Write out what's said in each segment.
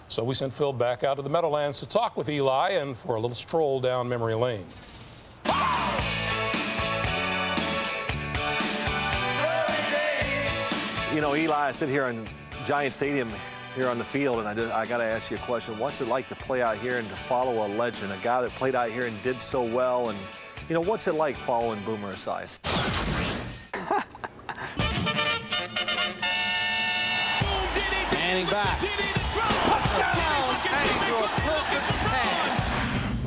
So we sent Phil back out to the Meadowlands to talk with Eli and for a little stroll down memory lane. You know, Eli, I sit here in Giant Stadium here on the field, and I got to ask you a question. What's it like to play out here and to follow a legend, a guy that played out here and did so well? And, you know, what's it like following Boomer Esiason? Manning back. Touchdown. And he threw a perfect pass.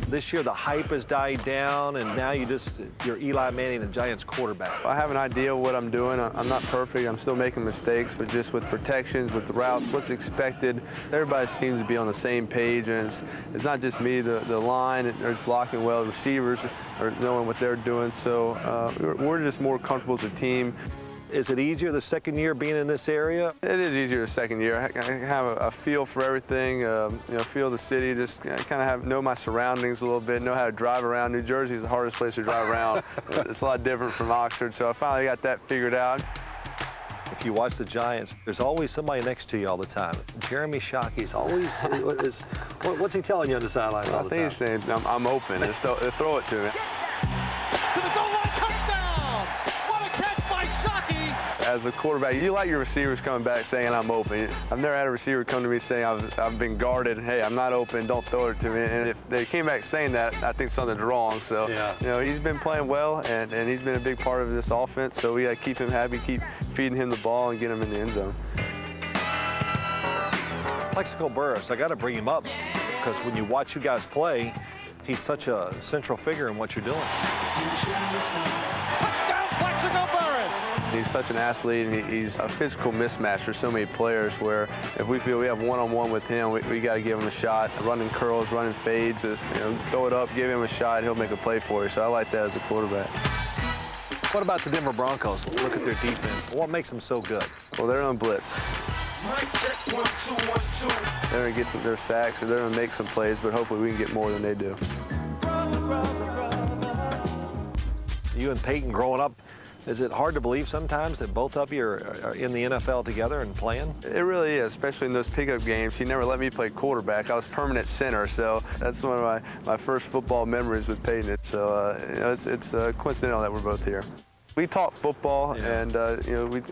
This year, the hype has died down, and now you're Eli Manning, the Giants quarterback. I have an idea of what I'm doing. I'm not perfect. I'm still making mistakes, but just with protections, with the routes, what's expected, everybody seems to be on the same page, and it's not just me. The line is blocking well. The receivers are knowing what they're doing, so we're just more comfortable as a team. Is it easier the second year being in this area? It is easier the second year. I have a feel for everything, feel the city, just kind of know my surroundings a little bit, know how to drive around. New Jersey is the hardest place to drive around. It's a lot different from Oxford, so I finally got that figured out. If you watch the Giants, there's always somebody next to you all the time. Jeremy Shockey's always, what's he telling you on the sidelines all the time? I think he's saying, I'm open, just throw it to me. To the goal line, touchdown! What a catch by Shockey! As a quarterback, you like your receivers coming back saying, I'm open. I've never had a receiver come to me saying, I've been guarded, hey, I'm not open, don't throw it to me. And if they came back saying that, I think something's wrong. So, he's been playing well, and he's been a big part of this offense, so we got to keep him happy, keep feeding him the ball and get him in the end zone. Plexico Burress, I got to bring him up, because when you watch you guys play, he's such a central figure in what you're doing. Touchdown, Plexico Burress! He's such an athlete, and he's a physical mismatch for so many players where if we feel we have one-on-one with him, we got to give him a shot. Running curls, running fades, just throw it up, give him a shot, he'll make a play for you. So I like that as a quarterback. What about the Denver Broncos? Look at their defense. What makes them so good? Well, they're on blitz. They're going to get their sacks, or they're going to make some plays, but hopefully we can get more than they do. You and Peyton growing up, is it hard to believe sometimes that both of you are in the NFL together and playing? It really is, especially in those pickup games. He never let me play quarterback. I was permanent center, so that's one of my first football memories with Peyton. So it's coincidental that we're both here. We talk football, and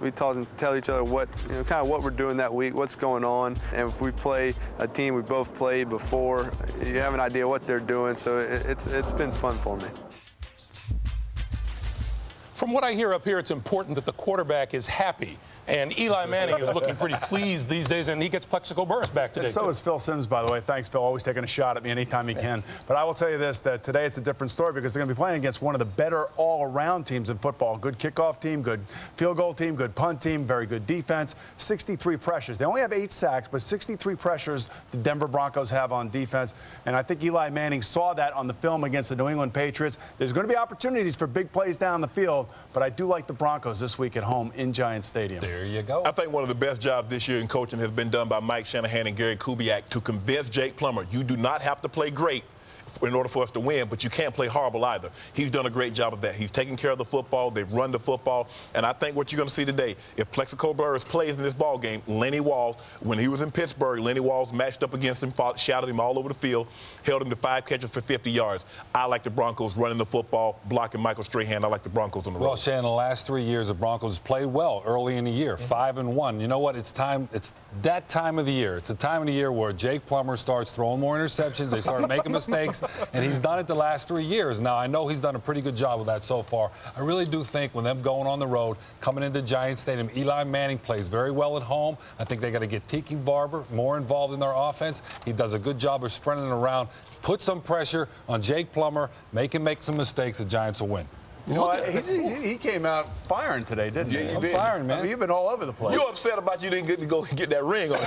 we talk and tell each other what kind of what we're doing that week, what's going on, and if we play a team we both played before, you have an idea what they're doing. So it's been fun for me. From what I hear up here, it's important that the quarterback is happy. And Eli Manning is looking pretty pleased these days, and he gets Plexico Burress back today. And so is Phil Simms, by the way. Thanks, Phil. Always taking a shot at me anytime he can. But I will tell you this, that today it's a different story because they're going to be playing against one of the better all-around teams in football. Good kickoff team, good field goal team, good punt team, very good defense. 63 pressures. They only have 8 sacks, but 63 pressures the Denver Broncos have on defense. And I think Eli Manning saw that on the film against the New England Patriots. There's going to be opportunities for big plays down the field, but I do like the Broncos this week at home in Giant Stadium. There you go. I think one of the best jobs this year in coaching has been done by Mike Shanahan and Gary Kubiak to convince Jake Plummer, you do not have to play great in order for us to win, but you can't play horrible either. He's done a great job of that. He's taking care of the football. They've run the football. And I think what you're going to see today, if Plexico Burress plays in this ball game, Lenny Walls, when he was in Pittsburgh, Lenny Walls matched up against him, shouted him all over the field, held him to 5 catches for 50 yards. I like the Broncos running the football, blocking Michael Strahan. I like the Broncos on the road. Well, Shannon, the last 3 years, the Broncos played well early in the year, 5-1. You know what? It's time. It's that time of the year. It's the time of the year where Jake Plummer starts throwing more interceptions. They start making mistakes, and he's done it the last 3 years. Now, I know he's done a pretty good job of that so far. I really do think with them going on the road, coming into Giant Stadium, Eli Manning plays very well at home. I think they got to get Tiki Barber more involved in their offense. He does a good job of spreading it around. Put some pressure on Jake Plummer, make him make some mistakes. The Giants will win. You know what? He came out firing today, didn't he? I'm firing, man. I mean, you've been all over the place. You upset about you didn't get to go get that ring on you.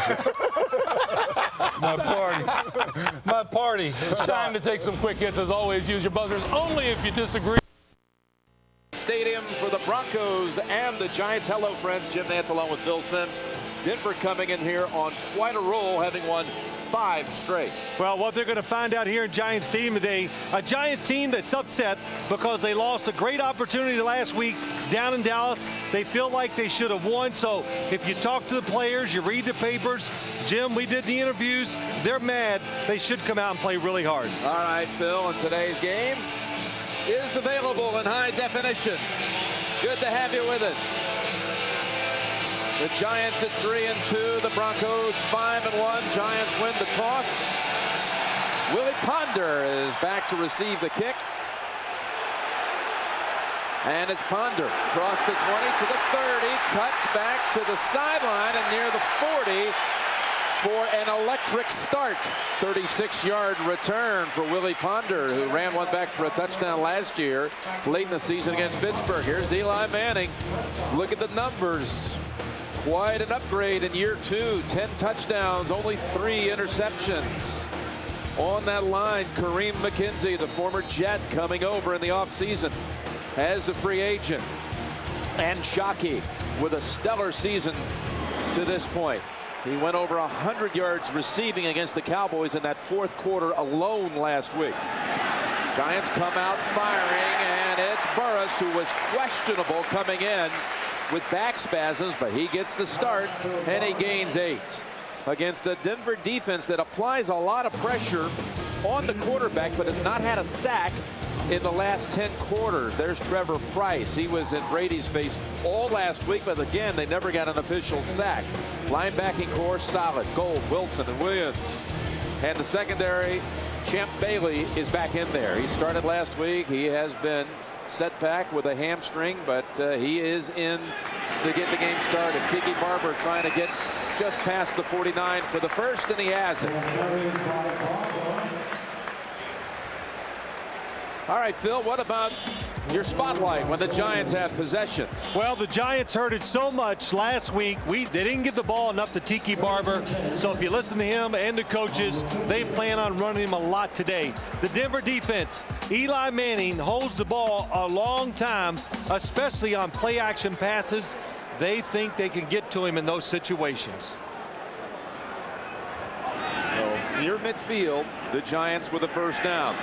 My party. It's time to take some quick hits. As always, use your buzzers only if you disagree. Stadium for the Broncos and the Giants. Hello, friends. Jim Nantz along with Phil Simms. Denver coming in here on quite a roll, having won 5 straight. Well, what they're going to find out here in Giants Stadium today, a Giants team that's upset because they lost a great opportunity last week down in Dallas. They feel like they should have won. So if you talk to the players, you read the papers, Jim, we did the interviews, they're mad. They should come out and play really hard. All right, Phil, and today's game is available in high definition. Good to have you with us. The Giants at 3-2, the Broncos 5-1. Giants win the toss. Willie Ponder is back to receive the kick. And it's Ponder across the 20 to the 30, cuts back to the sideline and near the 40 for an electric start. 36-yard return for Willie Ponder, who ran one back for a touchdown last year late in the season against Pittsburgh. Here's Eli Manning. Look at the numbers. Quite an upgrade in year 2. 10 touchdowns, only 3 interceptions. On that line, Kareem McKenzie, the former Jet, coming over in the offseason as a free agent. And Shockey with a stellar season to this point. He went over 100 yards receiving against the Cowboys in that 4th quarter alone last week. Giants come out firing, and it's Burris, who was questionable coming in with back spasms, but he gets the start, and he gains 8 against a Denver defense that applies a lot of pressure on the quarterback, but has not had a sack in the last 10 quarters. There's Trevor Price. He was in Brady's face all last week, but again, they never got an official sack. Linebacking core solid. Gold, Wilson, and Williams. And the secondary, Champ Bailey is back in there. He started last week. He has been set back with a hamstring, but he is in to get the game started. Tiki Barber trying to get just past the 49 for the first, and he has it. All right, Phil, what about your spotlight when the Giants have possession? Well, the Giants heard it so much last week. They didn't give the ball enough to Tiki Barber. So if you listen to him and the coaches, they plan on running him a lot today. The Denver defense, Eli Manning holds the ball a long time, especially on play action passes. They think they can get to him in those situations. So near midfield, the Giants with a first down.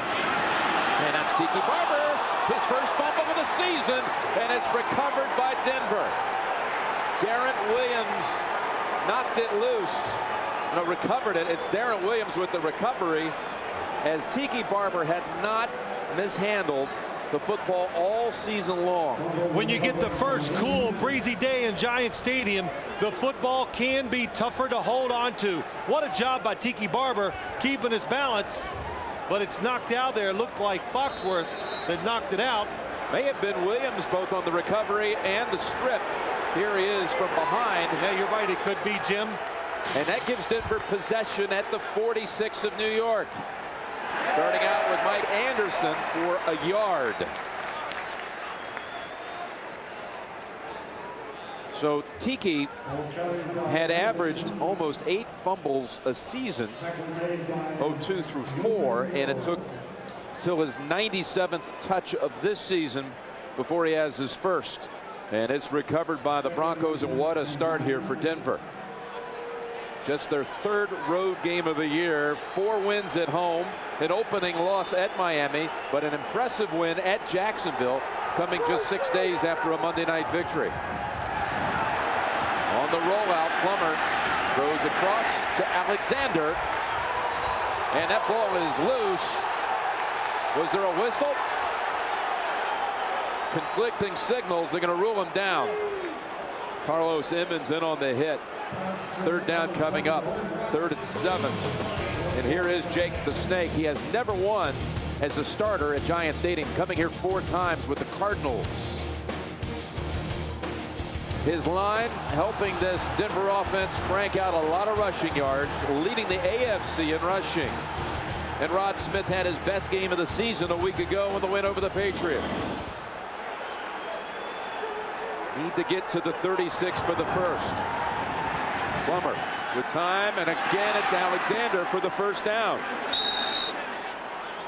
And that's Tiki Barber, his first fumble of the season, and it's recovered by Denver. Darren Williams knocked it loose. No, recovered it. It's Darren Williams with the recovery, as Tiki Barber had not mishandled the football all season long. When you get the first cool, breezy day in Giant Stadium, the football can be tougher to hold on to. What a job by Tiki Barber keeping his balance. But it's knocked out there. It looked like Foxworth that knocked it out. May have been Williams both on the recovery and the strip. Here he is from behind. Yeah, you're right. It could be, Jim. And that gives Denver possession at the 46 of New York. Starting out with Mike Anderson for a yard. So Tiki had averaged almost 8 fumbles a season, 02 through 4, and it took till his 97th touch of this season before he has his first. And it's recovered by the Broncos, and what a start here for Denver. Just their 3rd road game of the year, 4 wins at home, an opening loss at Miami, but an impressive win at Jacksonville, coming just 6 days after a Monday night victory. On the rollout, Plummer throws across to Alexander, and that ball is loose. Was there a whistle? Conflicting signals. They're going to rule him down. Carlos Emmons in on the hit. 3rd down coming up. 3rd and 7. And here is Jake the Snake. He has never won as a starter at Giant Stadium, coming here 4 times with the Cardinals. His line helping this Denver offense crank out a lot of rushing yards, leading the AFC in rushing. And Rod Smith had his best game of the season a week ago with the win over the Patriots. Need to get to the 36 for the first. Plummer with time, and again it's Alexander for the first down.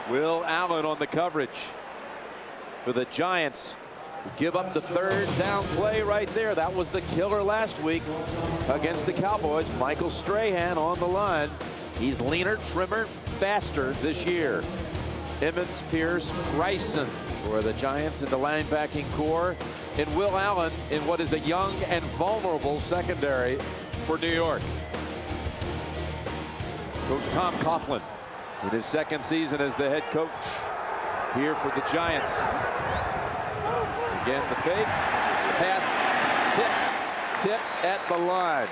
Will Allen on the coverage for the Giants. give up the third down play right there. That was the killer last week against the Cowboys. Michael Strahan on the line. He's leaner, trimmer, faster this year. Emmons, Pierce, Bryson for the Giants in the linebacking core, and Will Allen in what is a young and vulnerable secondary for New York. Coach Tom Coughlin in his second season as the head coach here for the Giants. Again, the fake, the pass tipped at the line.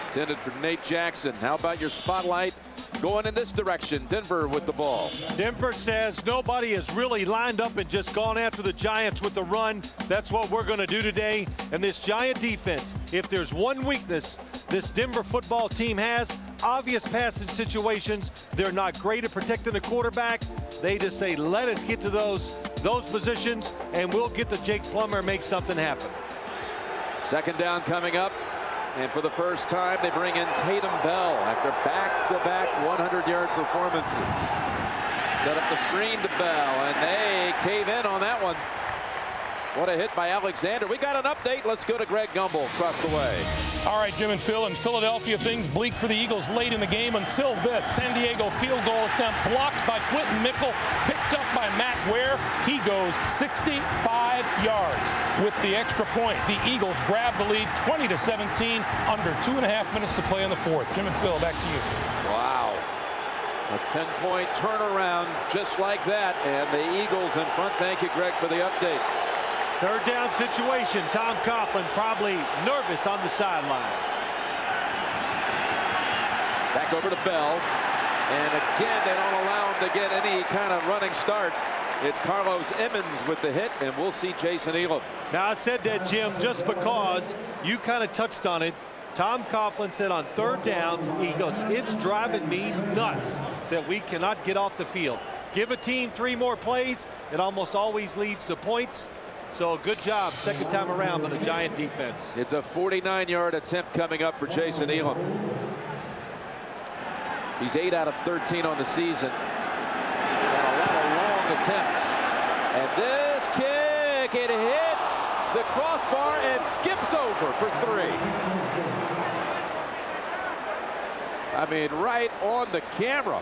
Intended for Nate Jackson. How about your spotlight going in this direction? Denver with the ball. Denver says nobody has really lined up and just gone after the Giants with the run. That's what we're going to do today. And this Giant defense, if there's one weakness this Denver football team has, obvious passing situations. They're not great at protecting the quarterback. They just say, let us get to those positions, and we'll get to Jake Plummer and make something happen. Second down coming up. And for the first time, they bring in Tatum Bell after back-to-back 100-yard performances. Set up the screen to Bell, and they cave in on that one. What a hit by Alexander. We got an update. Let's go to Greg Gumbel across the way. All right, Jim and Phil, in Philadelphia, things bleak for the Eagles late in the game until this. San Diego field goal attempt blocked by Quentin Mickle, picked up by Matt Ware. He goes 65 yards with the extra point. The Eagles grab the lead 20-17, under 2.5 minutes to play in the fourth. Jim and Phil, back to you. Wow. A 10-point turnaround just like that. And the Eagles in front. Thank you, Greg, for the update. Third down situation. Tom Coughlin probably nervous on the sideline. Back over to Bell. And again, they don't allow him to get any kind of running start. It's Carlos Emmons with the hit, and we'll see Jason Elam. Now, I said that, Jim, just because you kind of touched on it. Tom Coughlin said on third downs, he goes, it's driving me nuts that we cannot get off the field. Give a team 3 more plays, it almost always leads to points. So good job second time around by the Giant defense. It's a 49-yard attempt coming up for Jason Elam. He's 8 out of 13 on the season. He's had a lot of long attempts. And this kick, it hits the crossbar and skips over for 3. I mean, right on the camera.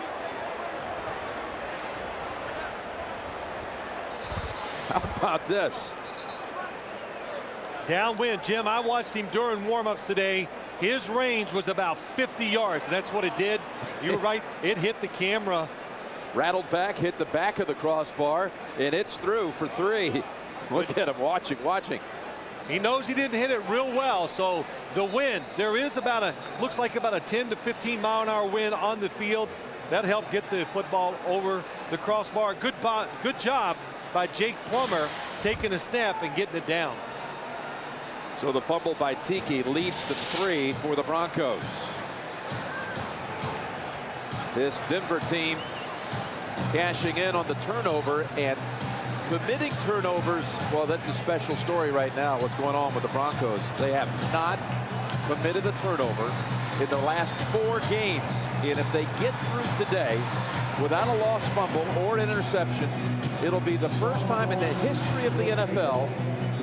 How about this? Downwind, Jim, I watched him during warm-ups today. His range was about 50 yards, and that's what it did. You were right. It hit the camera. Rattled back, hit the back of the crossbar, and it's through for 3. Look at him watching. He knows he didn't hit it real well, so the wind, there is looks like about a 10 to 15 mile an hour wind on the field. That helped get the football over the crossbar. Good job by Jake Plummer taking a snap and getting it down. So the fumble by Tiki leads to 3 for the Broncos. This Denver team cashing in on the turnover and committing turnovers. Well, that's a special story right now, what's going on with the Broncos. They have not committed a turnover in the last 4 games. And if they get through today without a lost fumble or an interception, it'll be the first time in the history of the NFL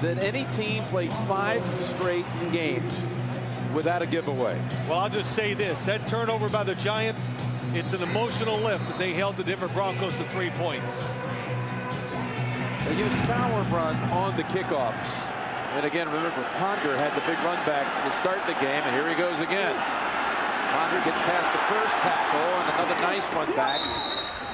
that any team played 5 straight games without a giveaway. Well, I'll just say this. That turnover by the Giants, it's an emotional lift that they held the Denver Broncos to 3 points. They used Sauerbrunn on the kickoffs. And again, remember, Ponder had the big run back to start the game, and here he goes again. Ponder gets past the first tackle, and another nice one back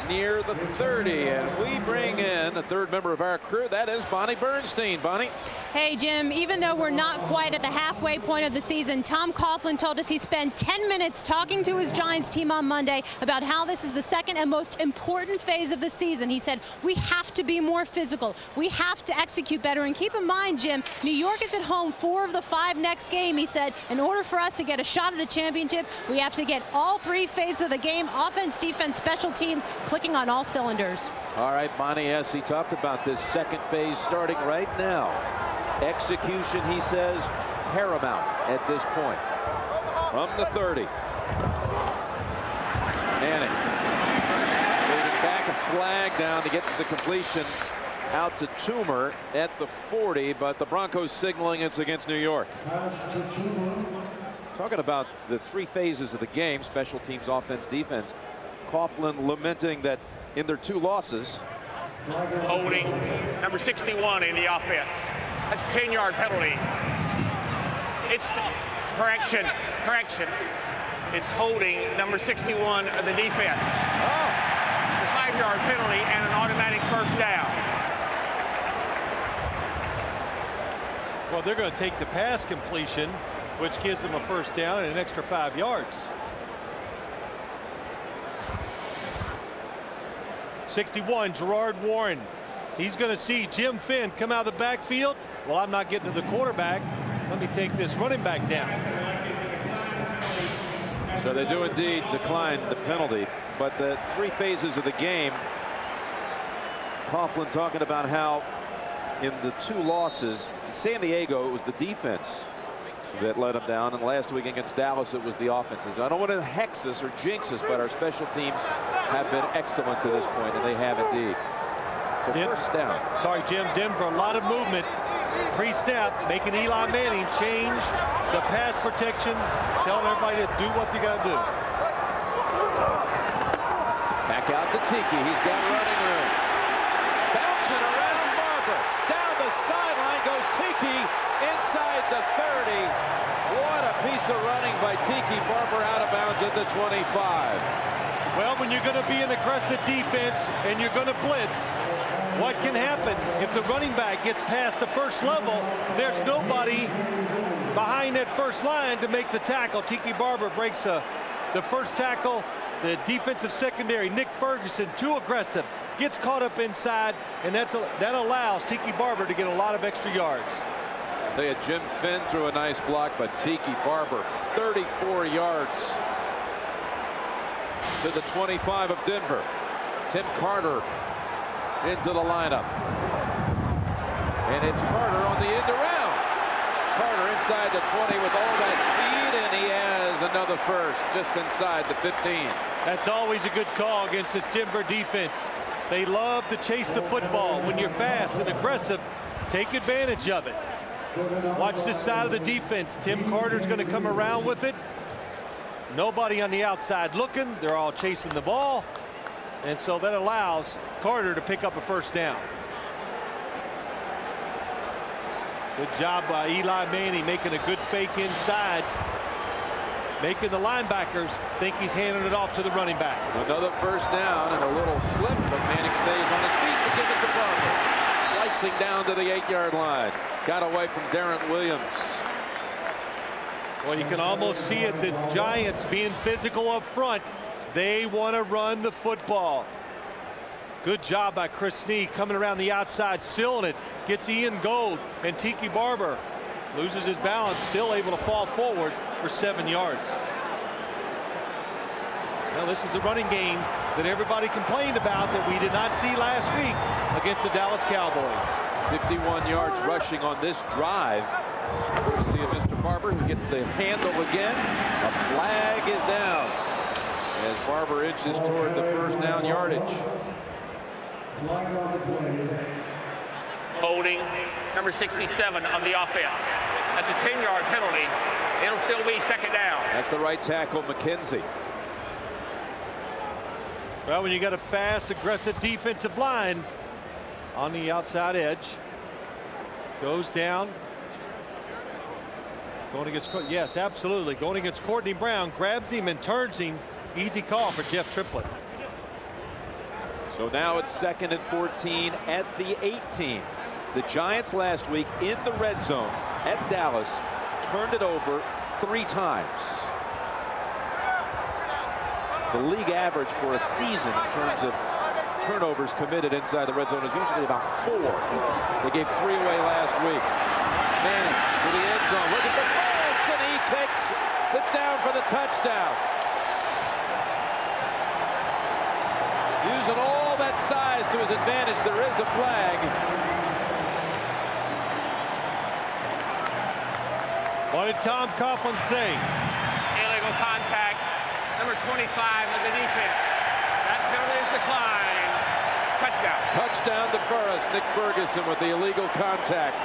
near the 30, and we bring in a third member of our crew. That is Bonnie Bernstein. Bonnie. Hey, Jim, even though we're not quite at the halfway point of the season, Tom Coughlin told us he spent 10 minutes talking to his Giants team on Monday about how this is the second and most important phase of the season. He said, we have to be more physical. We have to execute better. And keep in mind, Jim, New York is at home 4 of the 5 next game. He said, in order for us to get a shot at a championship, we have to get all 3 phases of the game, offense, defense, special teams, clicking on all cylinders. All right, Bonnie, as he talked about this second phase starting right now. Execution, he says, paramount at this point. From the 30. Manning moving back, a flag down. He gets the completion out to Toomer at the 40, but the Broncos signaling it's against New York. Talking about the three phases of the game, special teams, offense, defense. Coughlin lamenting that in their 2 losses. Holding number 61 in the offense. That's a 10-yard penalty. It's correction. It's holding number 61 of the defense. Oh. It's a 5-yard penalty and an automatic first down. Well, they're going to take the pass completion, which gives them a first down and an extra 5 yards. 61, Gerard Warren. He's going to see Jim Finn come out of the backfield. Well, I'm not getting to the quarterback. Let me take this running back down. So they do indeed decline the penalty, but the 3 phases of the game. Coughlin talking about how in the 2 losses, in San Diego, it was the defense that let them down, and last week against Dallas it was the offenses. I don't want to hex us or jinx us, but our special teams have been excellent to this point, and they have indeed. So first down. Sorry, Jim. Denver, a lot of movement pre-snap, making Eli Manning change the pass protection, telling everybody to do what they got to do. Back out to Tiki. He's got running room. Bouncing around Barber. Down the sideline goes Tiki inside the 30. What a piece of running by Tiki Barber, out of bounds at the 25. Well, when you're going to be an aggressive defense and you're going to blitz, what can happen? If the running back gets past the first level, there's nobody behind that first line to make the tackle. Tiki Barber breaks the first tackle. The defensive secondary, Nick Ferguson, too aggressive, gets caught up inside, and that allows Tiki Barber to get a lot of extra yards. They had Jim Finn through a nice block, but Tiki Barber, 34 yards to the 25 of Denver. Tim Carter into the lineup. And it's Carter on the end around. Carter inside the 20 with all that speed, and he has another first just inside the 15. That's always a good call against this Denver defense. They love to chase the football. When you're fast and aggressive, take advantage of it. Watch this side of the defense. Tim Carter's going to come around with it. Nobody on the outside looking. They're all chasing the ball. And so that allows Carter to pick up a first down. Good job by Eli Manning, making a good fake inside, making the linebackers think he's handing it off to the running back. Another first down and a little slip, but Manning stays on his feet to give it to Barber. Slicing down to the 8-yard line. Got away from Darren Williams. Well, you can almost see it, the Giants being physical up front. They want to run the football. Good job by Chris Snee coming around the outside, sealing it. Gets Ian Gold, and Tiki Barber loses his balance, still able to fall forward for 7 yards. Well, this is the running game that everybody complained about that we did not see last week against the Dallas Cowboys. 51 yards rushing on this drive. We see Mr. Barber who gets the handle again. A flag is down as Barber inches toward the first down yardage. Holding number 67 on the offense. That's a 10-yard penalty. It'll still be second down. That's the right tackle, McKenzie. Well, when you got a fast, aggressive defensive line on the outside edge, goes down. Going against, yes, absolutely. Going against Courtney Brown, grabs him and turns him. Easy call for Jeff Triplett. So now it's 2nd and 14 at the 18. The Giants last week in the red zone at Dallas turned it over 3 times. The league average for a season in terms of turnovers committed inside the red zone is usually about 4. They gave 3 away last week. Manning to the end zone. Look at the pass, and he takes it down for the touchdown. Using all that size to his advantage. There is a flag. What did Tom Coughlin say? Illegal contact. Number 25 of the defense. That penalty is declined. Touchdown. Touchdown to Burris. Nick Ferguson with the illegal contact.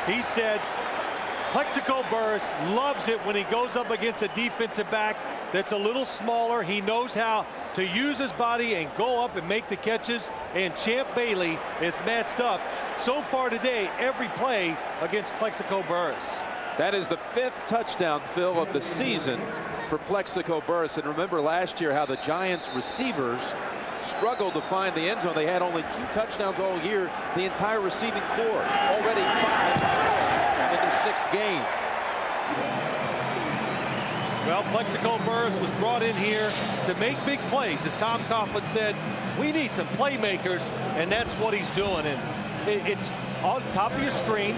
He said Plexico Burris loves it when he goes up against a defensive back that's a little smaller. He knows how to use his body and go up and make the catches. And Champ Bailey is matched up so far today every play against Plexico Burris. That is the 5th touchdown, Phil, of the season for Plexico Burris. And remember last year how the Giants receivers struggled to find the end zone. They had only 2 touchdowns all year. The entire receiving corps already 5 in their 6th game. Well, Plexico Burris was brought in here to make big plays. As Tom Coughlin said, we need some playmakers, and that's what he's doing. And it's on top of your screen.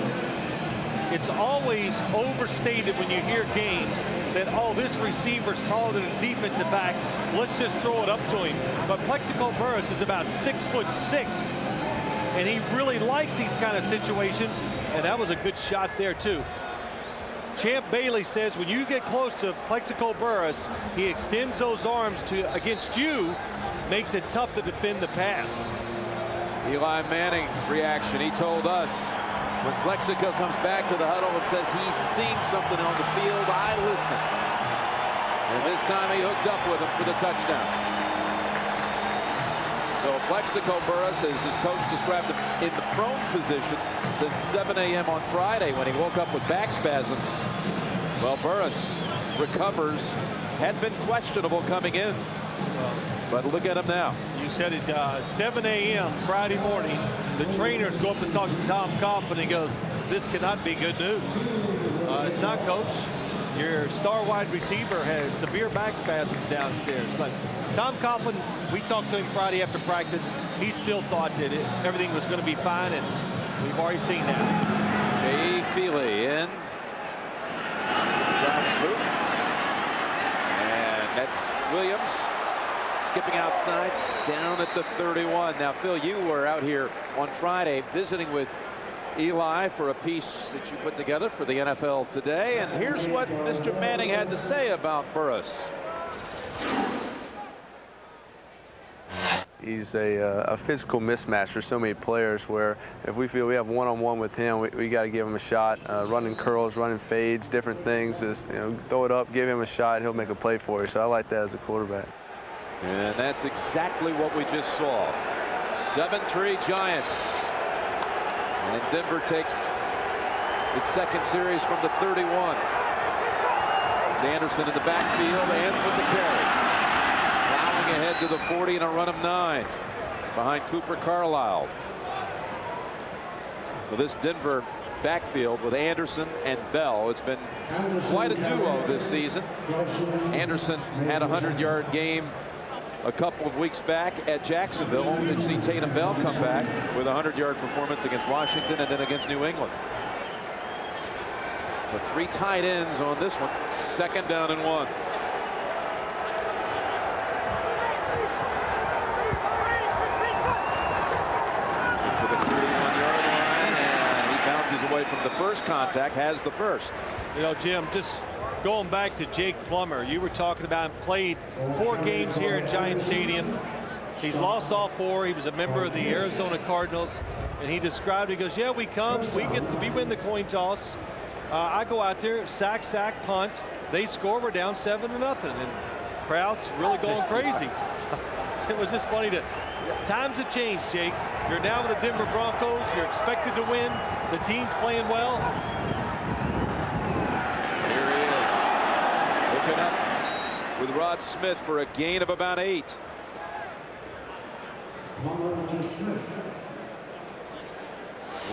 It's always overstated when you hear games that, oh, this receiver's taller than a defensive back. Let's just throw it up to him. But Plexico Burris is about 6'6", and he really likes these kind of situations. And that was a good shot there, too. Champ Bailey says when you get close to Plexico Burris, he extends those arms against you, makes it tough to defend the pass. Eli Manning's reaction, he told us, when Plexico comes back to the huddle and says he's seeing something on the field, I listen. And this time he hooked up with him for the touchdown. So Plexico Burris, as his coach described him, in the prone position since 7 a.m. on Friday when he woke up with back spasms. Well, Burris recovers, had been questionable coming in. But look at him now. You said it, 7 a.m. Friday morning. The trainers go up to talk to Tom Coughlin. He goes, this cannot be good news. It's not, Coach. Your star wide receiver has severe back spasms downstairs. But Tom Coughlin, we talked to him Friday after practice. He still thought that everything was going to be fine, and we've already seen that. J.E. Feely in. Driving boot. And that's Williams. Skipping outside, down at the 31. Now, Phil, you were out here on Friday visiting with Eli for a piece that you put together for the NFL Today. And here's what Mr. Manning had to say about Burris. He's a physical mismatch for so many players where if we feel we have one-on-one with him, we got to give him a shot. Running curls, running fades, different things. Just throw it up, give him a shot, he'll make a play for you. So I like that as a quarterback. And that's exactly what we just saw. 7-3 Giants. And Denver takes its 2nd series from the 31. It's Anderson in the backfield and with the carry. Plowing ahead to the 40 and a run of 9 behind Cooper Carlisle. Well, this Denver backfield with Anderson and Bell, it's been quite a duo this season. Anderson had a 100-yard game a couple of weeks back at Jacksonville, only to see Tatum Bell come back with a 100-yard performance against Washington and then against New England. So 3 tight ends on this one. 2nd down and 1. To the 31-yard line, and he bounces away from the first contact, has the first. You know, Jim, just going back to Jake Plummer, you were talking about him, played 4 games here in Giant Stadium. He's lost all 4. He was a member of the Arizona Cardinals, and he described, he goes, yeah, we win the coin toss. I go out there, sack, punt. They score, we're down 7-0, and crowd's really going crazy. It was just funny times have changed, Jake. You're now with the Denver Broncos. You're expected to win. The team's playing well. Up with Rod Smith for a gain of about 8.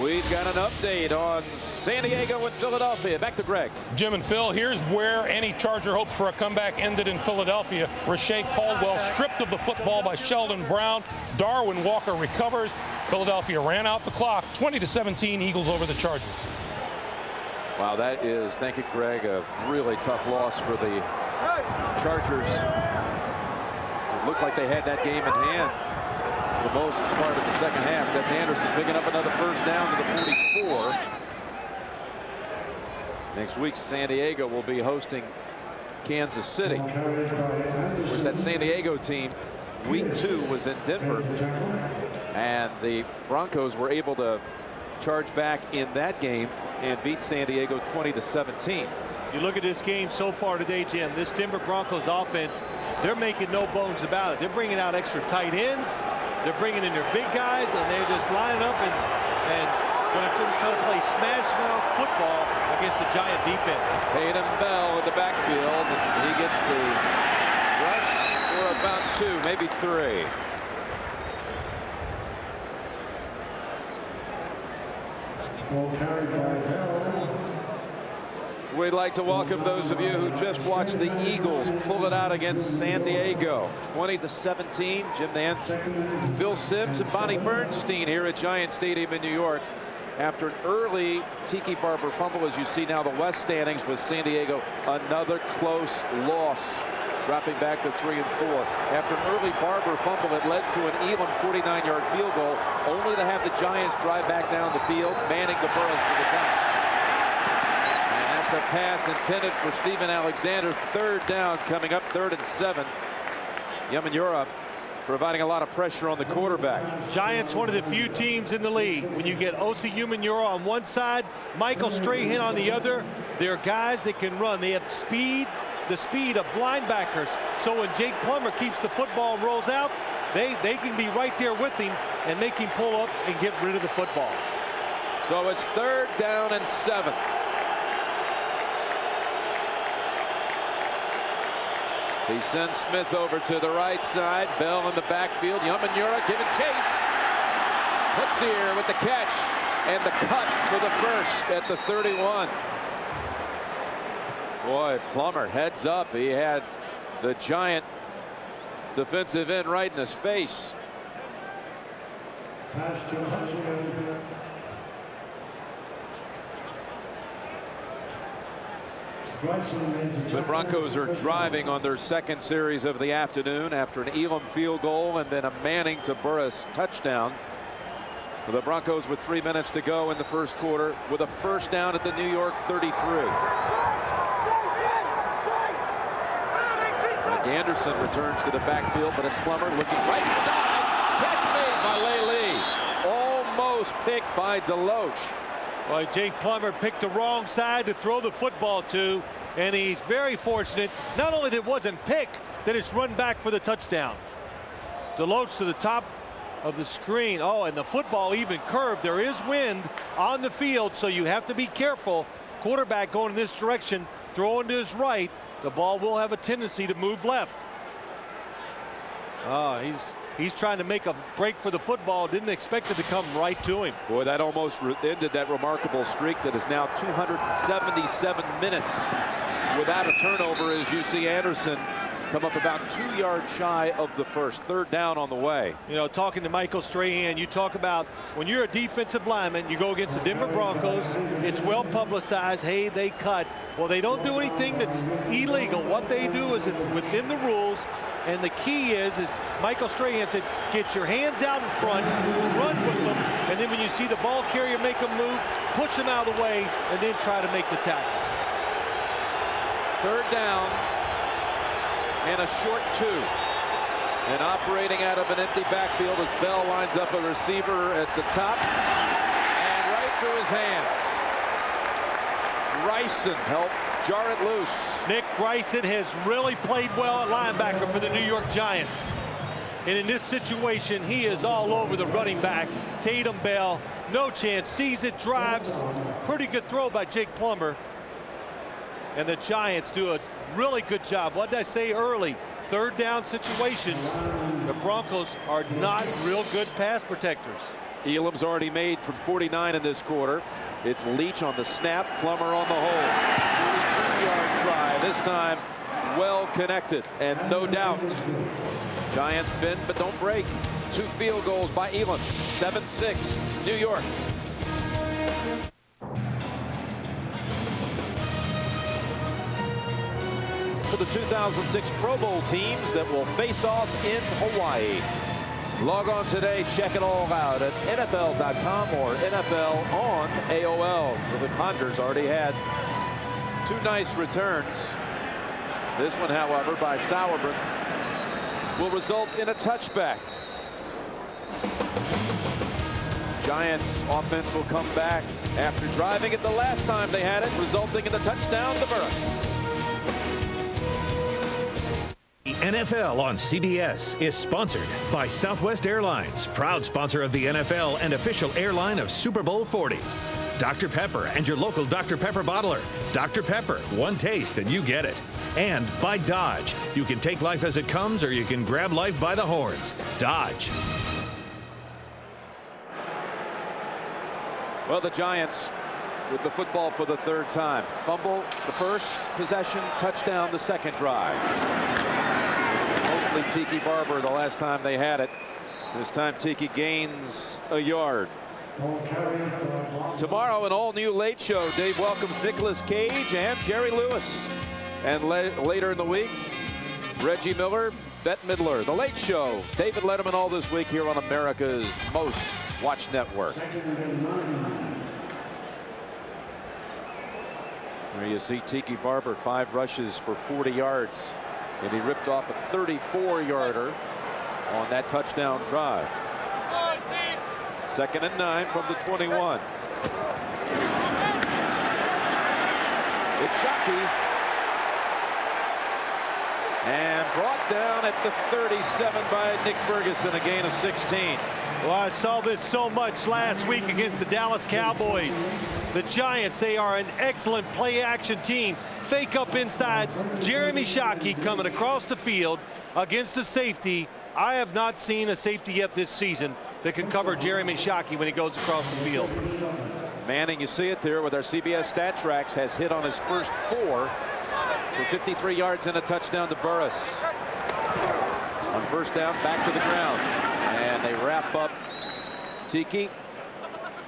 We've got an update on San Diego and Philadelphia. Back to Greg. Jim and Phil, here's where any Charger hopes for a comeback ended in Philadelphia. Rashae Caldwell stripped of the football by Sheldon Brown. Darwin Walker recovers. Philadelphia ran out the clock. 20-17 Eagles over the Chargers. Wow, that is, thank you, Greg, a really tough loss for the Chargers. It looked like they had that game in hand for the most part of the second half. That's Anderson picking up another first down to the 44. Next week, San Diego will be hosting Kansas City. Of course, that San Diego team Week 2 was in Denver, and the Broncos were able to charge back in that game and beat San Diego 20-17. You look at this game so far today, Jim, this Denver Broncos offense, they're making no bones about it. They're bringing out extra tight ends. They're bringing in their big guys, and they're just lining up and going to try to play smash mouth football against the Giant defense. Tatum Bell in the backfield, and he gets the rush for about 2, maybe 3. We'd like to welcome those of you who just watched the Eagles pull it out against San Diego, 20-17. Jim Nance, Phil Simms, and Bonnie Bernstein here at Giant Stadium in New York. After an early Tiki Barber fumble, as you see now the West standings with San Diego, another close loss, dropping back to 3 and 4. After an early Barber fumble, it led to an Elam 49-yard field goal, only to have the Giants drive back down the field, manning the Burris for the touch. A pass intended for Steven Alexander. 3rd down coming up, 3rd and 7. Yamanyura providing a lot of pressure on the quarterback. Giants, one of the few teams in the league. When you get Osi Yamanyura on one side, Michael Strahan on the other, they're guys that can run. They have speed, the speed of linebackers. So when Jake Plummer keeps the football and rolls out, they can be right there with him and make him pull up and get rid of the football. So it's 3rd down and 7. He sends Smith over to the right side. Bell in the backfield. Yamanyura giving chase. Hutzier with the catch and the cut for the first at the 31. Boy, Plummer heads up. He had the Giant defensive end right in his face. The Broncos are driving on their 2nd series of the afternoon after an Elam field goal and then a Manning to Burris touchdown. The Broncos with 3 minutes to go in the first quarter with a 1st down at the New York 33. Anderson returns to the backfield, but it's Plummer looking right side. Catch made by Lely. Almost picked by Deloach. Well, Jake Plummer picked the wrong side to throw the football to, and he's very fortunate. Not only that it wasn't picked, that it's run back for the touchdown. Deloach to the top of the screen. Oh, and the football even curved. There is wind on the field, so you have to be careful. Quarterback going in this direction, throwing to his right. The ball will have a tendency to move left. He's trying to make a break for the football. Didn't expect it to come right to him. Boy, that almost ended that remarkable streak that is now 277 minutes without a turnover, as you see Anderson come up about 2 yards shy of the first. 3rd down on the way. You know, talking to Michael Strahan, you talk about when you're a defensive lineman, you go against the Denver Broncos, it's well publicized. Hey, they cut. Well, they don't do anything that's illegal. What they do is within the rules. And the key is Michael Strahan said, get your hands out in front, run with them, and then when you see the ball carrier make them move, push them out of the way, and then try to make the tackle. 3rd down and a short 2. And operating out of an empty backfield as Bell lines up a receiver at the top. And right through his hands. Ryson helped jar it loose. Nick Ryson has really played well at linebacker for the New York Giants. And in this situation, he is all over the running back. Tatum Bell, no chance, sees it, drives. Pretty good throw by Jake Plummer. And the Giants do a really good job. What did I say early? 3rd down situations. The Broncos are not real good pass protectors. Elam's already made from 49 in this quarter. It's Leach on the snap, Plummer on the hole. 42-yard try, this time well connected, and no doubt. Giants bend but don't break. 2 field goals by Elam, 7-6, New York. For the 2006 Pro Bowl teams that will face off in Hawaii. Log on today, check it all out at NFL.com or NFL on AOL. The Ponders already had 2 nice returns. This one, however, by Sauerbrunn will result in a touchback. Giants offense will come back after driving it the last time they had it, resulting in a touchdown to Burris. The NFL on CBS is sponsored by Southwest Airlines, proud sponsor of the NFL and official airline of Super Bowl 40. Dr. Pepper and your local Dr. Pepper bottler. Dr. Pepper, one taste and you get it. And by Dodge. You can take life as it comes or you can grab life by the horns. Dodge. Well, the Giants with the football for the third time. Fumble the first possession, touchdown the second drive. Mostly Tiki Barber the last time they had it. This time Tiki gains a yard. Tomorrow, an all-new Late Show. Dave welcomes Nicolas Cage and Jerry Lewis. And later in the week, Reggie Miller, Bette Midler. The Late Show. David Letterman all this week here on America's most watched network. There you see Tiki Barber, 5 rushes for 40 yards. And he ripped off a 34-yarder on that touchdown drive. 2nd and 9 from the 21. It's Shockey. And brought down at the 37 by Nick Ferguson, a gain of 16. Well, I saw this so much last week against the Dallas Cowboys. The Giants, they are an excellent play-action team. Fake up inside. Jeremy Shockey coming across the field against the safety. I have not seen a safety yet this season that can cover Jeremy Shockey when he goes across the field. Manning, you see it there with our CBS Stat Tracks, has hit on his first 4 for 53 yards and a touchdown to Burris. On first down, back to the ground. And they wrap up Tiki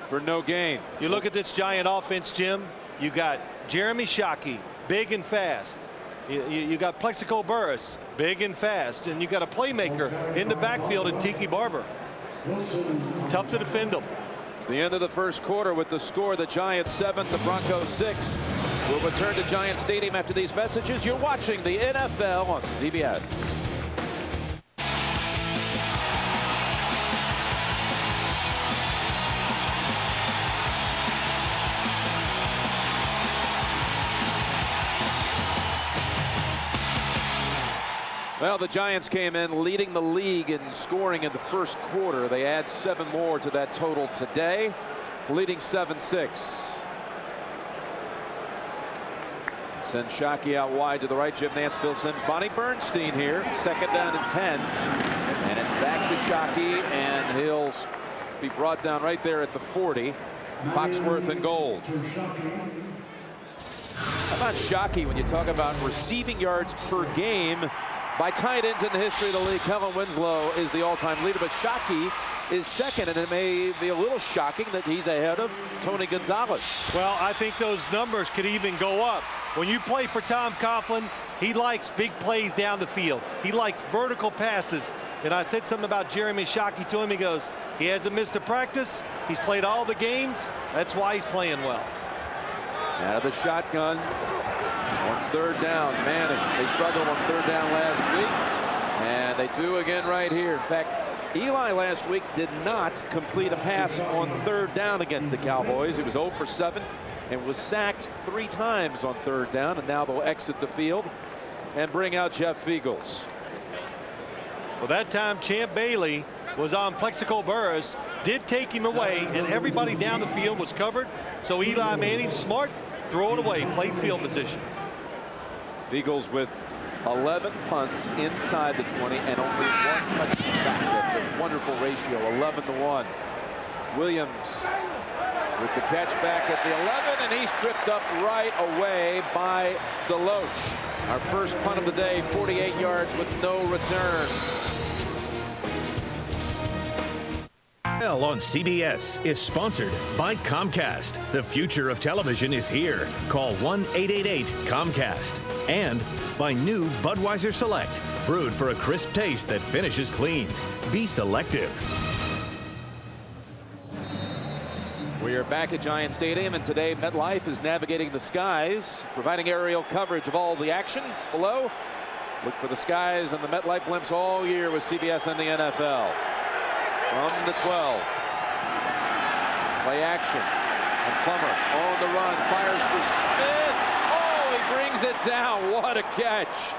for no gain. You look at this Giant offense, Jim. You got Jeremy Shockey, big and fast. You got Plexico Burris, big and fast. And you got a playmaker in the backfield in Tiki Barber. Tough to defend them. It's the end of the first quarter with the score, the Giants 7, the Broncos 6. We'll return to Giant Stadium after these messages. You're watching the NFL on CBS. Well, the Giants came in leading the league in scoring in the first quarter. They add 7 more to that total today, leading 7-6. Send Shockey out wide to the right. Jim Nantz, Phil Simms, Bonnie Bernstein here. 2nd down and 10. And it's back to Shockey, and he'll be brought down right there at the 40. Foxworth and Gold. How about Shockey when you talk about receiving yards per game by tight ends in the history of the league? Kellen Winslow is the all-time leader, but Shockey is second, and it may be a little shocking that he's ahead of Tony Gonzalez. Well, I think those numbers could even go up. When you play for Tom Coughlin, he likes big plays down the field. He likes vertical passes. And I said something about Jeremy Shockey to him. He goes, he hasn't missed a practice. He's played all the games. That's why he's playing well. Out of the shotgun on 3rd down. Manning, they struggled on 3rd down last week, and they do again right here. In fact, Eli last week did not complete a pass on 3rd down against the Cowboys. He was 0 for 7 and was sacked 3 times on 3rd down, and now they'll exit the field and bring out Jeff Feagles. Well, that time Champ Bailey was on Plexico Burris, did take him away, and everybody down the field was covered. So Eli Manning, smart, throw it away, played field position. Feagles with 11 punts inside the 20 and only 1 touchdown back. That's a wonderful ratio, 11-1. Williams with the catch back at the 11, and he's tripped up right away by Deloach. Our first punt of the day, 48 yards with no return. On CBS is sponsored by Comcast. The future of television is here. Call 1-888-COMCAST. And by new Budweiser Select, brewed for a crisp taste that finishes clean. Be selective. We are back at Giant Stadium, and today MetLife is navigating the skies, providing aerial coverage of all the action below. Look for the skies and the MetLife blimps all year with CBS and the NFL. From the 12. Play action. And Plummer on the run. Fires for Smith. Oh, he brings it down. What a catch.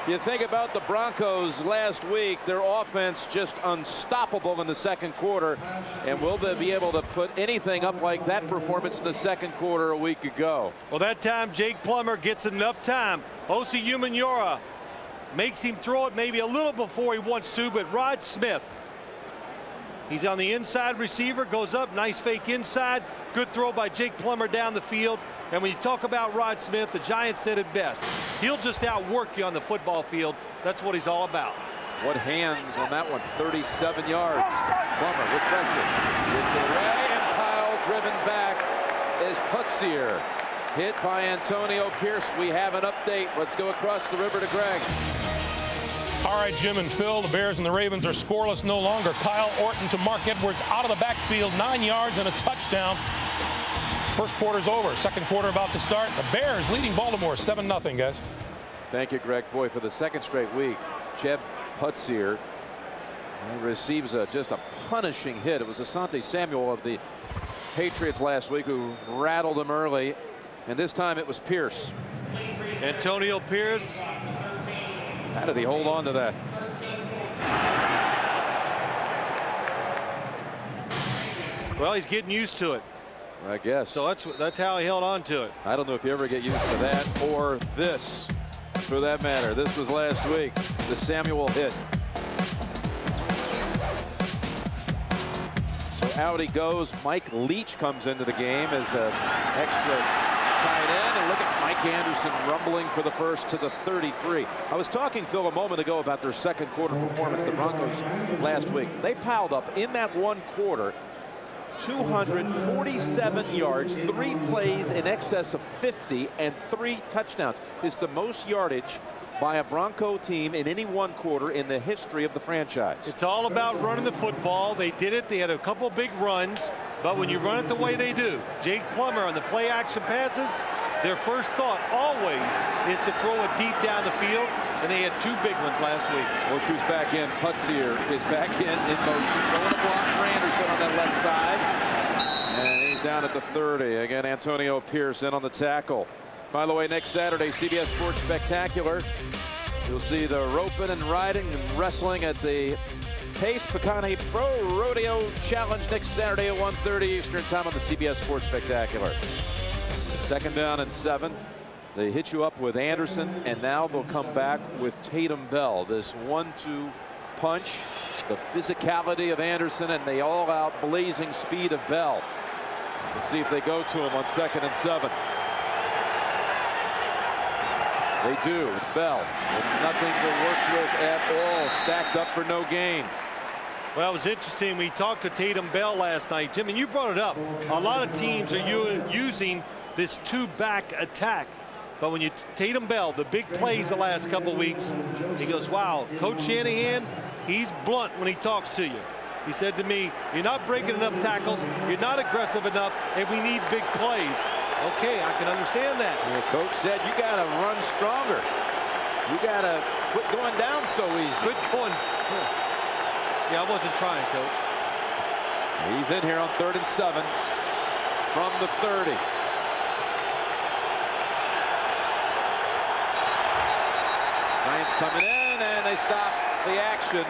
You think about the Broncos last week, their offense just unstoppable in the second quarter. And will they be able to put anything up like that performance in the second quarter a week ago? Well, that time Jake Plummer gets enough time. Osi Umenyiora makes him throw it maybe a little before he wants to, but Rod Smith, he's on the inside receiver, goes up, nice fake inside. Good throw by Jake Plummer down the field. And when you talk about Rod Smith, the Giants said it best. He'll just outwork you on the football field. That's what he's all about. What hands on that one? 37 yards. Plummer with pressure. Gets it away, and Kyle driven back is Putzier. Hit by Antonio Pierce. We have an update. Let's go across the river to Greg. All right, Jim and Phil, the Bears and the Ravens are scoreless no longer. Kyle Orton to Mark Edwards out of the backfield, 9 yards and a touchdown. First quarter's over. Second quarter about to start. The Bears leading Baltimore 7-0, guys. Thank you, Greg. Boy, for the second straight week, Jeb Putzier receives just a punishing hit. It was Asante Samuel of the Patriots last week who rattled him early, and this time it was Pierce. Antonio Pierce. How did he hold on to that? Well, he's getting used to it, I guess. So that's how he held on to it. I don't know if you ever get used to that or this, for that matter. This was last week, the Samuel hit. So out he goes. Mike Leach comes into the game as an extra tight end, and look at Mike Anderson rumbling for the first to the 33. I was talking, Phil, a moment ago about their second quarter performance, the Broncos last week. They piled up in that one quarter 247 yards, 3 plays in excess of 50, and 3 touchdowns. Is the most yardage by a Bronco team in any one quarter in the history of the franchise. It's all about running the football. They did it. They had a couple big runs, but when you run it the way they do, Jake Plummer on the play action passes, their first thought always is to throw it deep down the field, and they had 2 big ones last week. Look who's back in. Putzier is back in motion. Throwing a block for Anderson on that left side. And he's down at the 30. Again, Antonio Pierce in on the tackle. By the way, next Saturday, CBS Sports Spectacular. You'll see the roping and riding and wrestling at the Pace Pecani Pro Rodeo Challenge next Saturday at 1:30 Eastern Time on the CBS Sports Spectacular. Second down and 7. They hit you up with Anderson, and now they'll come back with Tatum Bell. This 1-2 punch, the physicality of Anderson, and the all-out blazing speed of Bell. Let's see if they go to him on 2nd and 7. They do. It's Bell with nothing to work with at all. Stacked up for no gain. Well, it was interesting. We talked to Tatum Bell last night, Jim, and you brought it up. A lot of teams are using this 2-back attack. But when you Tatum Bell, the big plays the last couple weeks, he goes, wow, Coach Shanahan, he's blunt when he talks to you. He said to me, you're not breaking enough tackles, you're not aggressive enough, and we need big plays. Okay, I can understand that. The coach said you got to run stronger. You got to quit going down so easy. Quit going. Yeah, I wasn't trying, Coach. He's in here on 3rd and 7 from the 30. Giants coming in, and they stop the action.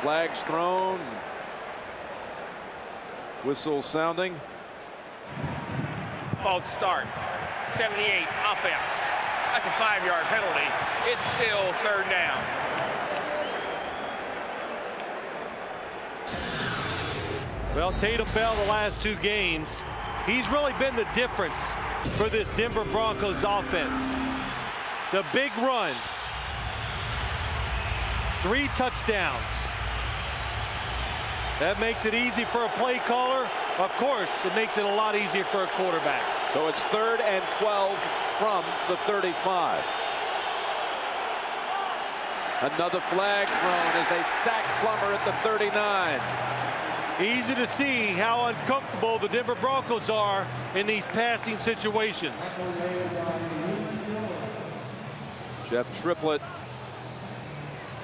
Flags thrown. Whistle sounding. False start. 78 offense. That's a 5-yard penalty. It's still 3rd down. Well, Tatum Bell the last 2 games, he's really been the difference for this Denver Broncos offense. The big runs. 3 touchdowns. That makes it easy for a play caller. Of course, it makes it a lot easier for a quarterback. So it's 3rd and 12 from the 35. Another flag thrown as they sack Plummer at the 39. Easy to see how uncomfortable the Denver Broncos are in these passing situations. Jeff Triplett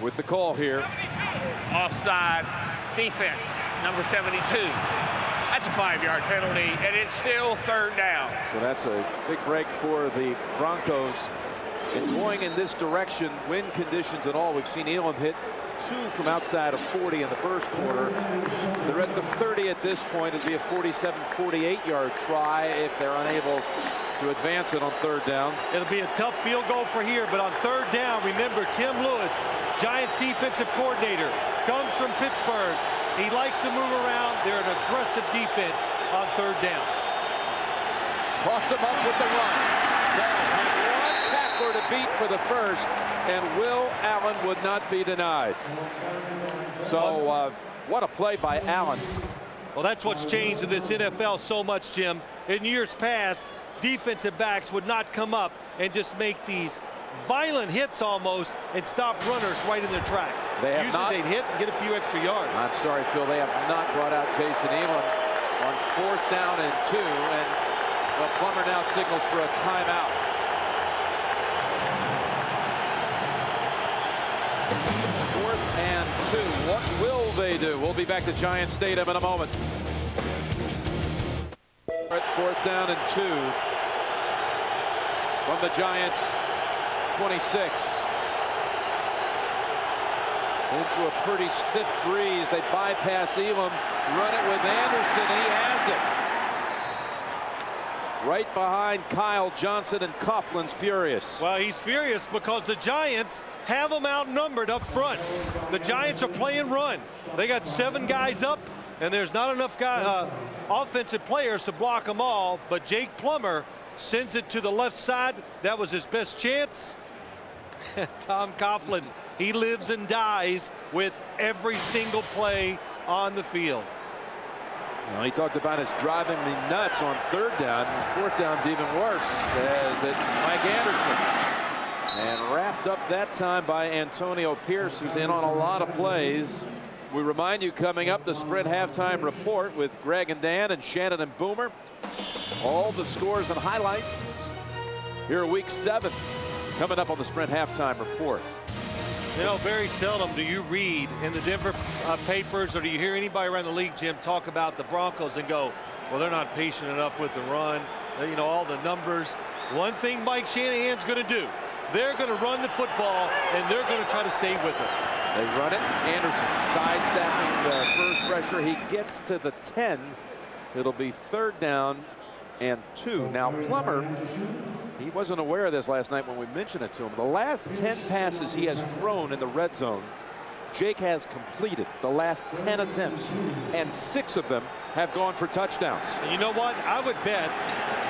with the call here. Offside defense, number 72. That's a 5-yard penalty, and it's still 3rd down. So that's a big break for the Broncos. And going in this direction, wind conditions and all, we've seen Elam hit 2 from outside of 40 in the first quarter. They're at the 30 at this point. It'd be a 47, 48-yard try if they're unable to advance it on 3rd down. It'll be a tough field goal for here, but on 3rd down, remember Tim Lewis, Giants defensive coordinator, comes from Pittsburgh. He likes to move around. They're an aggressive defense on 3rd downs. Cross him up with the run. One tackler to beat for the first, and Will Allen would not be denied. So what a play by Allen. Well, that's what's changed in this NFL so much, Jim. In years past, defensive backs would not come up and just make these violent hits almost and stop runners right in their tracks. Usually they'd hit and get a few extra yards. I'm sorry, Phil, they have not brought out Jason Elam on 4th down and 2, and well, Plummer now signals for a timeout. Fourth and 2. What will they do? We'll be back to Giants Stadium in a moment. At 4th down and 2 from the Giants 26. Into a pretty stiff breeze. They bypass Elam, run it with Anderson, and he has it. Right behind Kyle Johnson, and Coughlin's furious. Well, he's furious because the Giants have them outnumbered up front. The Giants are playing run. They got 7 guys up, and there's not enough offensive players to block them all, but Jake Plummer sends it to the left side. That was his best chance. Tom Coughlin, he lives and dies with every single play on the field. Well, he talked about it's driving me nuts on 3rd down. 4th down's even worse, as it's Mike Anderson. And wrapped up that time by Antonio Pierce, who's in on a lot of plays. We remind you, coming up, the Sprint halftime report with Greg and Dan and Shannon and Boomer. All the scores and highlights here week 7 coming up on the Sprint halftime report. You know, very seldom do you read in the Denver papers, or do you hear anybody around the league, Jim, talk about the Broncos and go, well, they're not patient enough with the run. You know, all the numbers. One thing Mike Shanahan's going to do, they're going to run the football, and they're going to try to stay with it. They run it. Anderson sidestepping the first pressure. He gets to the 10. It'll be 3rd down and 2. Now, Plummer, he wasn't aware of this last night when we mentioned it to him. The last 10 passes he has thrown in the red zone, Jake has completed the last 10 attempts, and 6 of them have gone for touchdowns. And you know what? I would bet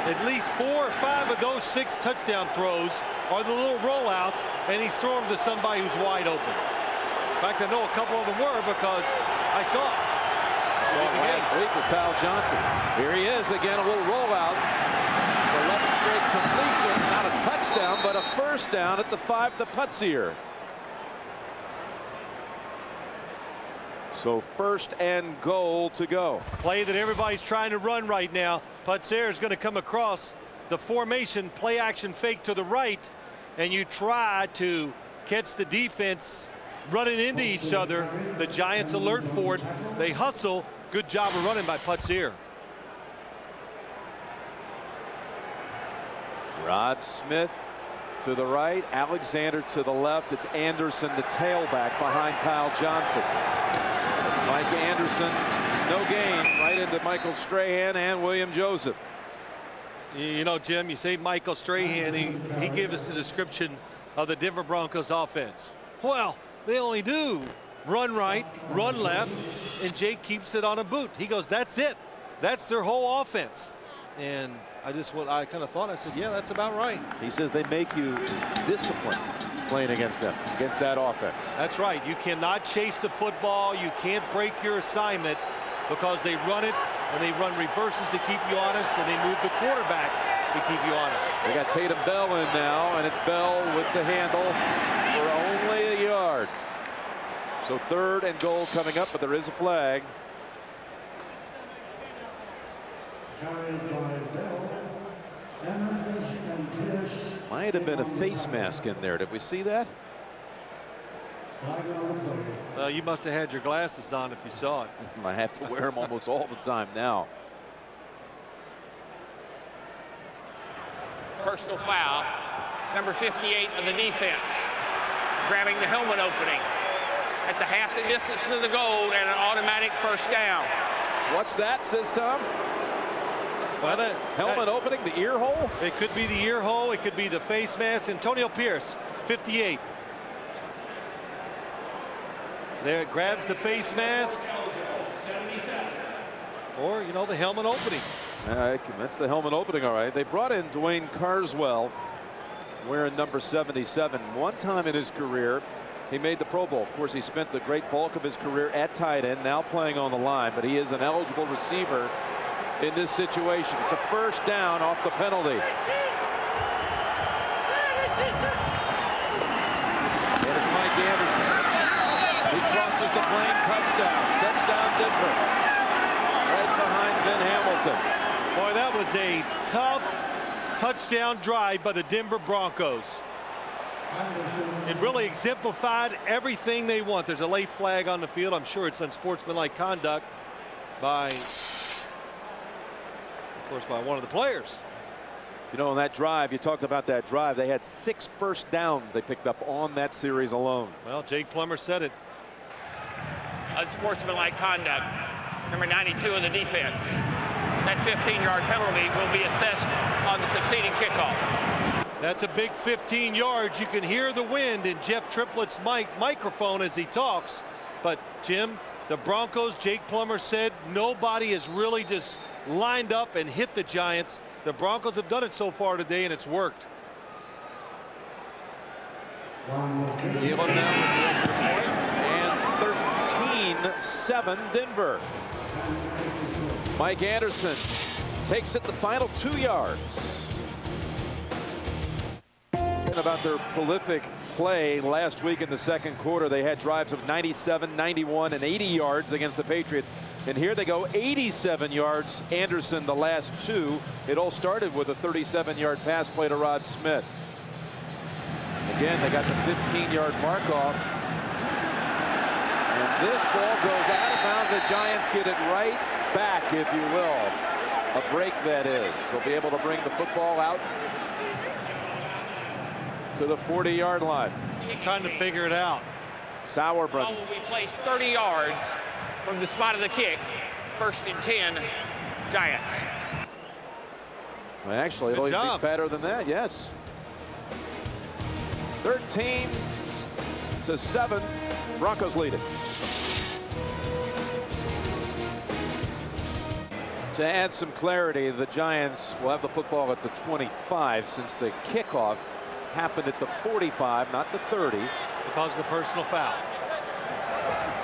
at least 4 or 5 of those 6 touchdown throws are the little rollouts, and he's throwing them to somebody who's wide open. In fact, I know a couple of them were because I saw it. I saw it last week with Kyle Johnson. Here he is again, a little rollout. It's 11 straight completion, not a touchdown, but a 1st down at the 5 to Putzier. So 1st and goal to go. Play that everybody's trying to run right now. Putzier is going to come across the formation, play action fake to the right, and you try to catch the defense running into each other. The Giants alert for it. They hustle. Good job of running by Putzier. Rod Smith to the right, Alexander to the left. It's Anderson, the tailback, behind Kyle Johnson. It's Mike Anderson, no gain, right into Michael Strahan and William Joseph. You know, Jim, you say Michael Strahan, he gave us the description of the Denver Broncos offense. Well, they only do run right, run left, and Jake keeps it on a boot. He goes, that's it. That's their whole offense. And I kind of thought, I said, yeah, that's about right. He says they make you disciplined playing against them, against that offense. That's right. You cannot chase the football. You can't break your assignment because they run it, and they run reverses to keep you honest, and they move the quarterback to keep you honest. They got Tatum Bell in now, and it's Bell with the handle for only a yard. So 3rd and goal coming up, but there is a flag. Might have been a face mask in there. Did we see that? Well, you must have had your glasses on if you saw it. I have to wear them almost all the time now. Personal foul. Number 58 of the defense. Grabbing the helmet opening. At the half the distance to the goal and an automatic first down. What's that, says Tom? Well, helmet opening, the ear hole? It could be the ear hole. It could be the face mask. Antonio Pierce, 58. There, it grabs the face mask. Or, you know, the helmet opening. That's the helmet opening, all right. They brought in Dwayne Carswell, wearing number 77. One time in his career, he made the Pro Bowl. Of course, he spent the great bulk of his career at tight end, now playing on the line, but he is an eligible receiver in this situation. It's a first down off the penalty. And it's Mike Anderson. He crosses the plane, touchdown. Touchdown Denver. Right behind Ben Hamilton. Boy, that was a tough touchdown drive by the Denver Broncos. It really exemplified everything they want. There's a late flag on the field. I'm sure it's unsportsmanlike conduct by, of course, by one of the players. You know, on that drive, you talked about that drive, they had 6 first downs they picked up on that series alone. Well, Jake Plummer said it. Unsportsmanlike conduct. Number 92 of the defense. That 15-yard penalty will be assessed on the succeeding kickoff. That's a big 15 yards. You can hear the wind in Jeff Triplett's microphone as he talks. But, Jim, the Broncos, Jake Plummer said nobody has really just lined up and hit the Giants. The Broncos have done it so far today, and it's worked. Give them down with the extra point. And 13-7 Denver. Mike Anderson takes it the final 2 yards. About their prolific play last week in the second quarter, they had drives of 97, 91, and 80 yards against the Patriots. And here they go 87 yards. Anderson the last 2. It all started with a 37-yard pass play to Rod Smith. Again, they got the 15-yard mark off. And this ball goes out of bounds. The Giants get it right back, if you will. A break, that is. They'll be able to bring the football out to the 40-yard line. Trying to figure it out. Sauerbrunn. Ball will be placed 30 yards from the spot of the kick. 1st and 10, Giants. Well, actually, it'll even be better than that, yes. 13-7, Broncos lead it. To add some clarity, the Giants will have the football at the 25 since the kickoff happened at the 45, not the 30. Because of the personal foul.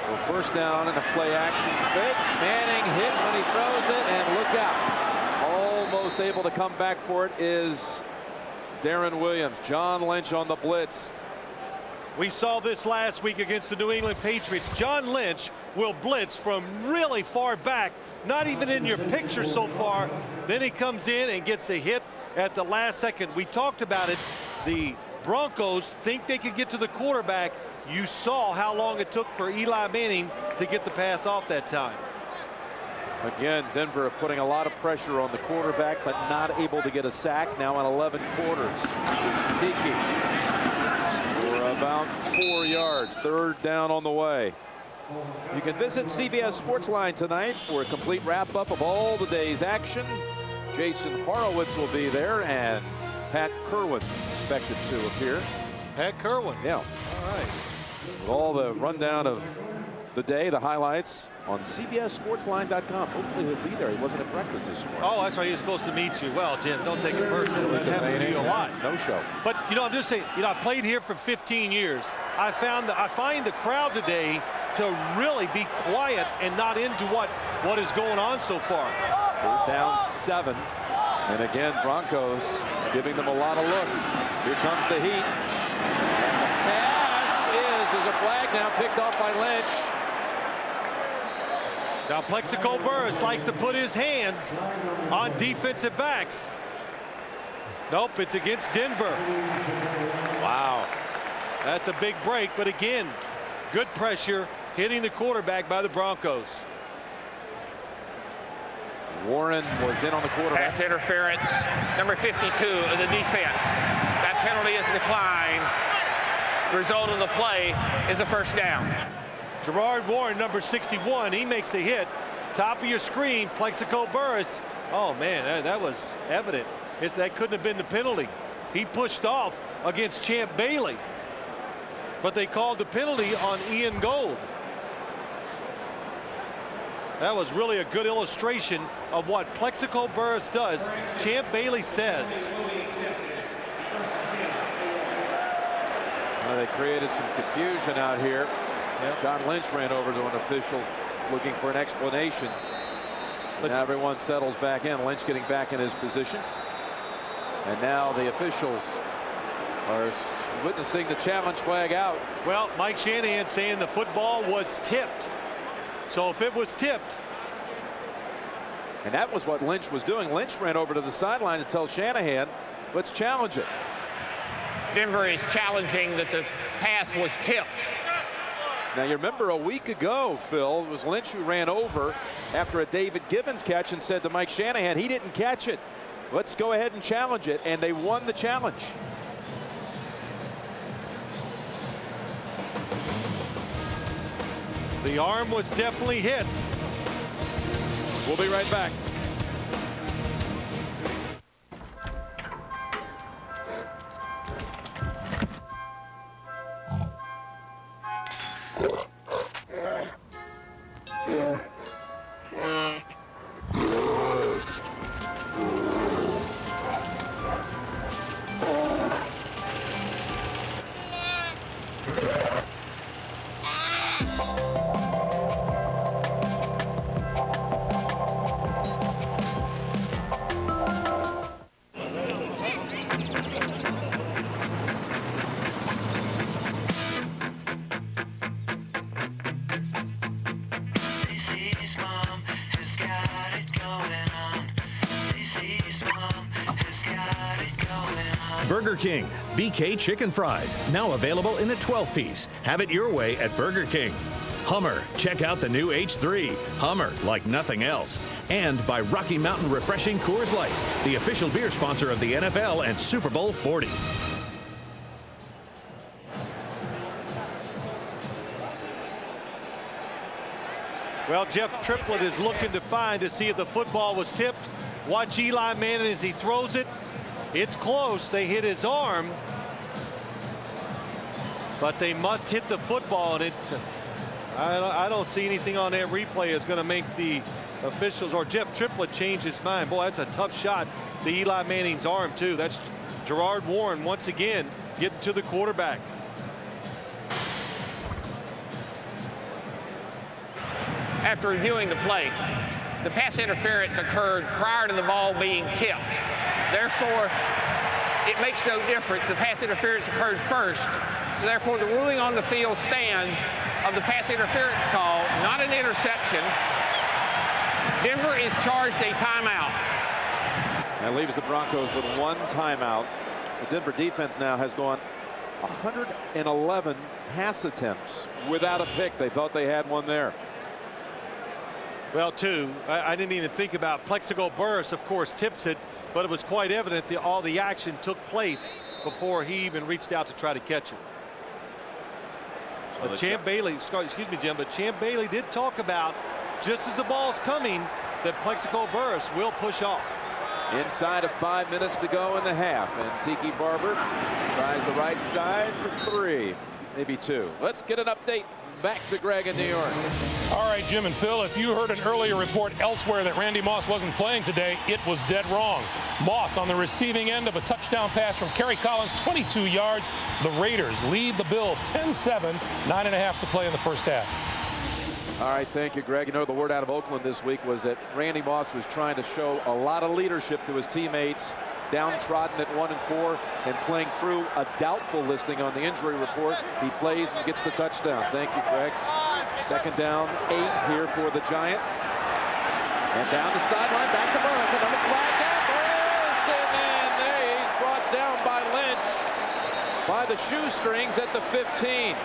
Well, first down and a play action fake. Manning hit when he throws it, and look out. Almost able to come back for it is Darren Williams. John Lynch on the blitz. We saw this last week against the New England Patriots. John Lynch will blitz from really far back, not even in your picture so far. Then he comes in and gets a hit at the last second. We talked about it. The Broncos think they could get to the quarterback. You saw how long it took for Eli Manning to get the pass off that time. Again, Denver putting a lot of pressure on the quarterback, but not able to get a sack now in 11 quarters. Tiki for about 4 yards. 3rd down on the way. You can visit CBS Sportsline tonight for a complete wrap-up of all the day's action. Jason Horowitz will be there, and Pat Kerwin expected to appear. Pat Kerwin. Yeah. All right. With all the rundown of the day, the highlights on CBSSportsline.com. Hopefully he'll be there. He wasn't at breakfast this morning. Oh, that's right. He was supposed to meet you. Well, Jim, don't take it personally. That happens to you a lot. No show. But, you know, I'm just saying, you know, I played here for 15 years. I find the crowd today to really be quiet and not into what is going on so far. 3rd down 7. And again, Broncos giving them a lot of looks. Here comes the heat. And the pass there's a flag now picked off by Lynch. Now Plexico Burris likes to put his hands on defensive backs. Nope, it's against Denver. Wow. That's a big break, but again, Good pressure hitting the quarterback by the Broncos. Warren was in on the quarterback. Pass interference, number 52 of the defense. That penalty is declined. The result of the play is a first down. Gerard Warren, number 61, he makes a hit. Top of your screen, Plexico Burress. Oh, man, that was evident. That couldn't have been the penalty. He pushed off against Champ Bailey. But they called the penalty on Ian Gold. That was really a good illustration of what Plexico Burress does. Champ Bailey says. Well, they created some confusion out here. Yep. John Lynch ran over to an official looking for an explanation. But now everyone settles back in. Lynch getting back in his position. And now the officials are witnessing the challenge flag out. Well, Mike Shanahan saying the football was tipped. So if it was tipped. And that was what Lynch was doing. Lynch ran over to the sideline to tell Shanahan, let's challenge it. Denver is challenging that the pass was tipped. Now, you remember a week ago, Phil, it was Lynch who ran over after a David Gibbons catch and said to Mike Shanahan, he didn't catch it. Let's go ahead and challenge it. And they won the challenge. The arm was definitely hit. We'll be right back. Burger King BK Chicken Fries, now available in a 12-piece. Have it your way at Burger King. Hummer, check out the new H3. Hummer, like nothing else. And by Rocky Mountain Refreshing Coors Light, the official beer sponsor of the NFL and Super Bowl 40. Well, Jeff Triplett is looking to see if the football was tipped. Watch Eli Manning as he throws it. It's close. They hit his arm. But they must hit the ball. And I don't see anything on that replay that's going to make the officials or Jeff Triplett change his mind. Boy, that's a tough shot. The Eli Manning's arm, too. That's Gerard Warren once again getting to the quarterback. After reviewing the play, the pass interference occurred prior to the ball being tipped. Therefore, it makes no difference. The pass interference occurred first. So therefore, the ruling on the field stands of the pass interference call, not an interception. Denver is charged a timeout. That leaves the Broncos with one timeout. The Denver defense now has gone 111 pass attempts without a pick. They thought they had one there. Well, too, I didn't even think about Plexico Burress, of course, tips it, but it was quite evident that all the action took place before he even reached out to try to catch it. But Champ Bailey, excuse me, Jim, but Champ Bailey did talk about, just as the ball's coming, that Plexico Burress will push off. Inside of 5 minutes to go in the half, and Tiki Barber tries the right side for 3, maybe 2. Let's get an update. Back to Greg in New York. All right, Jim and Phil, if you heard an earlier report elsewhere that Randy Moss wasn't playing today, it was dead wrong. Moss on the receiving end of a touchdown pass from Kerry Collins, 22 yards. The Raiders lead the Bills 10-7, 9.5 to play in the first half. All right, thank you, Greg. You know, the word out of Oakland this week was that Randy Moss was trying to show a lot of leadership to his teammates, downtrodden at 1-4 and playing through a doubtful listing on the injury report. He plays and gets the touchdown. Thank you, Greg. Second down, 8 here for the Giants. And down the sideline, back to Burress. Another flag down. Burress, and there he's brought down by Lynch by the shoestrings at the 15.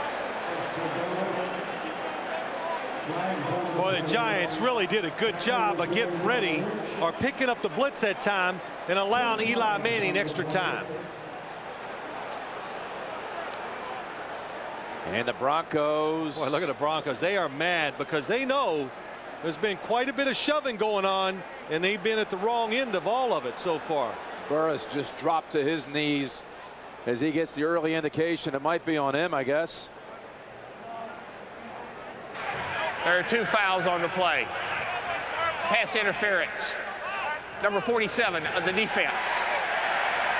Boy, the Giants really did a good job of getting ready or picking up the blitz that time and allowing Eli Manning extra time. And the Broncos. Boy, look at the Broncos. They are mad because they know there's been quite a bit of shoving going on, and they've been at the wrong end of all of it so far. Burris just dropped to his knees as he gets the early indication it might be on him, I guess. There are 2 fouls on the play. Pass interference. Number 47 of the defense.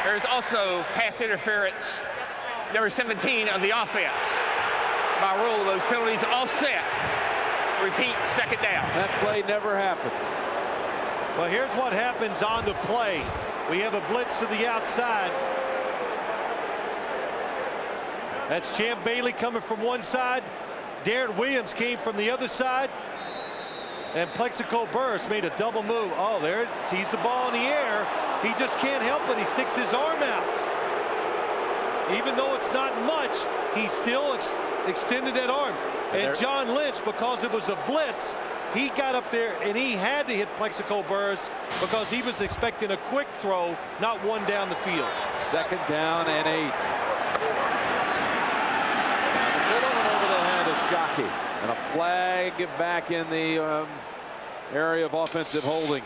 There's also pass interference. Number 17 of the offense. By rule, those penalties are all set. Repeat, second down. That play never happened. Well, here's what happens on the play. We have a blitz to the outside. That's Champ Bailey coming from one side. Darren Williams came from the other side. And Plexico Burris made a double move. Oh, there, sees the ball in the air. He just can't help it. He sticks his arm out. Even though it's not much, he still extended that arm. And John Lynch, because it was a blitz, he got up there and he had to hit Plexico Burris because he was expecting a quick throw, not one down the field. Second down and 8. Middle and over the head of Shockey. And a flag back in the area of offensive holding.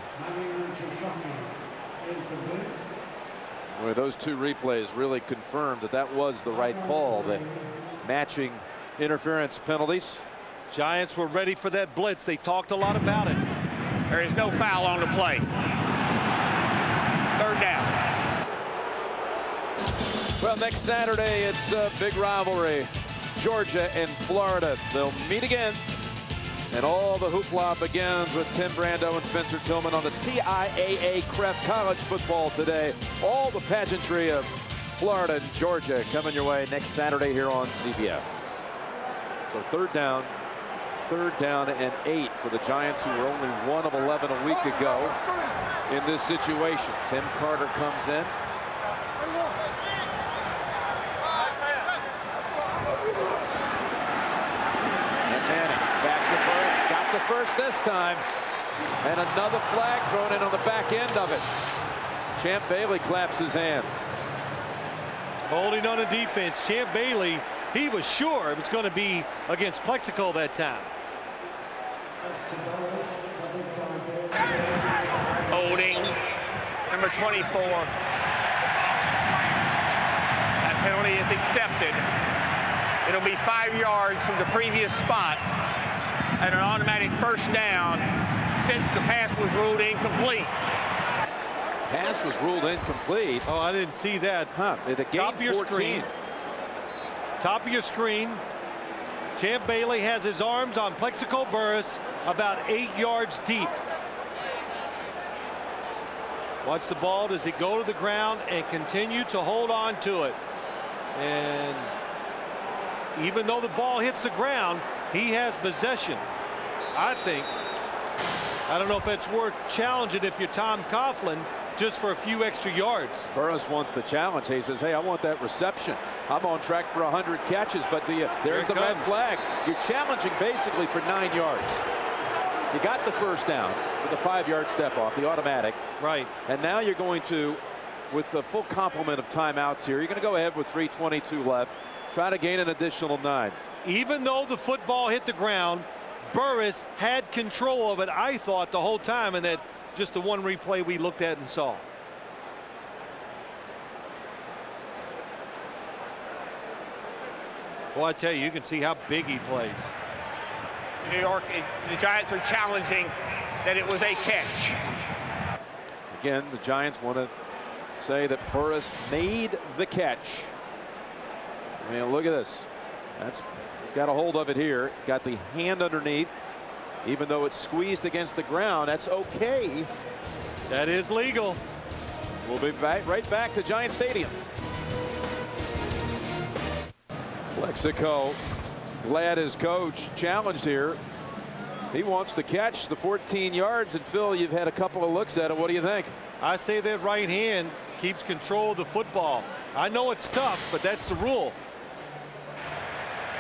Boy, those 2 replays really confirmed that that was the right call, the matching interference penalties. Giants were ready for that blitz. They talked a lot about it. There is no foul on the play. Third down. Well, next Saturday, it's a big rivalry. Georgia and Florida. They'll meet again. And all the hoopla begins with Tim Brando and Spencer Tillman on the TIAA Cref College football today. All the pageantry of Florida and Georgia coming your way next Saturday here on CBS. So third down and 8 for the Giants, who were only 1 of 11 a week ago in this situation. Tim Carter comes in. The first this time, and another flag thrown in on the back end of it. Champ Bailey claps his hands. Holding on to defense. Champ Bailey, he was sure it was going to be against Plexico that time. Holding, number 24. That penalty is accepted. It'll be 5 yards from the previous spot. And an automatic first down since the pass was ruled incomplete. Pass was ruled incomplete. Oh, I didn't see that. Huh. Top of your screen. Top of your screen. Champ Bailey has his arms on Plexico Burris about 8 yards deep. Watch the ball. Does it go to the ground and continue to hold on to it? And even though the ball hits the ground, he has possession, I think. I don't know if it's worth challenging if you're Tom Coughlin just for a few extra yards. Burris wants the challenge. He says, hey, I want that reception. I'm on track for 100 catches, but there's the red flag. You're challenging basically for 9 yards. You got the first down with the 5-yard step off, the automatic. Right. And now you're going to, with the full complement of timeouts here, you're going to go ahead with 3:22 left, try to gain an additional 9. Even though the football hit the ground, Burris had control of it, I thought, the whole time, and that just the one replay we looked at and saw. Well, I tell you, you can see how big he plays. New York, the Giants are challenging that it was a catch. Again, the Giants want to say that Burris made the catch. I mean, look at this. He's got a hold of it here. Got the hand underneath. Even though it's squeezed against the ground, that's okay. That is legal. We'll be right back to Giant Stadium. Plexico, glad his coach challenged here. He wants to catch the 14 yards. And Phil, you've had a couple of looks at it. What do you think? I say that right hand keeps control of the football. I know it's tough, but that's the rule.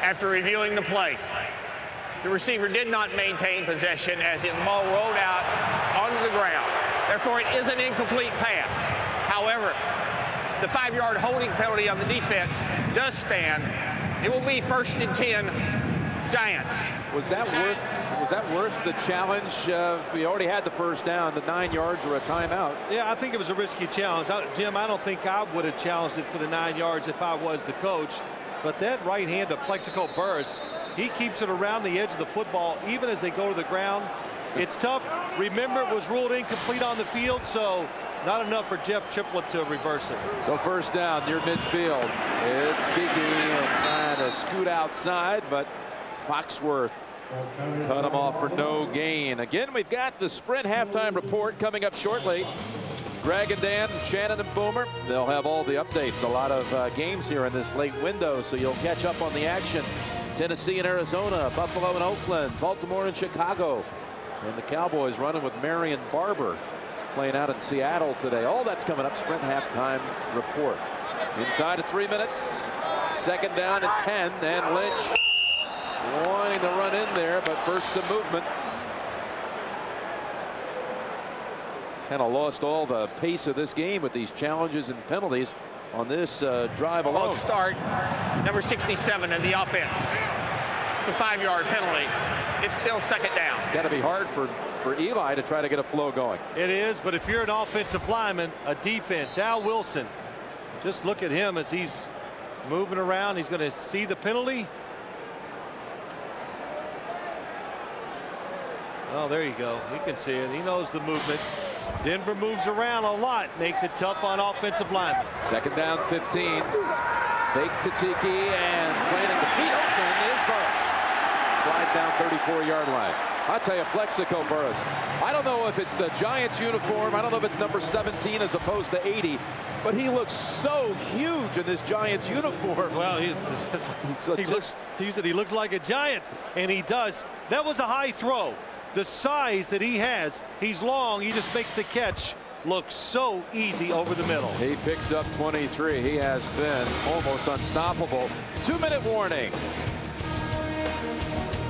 after reviewing the play. The receiver did not maintain possession as the ball rolled out onto the ground. Therefore, it is an incomplete pass. However, the 5-yard holding penalty on the defense does stand. It will be 1st and 10, Giants. Was that worth the challenge? We already had the first down, the 9 yards or a timeout. Yeah, I think it was a risky challenge. Jim, I don't think I would have challenged it for the 9 yards if I was the coach. But that right hand of Plexico Burris, he keeps it around the edge of the football even as they go to the ground. It's tough. Remember, it was ruled incomplete on the field, so not enough for Jeff Triplett to reverse it. So 1st down near midfield. It's Tiki trying to scoot outside, but Foxworth cut him off for no gain. Again, we've got the Sprint halftime report coming up shortly. Greg and Dan, Shannon and Boomer, they'll have all the updates. A lot of games here in this late window, so you'll catch up on the action. Tennessee and Arizona, Buffalo and Oakland, Baltimore and Chicago. And the Cowboys running with Marion Barber playing out in Seattle today. All that's coming up. Sprint halftime report. Inside of 3 minutes. 2nd down and 10. And Lynch wanting to run in there, but first some movement. Kind of lost all the pace of this game with these challenges and penalties on this drive alone. Start, number 67 in the offense. It's a 5-yard penalty. It's still 2nd down. Got to be hard for Eli to try to get a flow going. It is, but if you're an offensive lineman, a defense, Al Wilson, just look at him as he's moving around. He's going to see the penalty. Oh, there you go. He can see it. He knows the movement. Denver moves around a lot, makes it tough on offensive linemen. 2nd down, 15. Fake to Tiki and planting the feet open is Burris. Slides down 34-yard line. I'll tell you, Plexico Burris, I don't know if it's the Giants uniform. I don't know if it's number 17 as opposed to 80, but he looks so huge in this Giants uniform. Well, he looks like a giant, and he does. That was a high throw. The size that he has, he's long, he just makes the catch look so easy over the middle. He picks up 23. He has been almost unstoppable. 2-minute warning.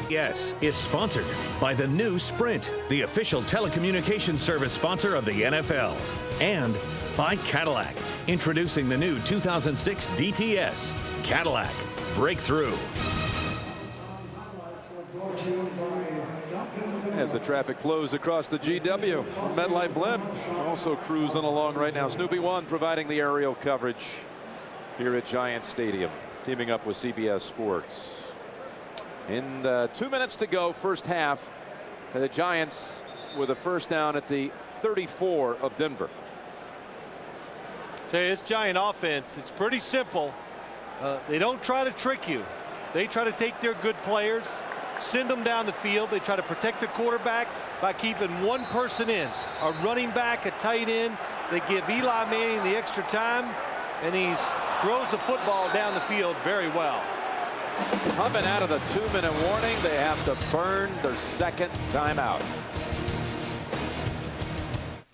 Yes is sponsored by the new Sprint, the official telecommunications service sponsor of the NFL, and by Cadillac, introducing the new 2006 DTS Cadillac Breakthrough. As the traffic flows across the GW, MetLife Blimp also cruising along right now. Snoopy One providing the aerial coverage here at Giants Stadium, teaming up with CBS Sports. In the 2 minutes to go, first half, the Giants with a 1st down at the 34 of Denver. Say this Giant offense, it's pretty simple. They don't try to trick you. They try to take their good players, send them down the field. They try to protect the quarterback by keeping one person in, a running back, a tight end. They give Eli Manning the extra time, and he throws the football down the field very well. Coming out of the 2-minute warning, they have to burn their 2nd timeout.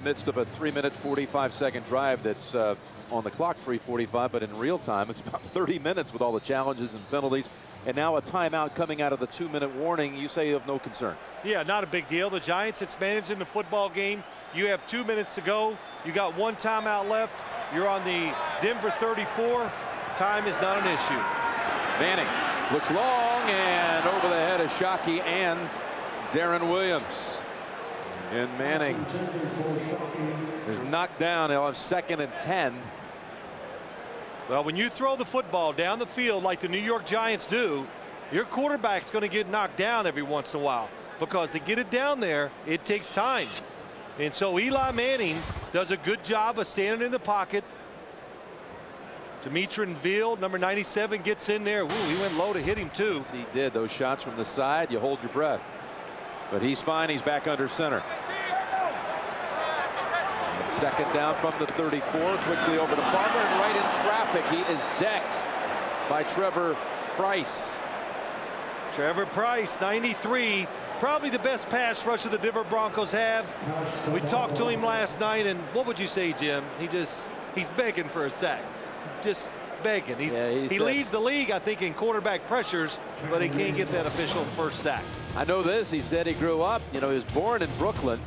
Midst of a 3-minute 45-second drive that's on the clock 3:45, but in real time it's about 30 minutes with all the challenges and penalties. And now a timeout coming out of the 2-minute warning. You say of no concern. Yeah, not a big deal. The Giants, it's managing the football game. You have 2 minutes to go. You got 1 timeout left. You're on the Denver 34. Time is not an issue. Manning looks long and over the head of Shockey and Darren Williams. And Manning is knocked down. He'll have 2nd and 10. Well, when you throw the football down the field like the New York Giants do, your quarterback's going to get knocked down every once in a while, because to get it down there, it takes time. And so Eli Manning does a good job of standing in the pocket. Demetrin Veal, number 97, gets in there. Ooh, he went low to hit him too. Yes, he did. Those shots from the side, you hold your breath. But he's fine. He's back under center. 2nd down from the 34. Quickly over to Barber, and right in traffic. He is decked by Trevor Price. Trevor Price, 93. Probably the best pass rusher the Denver Broncos have. We talked to him last night, and what would you say, Jim? He's begging for a sack. Just begging. He leads the league, I think, in quarterback pressures, but he can't get that official first sack. I know this. He said he grew up, he was born in Brooklyn,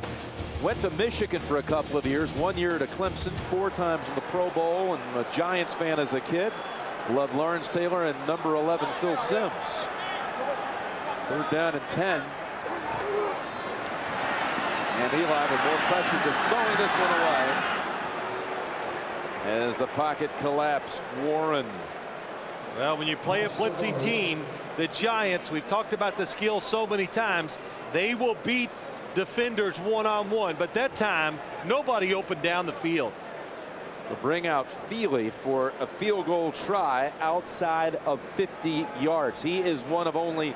went to Michigan for a couple of years, 1 year to Clemson, 4 times in the Pro Bowl, and a Giants fan as a kid. Loved Lawrence Taylor and number 11, Phil Simms. 3rd down and 10. And Eli with more pressure, just throwing this one away. As the pocket collapsed, Warren. Well, when you play a blitzing team, the Giants, we've talked about the skill so many times, they will beat defenders one-on-one, but that time nobody opened down the field. They'll bring out Feely for a field goal try outside of 50 yards. He is one of only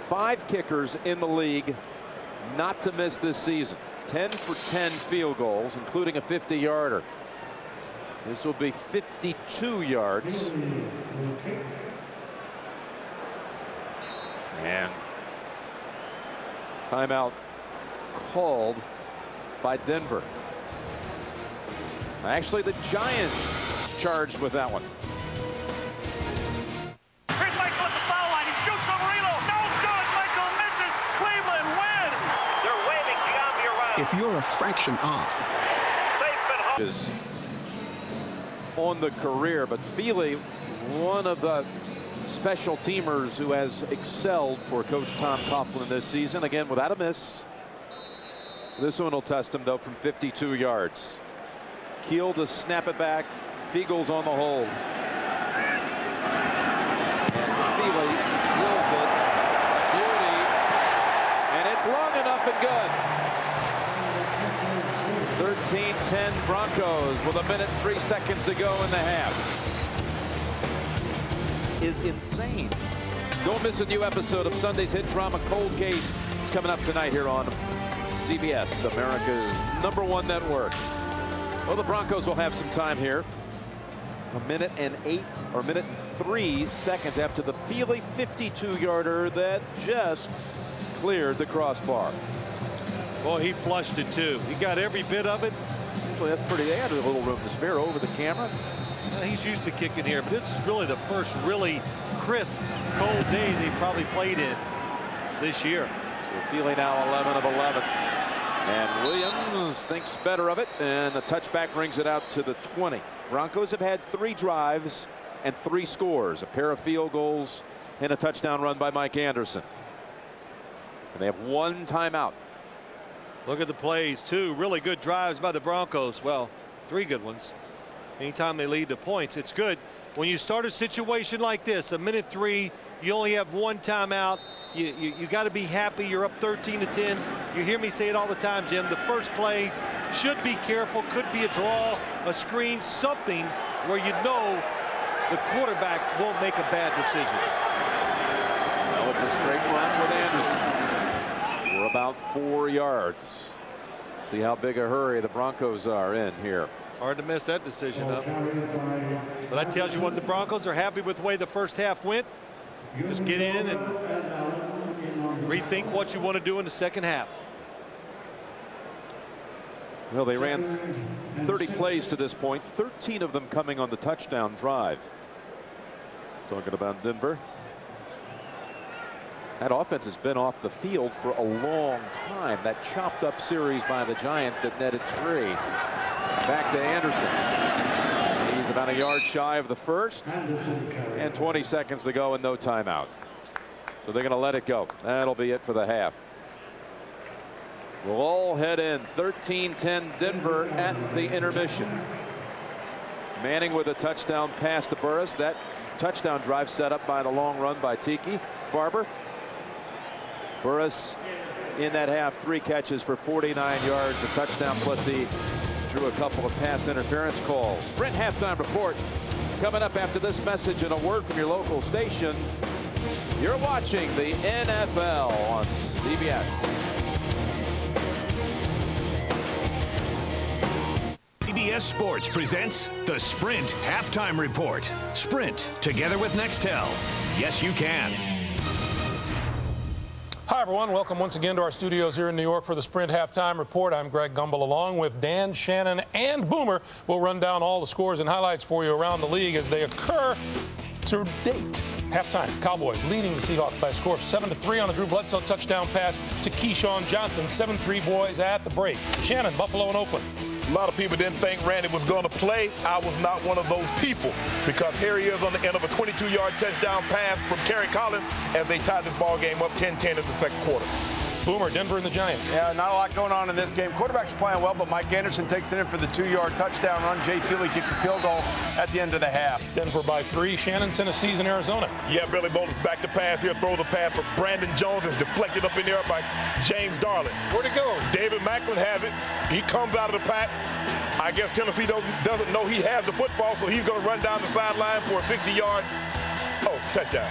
5 kickers in the league not to miss this season. 10 for 10 field goals, including a 50-yarder. This will be 52 yards. And timeout called by Denver. Actually, the Giants charged with that one. Here's Michael at the foul line. He shoots over Elo. No good. Michael misses. Cleveland win. They're waving beyond the horizon. If you're a fraction off. Is on the career, but Feely, one of the special teamers who has excelled for Coach Tom Coughlin this season, again without a miss. This one will test him though from 52 yards. Keel to snap it back. Fiegel's on the hold. And Feely drills it. Beauty. And it's long enough and good. 13-10 Broncos with 1 minute 3 seconds to go in the half. Is insane. Don't miss a new episode of Sunday's hit drama Cold Case. It's coming up tonight here on CBS, America's #1 network. Well, the Broncos will have some time here. 1 minute and 3 seconds after the Feely 52-yarder that just cleared the crossbar. Well, he flushed it too. He got every bit of it. Actually, that's pretty. They had a little room to spare over the camera. He's used to kicking here, but this is really the first really crisp, cold day they've probably played in this year. So Feely now 11 of 11. And Williams thinks better of it, and the touchback brings it out to the 20. Broncos have had 3 drives and 3 scores, a pair of field goals and a touchdown run by Mike Anderson. And they have 1 timeout. Look at the plays, 2 really good drives by the Broncos. Well, 3 good ones. Anytime they lead to points, it's good. When you start a situation like this, 1 minute 3, you only have 1 timeout. You got to be happy. You're up 13-10. You hear me say it all the time, Jim. The first play should be careful. Could be a draw, a screen, something where you know the quarterback won't make a bad decision. Now it's a straight run with Anderson. We're about 4 yards. See how big a hurry the Broncos are in here. Hard to mess that decision up. But that tells you what the Broncos are happy with the way the first half went. Just get in and rethink what you want to do in the second half. Well, they ran 30 plays to this point, 13 of them coming on the touchdown drive. Talking about Denver. That offense has been off the field for a long time. That chopped up series by the Giants that netted 3. Back to Anderson. He's about a yard shy of the first. And 20 seconds to go and no timeout. So they're going to let it go. That'll be it for the half. We'll all head in. 13-10 Denver at the intermission. Manning with a touchdown pass to Burris. That touchdown drive set up by the long run by Tiki Barber. Burris in that half, 3 catches for 49 yards, a touchdown, plus he drew a couple of pass interference calls. Sprint halftime report coming up after this message and a word from your local station. You're watching the NFL on CBS. CBS Sports presents the Sprint Halftime Report. Sprint, together with Nextel. Yes, you can. Hi, everyone. Welcome once again to our studios here in New York for the Sprint Halftime Report. I'm Greg Gumbel, along with Dan, Shannon, and Boomer. We'll run down all the scores and highlights for you around the league as they occur to date. Halftime, Cowboys leading the Seahawks by a score of 7-3 on a Drew Bledsoe touchdown pass to Keyshawn Johnson. 7-3 boys at the break. Shannon, Buffalo and Oakland. A lot of people didn't think Randy was going to play. I was not one of those people, because here he is on the end of a 22-yard touchdown pass from Kerry Collins as they tied this ball game up 10-10 in the second quarter. Boomer, Denver and the Giants. Yeah, not a lot going on in this game. Quarterback's playing well, but Mike Anderson takes it in for the 2-yard touchdown run. Jay Feely kicks a field goal at the end of the half. Denver by 3. Shannon, Tennessee's in Arizona. Yeah, Billy Bowles back to pass here, throws a pass for Brandon Jones. It's deflected up in there by James Darling. Where'd it go? David Macklin has it. He comes out of the pack. I guess Tennessee doesn't know he has the football, so he's going to run down the sideline for a 60-yard. Touchdown.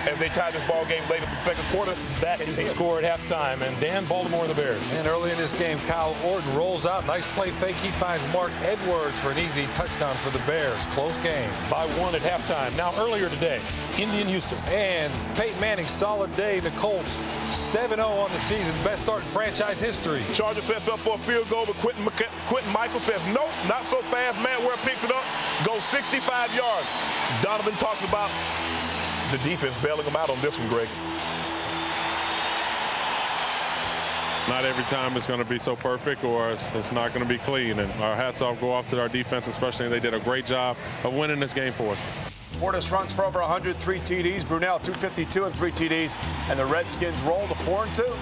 As they tie this ball game late in the second quarter. That is the score at halftime. And Dan, Baltimore and the Bears. And early in this game, Kyle Orton rolls out. Nice play fake. He finds Mark Edwards for an easy touchdown for the Bears. Close game. By 1 at halftime. Now, earlier today, Indy and Houston. And Peyton Manning, solid day. The Colts, 7-0 on the season. Best start in franchise history. Charger sets up for a field goal, but Quentin Michael says, nope, not so fast. Matt Ware picks it up, goes 65 yards. Donovan talks about the defense bailing them out on this one, Greg. Not every time it's going to be so perfect, or it's not going to be clean. And our hats off go off to our defense, especially. They did a great job of winning this game for us. Portis runs for over 103 TDs. Brunell, 252 and 3 TDs. And the Redskins roll to 4-2.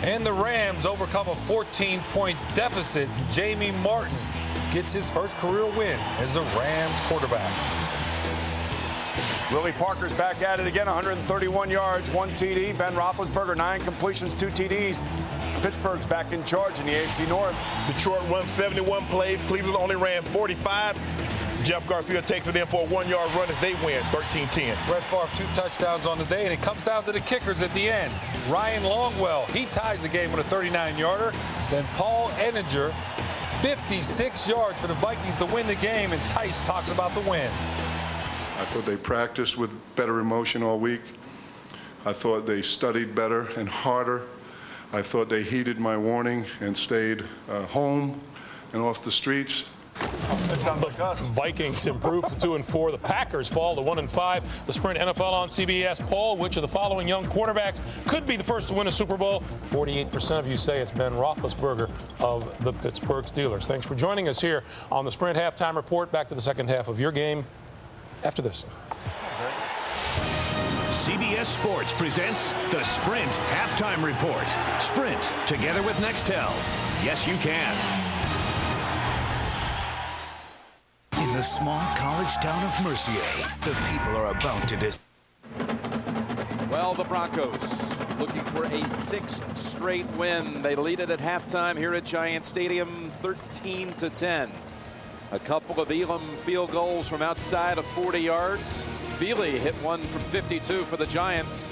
And the Rams overcome a 14-point deficit. Jamie Martin gets his first career win as a Rams quarterback. Willie Parker's back at it again, 131 yards, 1 TD. Ben Roethlisberger, 9 completions, 2 TDs. Pittsburgh's back in charge in the AFC North. Detroit runs 71 plays. Cleveland only ran 45. Jeff Garcia takes it in for a 1-yard run as they win 13-10. Brett Favre, 2 touchdowns on the day, and it comes down to the kickers at the end. Ryan Longwell, he ties the game with a 39-yarder. Then Paul Ettinger, 56 yards for the Vikings to win the game, and Tice talks about the win. I thought they practiced with better emotion all week. I thought they studied better and harder. I thought they heeded my warning and stayed home and off the streets. That sounds like us. Vikings improve to 2-4. The Packers fall to 1-5. The Sprint NFL on CBS poll, which of the following young quarterbacks could be the first to win a Super Bowl? 48% of you say it's Ben Roethlisberger of the Pittsburgh Steelers. Thanks for joining us here on the Sprint Halftime Report. Back to the second half of your game after this. CBS Sports presents the Sprint Halftime Report. Sprint, together with Nextel. Yes, you can. In the small college town of Mercier, the people are about to Well, the Broncos looking for a 6th straight win. They lead it at halftime here at Giant Stadium, 13-10. A couple of Elam field goals from outside of 40 yards. Feely hit one from 52 for the Giants.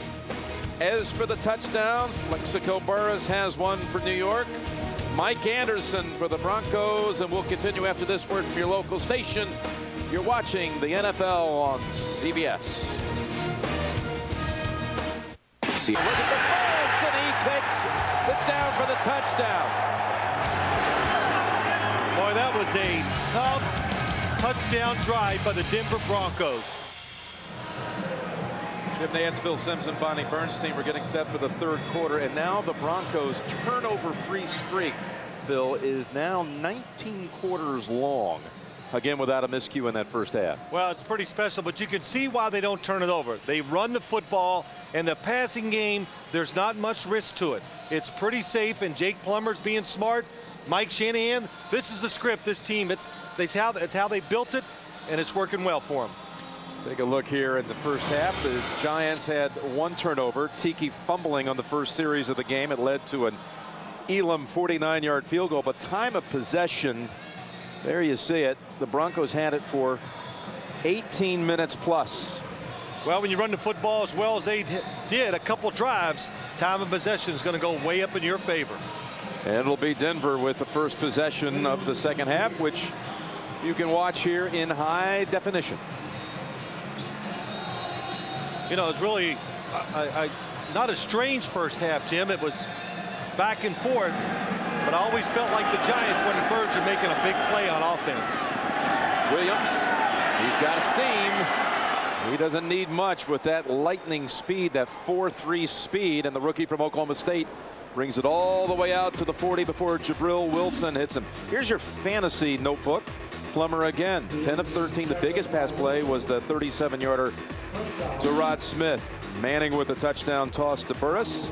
As for the touchdowns, Plexico Burress has one for New York. Mike Anderson for the Broncos, and we'll continue after this word from your local station. You're watching the NFL on CBS. Look at the pass, and he takes it down for the touchdown. Boy, that was a tough touchdown drive by the Denver Broncos. Jim Nance, Phil Simms, and Bonnie Bernstein were getting set for the third quarter, and now the Broncos' turnover-free streak, Phil, is now 19 quarters long. Again, without a miscue in that first half. Well, it's pretty special, but you can see why they don't turn it over. They run the football, and the passing game, there's not much risk to it. It's pretty safe, and Jake Plummer's being smart. Mike Shanahan, this is the script, this team. It's how they built it, and it's working well for them. Take a look here in the first half. The Giants had 1 turnover. Tiki fumbling on the first series of the game. It led to an Elam 49-yard field goal, but time of possession, there you see it. The Broncos had it for 18 minutes plus. Well, when you run the football as well as they did, a couple drives, time of possession is going to go way up in your favor. And it'll be Denver with the first possession of the second half, which you can watch here in high definition. You know, it's really not a strange first half, Jim. It was back and forth, but I always felt like the Giants went on the verge of making a big play on offense. Williams, he's got a seam. He doesn't need much with that lightning speed, that 4.3 speed, and the rookie from Oklahoma State brings it all the way out to the 40 before Jabril Wilson hits him. Here's your fantasy notebook. Plummer again, 10 of 13. The biggest pass play was the 37-yarder to Rod Smith. Manning with a touchdown toss to Burris.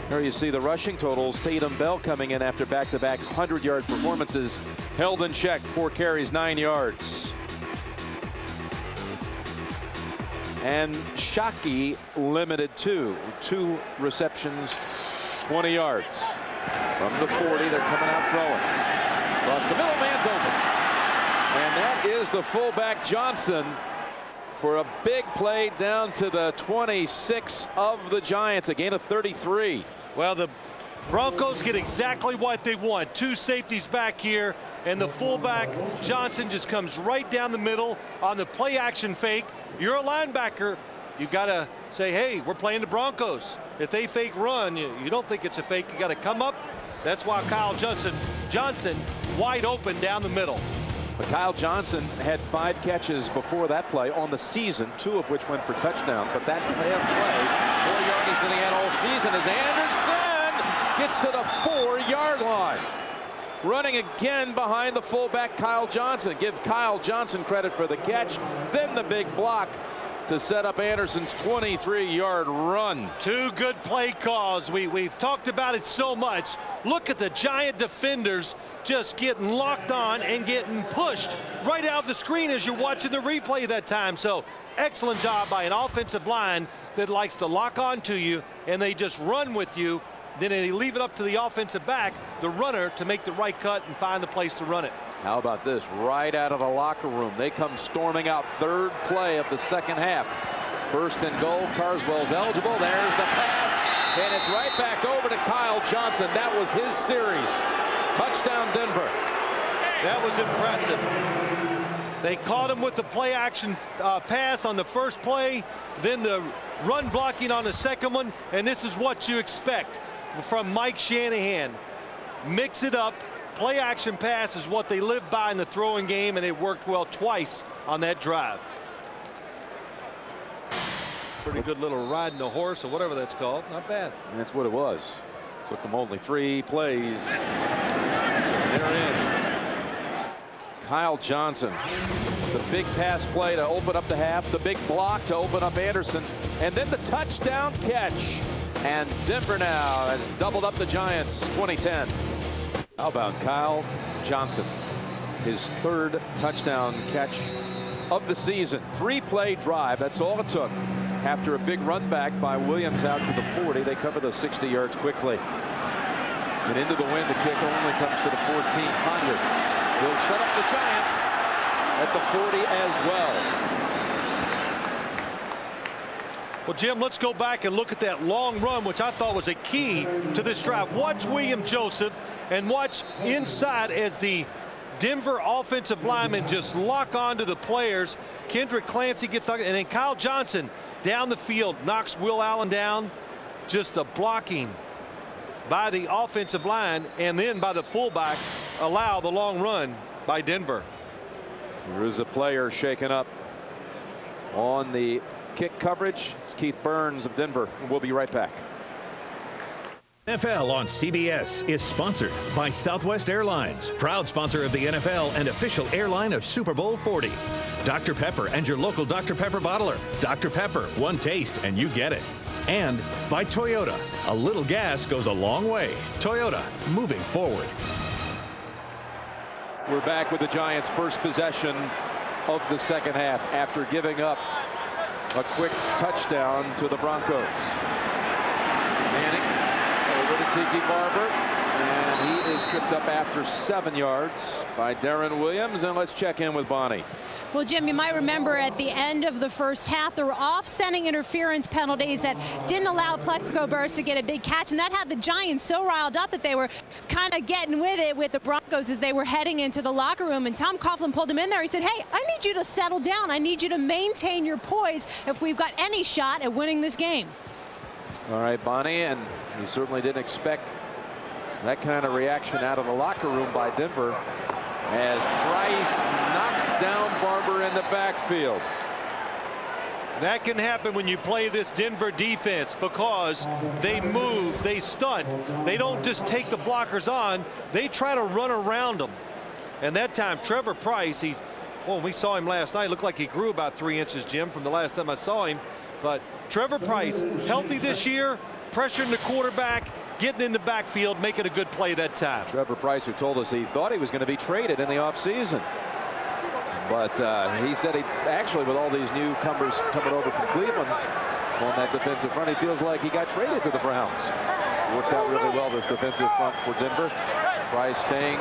Here you see the rushing totals. Tatum Bell coming in after back-to-back 100-yard performances. Held in check, 4 carries, 9 yards. And Shockey limited 2 receptions, 20 yards. From the 40, they're coming out throwing. Across the middle, man's open. And that is the fullback Johnson for a big play down to the 26 of the Giants, a gain of 33. Well, the Broncos get exactly what they want. 2 safeties back here, and the fullback Johnson just comes right down the middle on the play action fake. You're a linebacker. You got to say, hey, we're playing the Broncos. If they fake run, you don't think it's a fake. You got to come up. That's why Kyle Johnson wide open down the middle. But Kyle Johnson had 5 catches before that play on the season, 2 of which went for touchdowns. But that play, more yardage than he had all season, as Anderson gets to the 4-yard line. Running again behind the fullback Kyle Johnson. Give Kyle Johnson credit for the catch, then the big block to set up Anderson's 23-yard run. 2 good play calls. We've talked about it so much. Look at the Giant defenders just getting locked on and getting pushed right out of the screen as you're watching the replay that time. So excellent job by an offensive line that likes to lock on to you, and they just run with you. Then they leave it up to the offensive back, the runner, to make the right cut and find the place to run it. How about this? Right out of the locker room, they come storming out. 3rd play of the second half. 1st and goal. Carswell's eligible. There's the pass, and it's right back over to Kyle Johnson. That was his series. Touchdown, Denver. That was impressive. They caught him with the play action pass on the first play, then the run blocking on the second one, and this is what you expect from Mike Shanahan. Mix it up. Play action pass is what they live by in the throwing game, and it worked well twice on that drive. Pretty good little riding a horse or whatever that's called. Not bad. And that's what it was. Took them only 3 plays. They're in. Kyle Johnson. The big pass play to open up the half. The big block to open up Anderson. And then the touchdown catch. And Denver now has doubled up the Giants. 2010. How about Kyle Johnson? His 3rd touchdown catch of the season. 3-play drive. That's all it took. After a big run back by Williams out to the 40, they cover the 60 yards quickly. And into the wind, the kick only comes to the 14. Ponder will set up the Giants at the 40 as well. Well, Jim, let's go back and look at that long run, which I thought was a key to this drive. Watch William Joseph and watch inside as the Denver offensive linemen just lock on to the players. Kendrick Clancy gets stuck, and then Kyle Johnson down the field knocks Will Allen down. Just the blocking by the offensive line and then by the fullback allow the long run by Denver. There is a player shaken up on the kick coverage. It's Keith Burns of Denver. We'll be right back. NFL on CBS is sponsored by Southwest Airlines, proud sponsor of the NFL and official airline of Super Bowl 40. Dr. Pepper and your local Dr. Pepper bottler. Dr. Pepper, one taste and you get it. And by Toyota, a little gas goes a long way. Toyota, moving forward. We're back with the Giants' first possession of the second half after giving up a quick touchdown to the Broncos. Manning over to Tiki Barber, and he is tripped up after 7 yards by Darren Williams. And let's check in with Bonnie. Well, Jim, you might remember at the end of the first half, there were off-center interference penalties that didn't allow Plexico Burress to get a big catch, and that had the Giants so riled up that they were kind of getting with it with the Broncos as they were heading into the locker room. And Tom Coughlin pulled him in there. He said, hey, I need you to settle down. I need you to maintain your poise if we've got any shot at winning this game. All right, Bonnie, and he certainly didn't expect that kind of reaction out of the locker room by Denver as Price knocks down Barber in the backfield. That can happen when you play this Denver defense because they move, they stunt. They don't just take the blockers on, they try to run around them. And that time, Trevor Price, we saw him last night. It looked like he grew about 3 inches, Jim, from the last time I saw him. But Trevor Price, healthy this year, pressuring the quarterback, getting in the backfield, making a good play that time. Trevor Price, who told us he thought he was going to be traded in the offseason. But he said he actually, with all these newcomers coming over from Cleveland on that defensive front, he feels like he got traded to the Browns. It's worked out really well, this defensive front for Denver. Price staying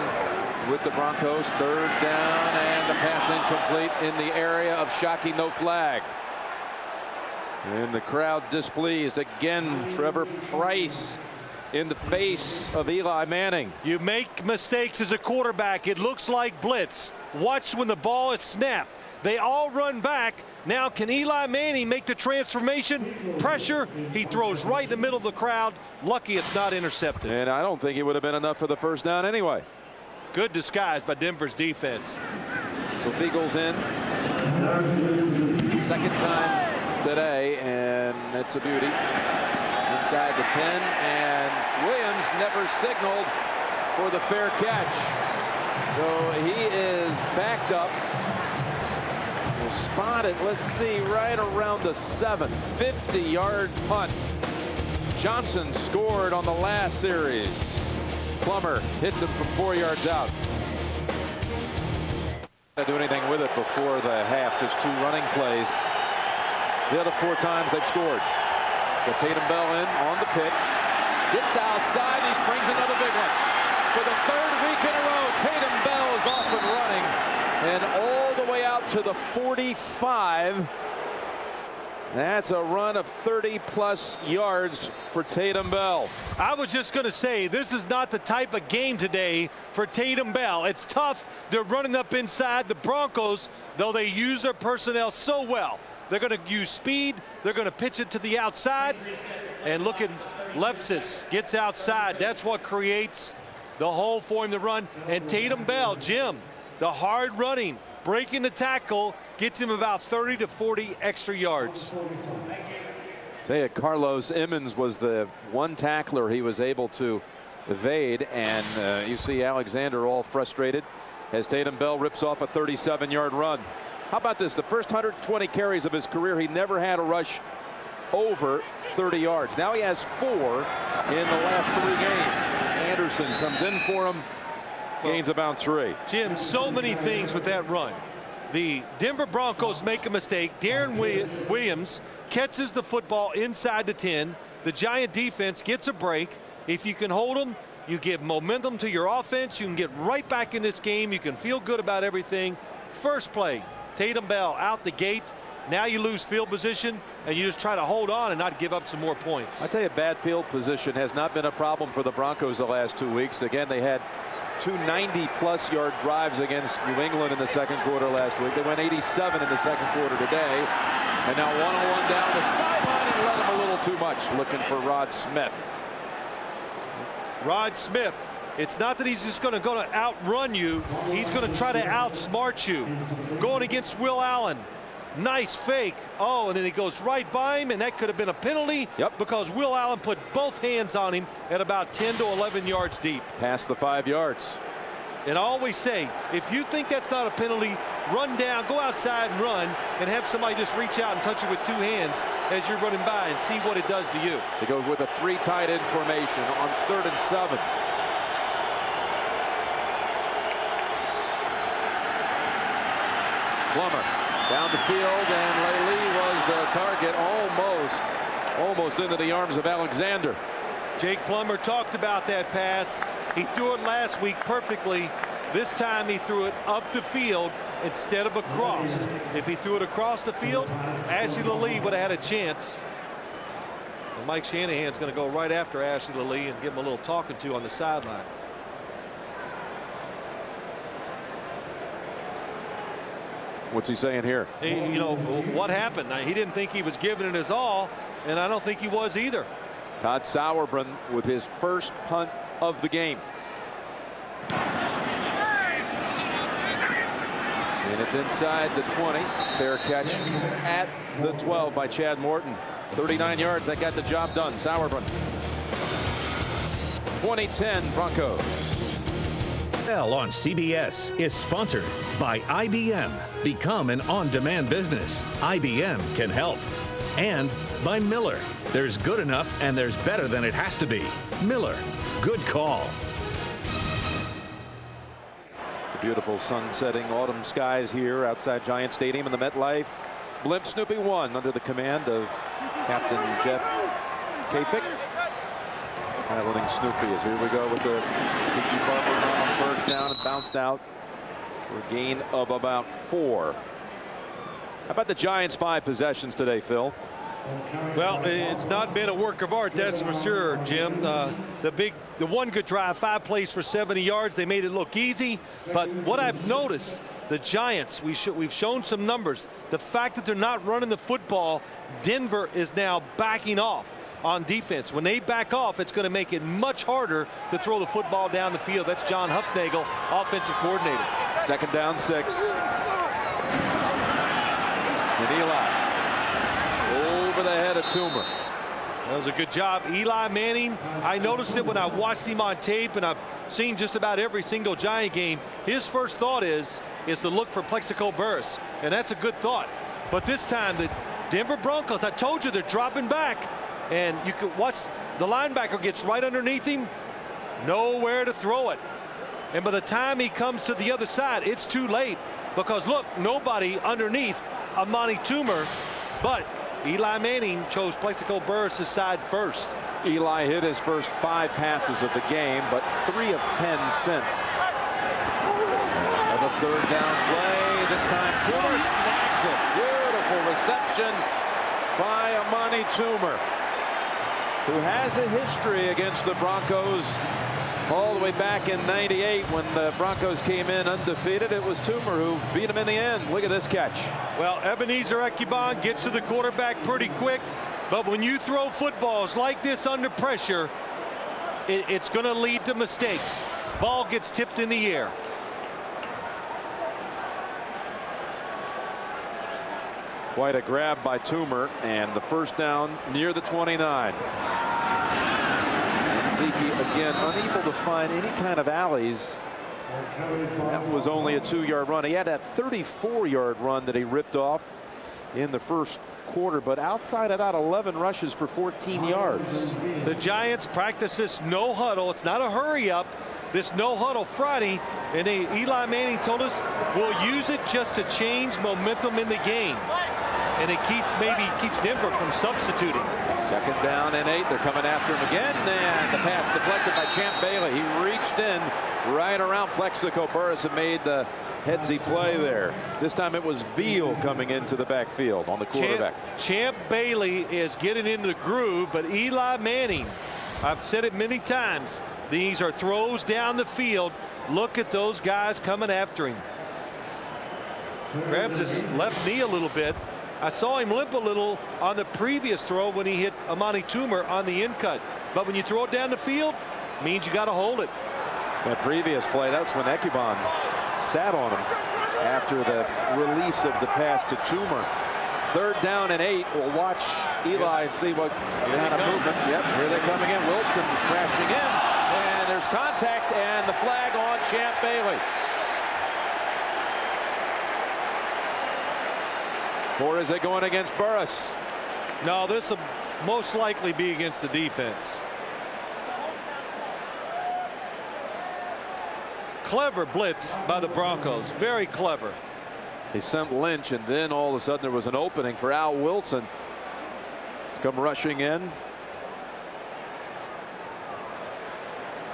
with the Broncos. 3rd down, and the pass incomplete in the area of Shockey, no flag. And the crowd displeased again. Trevor Price in the face of Eli Manning. You make mistakes as a quarterback. It looks like blitz. Watch when the ball is snapped. They all run back. Now can Eli Manning make the transformation? Pressure. He throws right in the middle of the crowd. Lucky it's not intercepted. And I don't think it would have been enough for the first down anyway. Good disguise by Denver's defense. So Fiegel's in. 2nd time today, and it's a beauty. Inside the 10, and Williams never signaled for the fair catch. So he is backed up. We'll spot it, let's see, right around the 7. 50-yard punt. Johnson scored on the last series. Plummer hits him from 4 yards out. Not do anything with it before the half, just 2 running plays. The other 4 times they've scored. Got Tatum Bell in on the pitch. Gets outside. He springs another big one. For the 3rd week in a row, Tatum Bell is off and running. And all the way out to the 45. That's a run of 30-plus yards for Tatum Bell. I was just going to say, this is not the type of game today for Tatum Bell. It's tough. They're running up inside. The Broncos, though they use their personnel so well, they're going to use speed. They're going to pitch it to the outside. And look at Lepsis gets outside. That's what creates the hole for him to run. And Tatum Bell, Jim, the hard running, breaking the tackle, gets him about 30 to 40 extra yards. Tell you, Carlos Emmons was the one tackler he was able to evade. And you see Alexander all frustrated as Tatum Bell rips off a 37-yard run. How about this? The first 120 carries of his career, he never had a rush over 30 yards. Now he has 4 in the last 3 games. Anderson comes in for him, gains about 3. Jim, so many things with that run. The Denver Broncos make a mistake. Darren Williams catches the football inside the 10. The Giant defense gets a break. If you can hold them, you give momentum to your offense. You can get right back in this game. You can feel good about everything. First play, Tatum Bell out the gate. Now you lose field position, and you just try to hold on and not give up some more points. I tell you, bad field position has not been a problem for the Broncos the last 2 weeks. Again, they had 2 90-plus yard drives against New England in the 2nd quarter last week. They went 87 in the 2nd quarter today. And now 1-on-1 down the sideline and let him a little too much. Looking for Rod Smith. Rod Smith. It's not that he's just going to outrun you. He's going to try to outsmart you. Going against Will Allen. Nice fake. Oh, and then he goes right by him, and that could have been a penalty. Yep. Because Will Allen put both hands on him at about 10 to 11 yards deep. Past the 5 yards. And I always say, if you think that's not a penalty, run down, go outside and run, and have somebody just reach out and touch it with 2 hands as you're running by and see what it does to you. They go with a 3 tight end formation on 3rd and 7. Plummer down the field, and Laley was the target, almost into the arms of Alexander. Jake Plummer talked about that pass. He threw it last week perfectly. This time he threw it up the field instead of across. If he threw it across the field, Ashley Lee would have had a chance. And Mike Shanahan's going to go right after Ashley Lee and give him a little talking to on the sideline. What's he saying here? You know, what happened? He didn't think he was giving it his all, and I don't think he was either. Todd Sauerbrunn with his first punt of the game. And it's inside the 20. Fair catch at the 12 by Chad Morton. 39 yards. That got the job done. Sauerbrunn. 2010 Broncos. On CBS is sponsored by IBM. Become an on-demand business. IBM can help. And by Miller. There's good enough and there's better than it has to be. Miller. Good call. The beautiful sun-setting autumn skies here outside Giant Stadium in the MetLife. Blimp Snoopy 1 under the command of Captain Jeff Kapik. Piloting Snoopy as here we go with the Tiki Barber on first down and bounced out for a gain of about 4. How about the Giants' 5 possessions today, Phil? Well, it's not been a work of art, that's for sure, Jim. The one good drive, 5 plays for 70 yards. They made it look easy. But what I've noticed, the Giants, we've shown some numbers. The fact that they're not running the football, Denver is now backing off on defense. When they back off, it's going to make it much harder to throw the football down the field. That's John Huffnagel, offensive coordinator. Second down 6. And Eli over the head of Toomer. That was a good job. Eli Manning, I noticed it when I watched him on tape, and I've seen just about every single Giant game. His first thought is to look for Plexico Burress, and that's a good thought. But this time, the Denver Broncos, I told you, they're dropping back, and you can watch the linebacker gets right underneath him, nowhere to throw it. And by the time he comes to the other side, it's too late, because look, nobody underneath Amani Toomer, but Eli Manning chose Plexico Burress' side first. Eli hit his first 5 passes of the game, but 3 of 10 since. And the third down play. This time Toomer snags it. Beautiful reception by Amani Toomer, who has a history against the Broncos all the way back in '98 when the Broncos came in undefeated. It was Toomer who beat him in the end. Look at this catch. Well, Ebenezer Ekubon gets to the quarterback pretty quick, but when you throw footballs like this under pressure, it's going to lead to mistakes. Ball gets tipped in the air. Quite a grab by Toomer, and the first down near the 29. Tiki again unable to find any kind of alleys. That was only a 2-yard run. He had that 34-yard run that he ripped off in the first quarter, but outside of that, 11 rushes for 14 yards. The Giants practice this no huddle. It's not a hurry up. This no huddle Friday, and Eli Manning told us we'll use it just to change momentum in the game, and it keeps Denver from substituting. Second down and 8. They're coming after him again, and the pass deflected by Champ Bailey. He reached in right around Plexico Burress and made the headsy play there. This time it was Veal coming into the backfield on the quarterback. Champ Bailey is getting into the groove, but Eli Manning, I've said it many times, these are throws down the field. Look at those guys coming after him. Grabs his left knee a little bit. I saw him limp a little on the previous throw when he hit Amani Toomer on the in cut. But when you throw it down the field, means you got to hold it. That previous play, that's when Ekubon sat on him after the release of the pass to Toomer. Third down and 8. We'll watch Eli and see what kind of movement. Yep, here they come again. Wilson crashing in, and there's contact and the flag on Champ Bailey. Or is it going against Burress? No, this will most likely be against the defense. Clever blitz by the Broncos. Very clever. They sent Lynch, and then all of a sudden there was an opening for Al Wilson to come rushing in.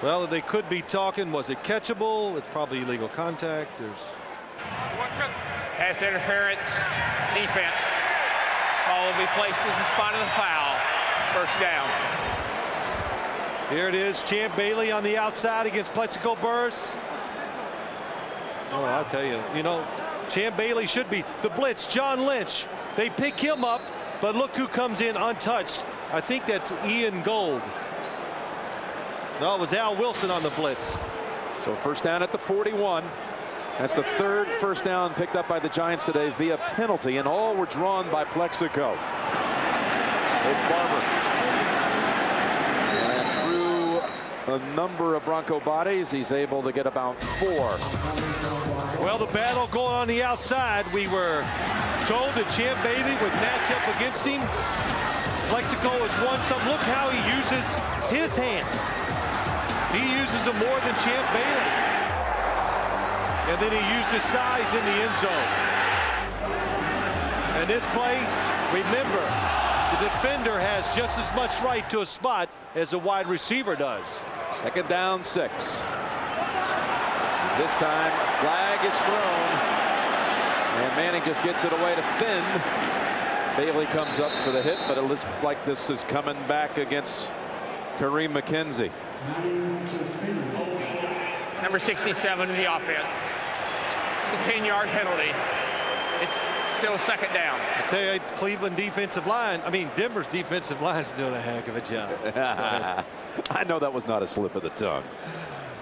Well, they could be talking, was it catchable? It's probably illegal contact. There's Pass interference, defense. Ball will be placed at the spot of the foul. First down. Here it is, Champ Bailey on the outside against Plexico Burris. Oh, I'll tell you, Champ Bailey should be the blitz. John Lynch, they pick him up, but look who comes in untouched. I think that's Ian Gold. No, it was Al Wilson on the blitz. So first down at the 41. That's the third first down picked up by the Giants today via penalty, and all were drawn by Plexico. It's Barber. And through a number of Bronco bodies, he's able to get about 4. Well, the battle going on the outside. We were told that Champ Bailey would match up against him. Plexico has won some. Look how he uses his hands. He uses them more than Champ Bailey. And then he used his size in the end zone. And this play, remember, the defender has just as much right to a spot as the wide receiver does. Second down, 6. This time, flag is thrown. And Manning just gets it away to Finn. Bailey comes up for the hit, but it looks like this is coming back against Kareem McKenzie. Number 67 in the offense. It's a 10-yard penalty. It's still second down. I tell you, Cleveland defensive line, Denver's defensive line is doing a heck of a job. I know that was not a slip of the tongue.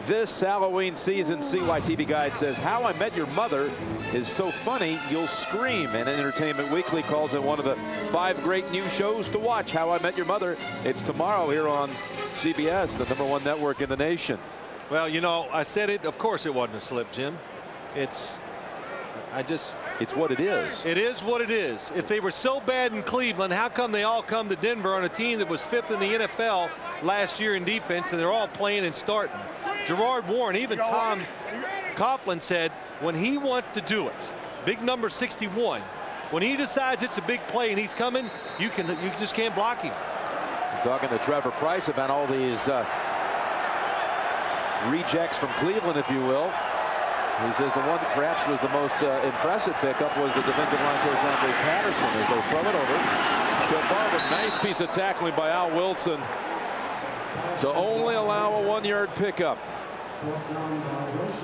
This Halloween season, CYTV Guide says, How I Met Your Mother is so funny you'll scream. And Entertainment Weekly calls it one of the 5 great new shows to watch. How I Met Your Mother. It's tomorrow here on CBS, the #1 network in the nation. Well, I said it. Of course it wasn't a slip, Jim. It's what it is. It is what it is. If they were so bad in Cleveland, how come they all come to Denver on a team that was 5th in the NFL last year in defense, and they're all playing and starting? Gerard Warren, even Tom Coughlin said when he wants to do it, big number 61, when he decides it's a big play and he's coming, you just can't block him. I'm talking to Trevor Price about all these rejects from Cleveland, if you will. He says the one that perhaps was the most impressive pickup was the defensive line coach Andre Patterson as they throw it over to Barber. Nice piece of tackling by Al Wilson to only allow a 1-yard pickup.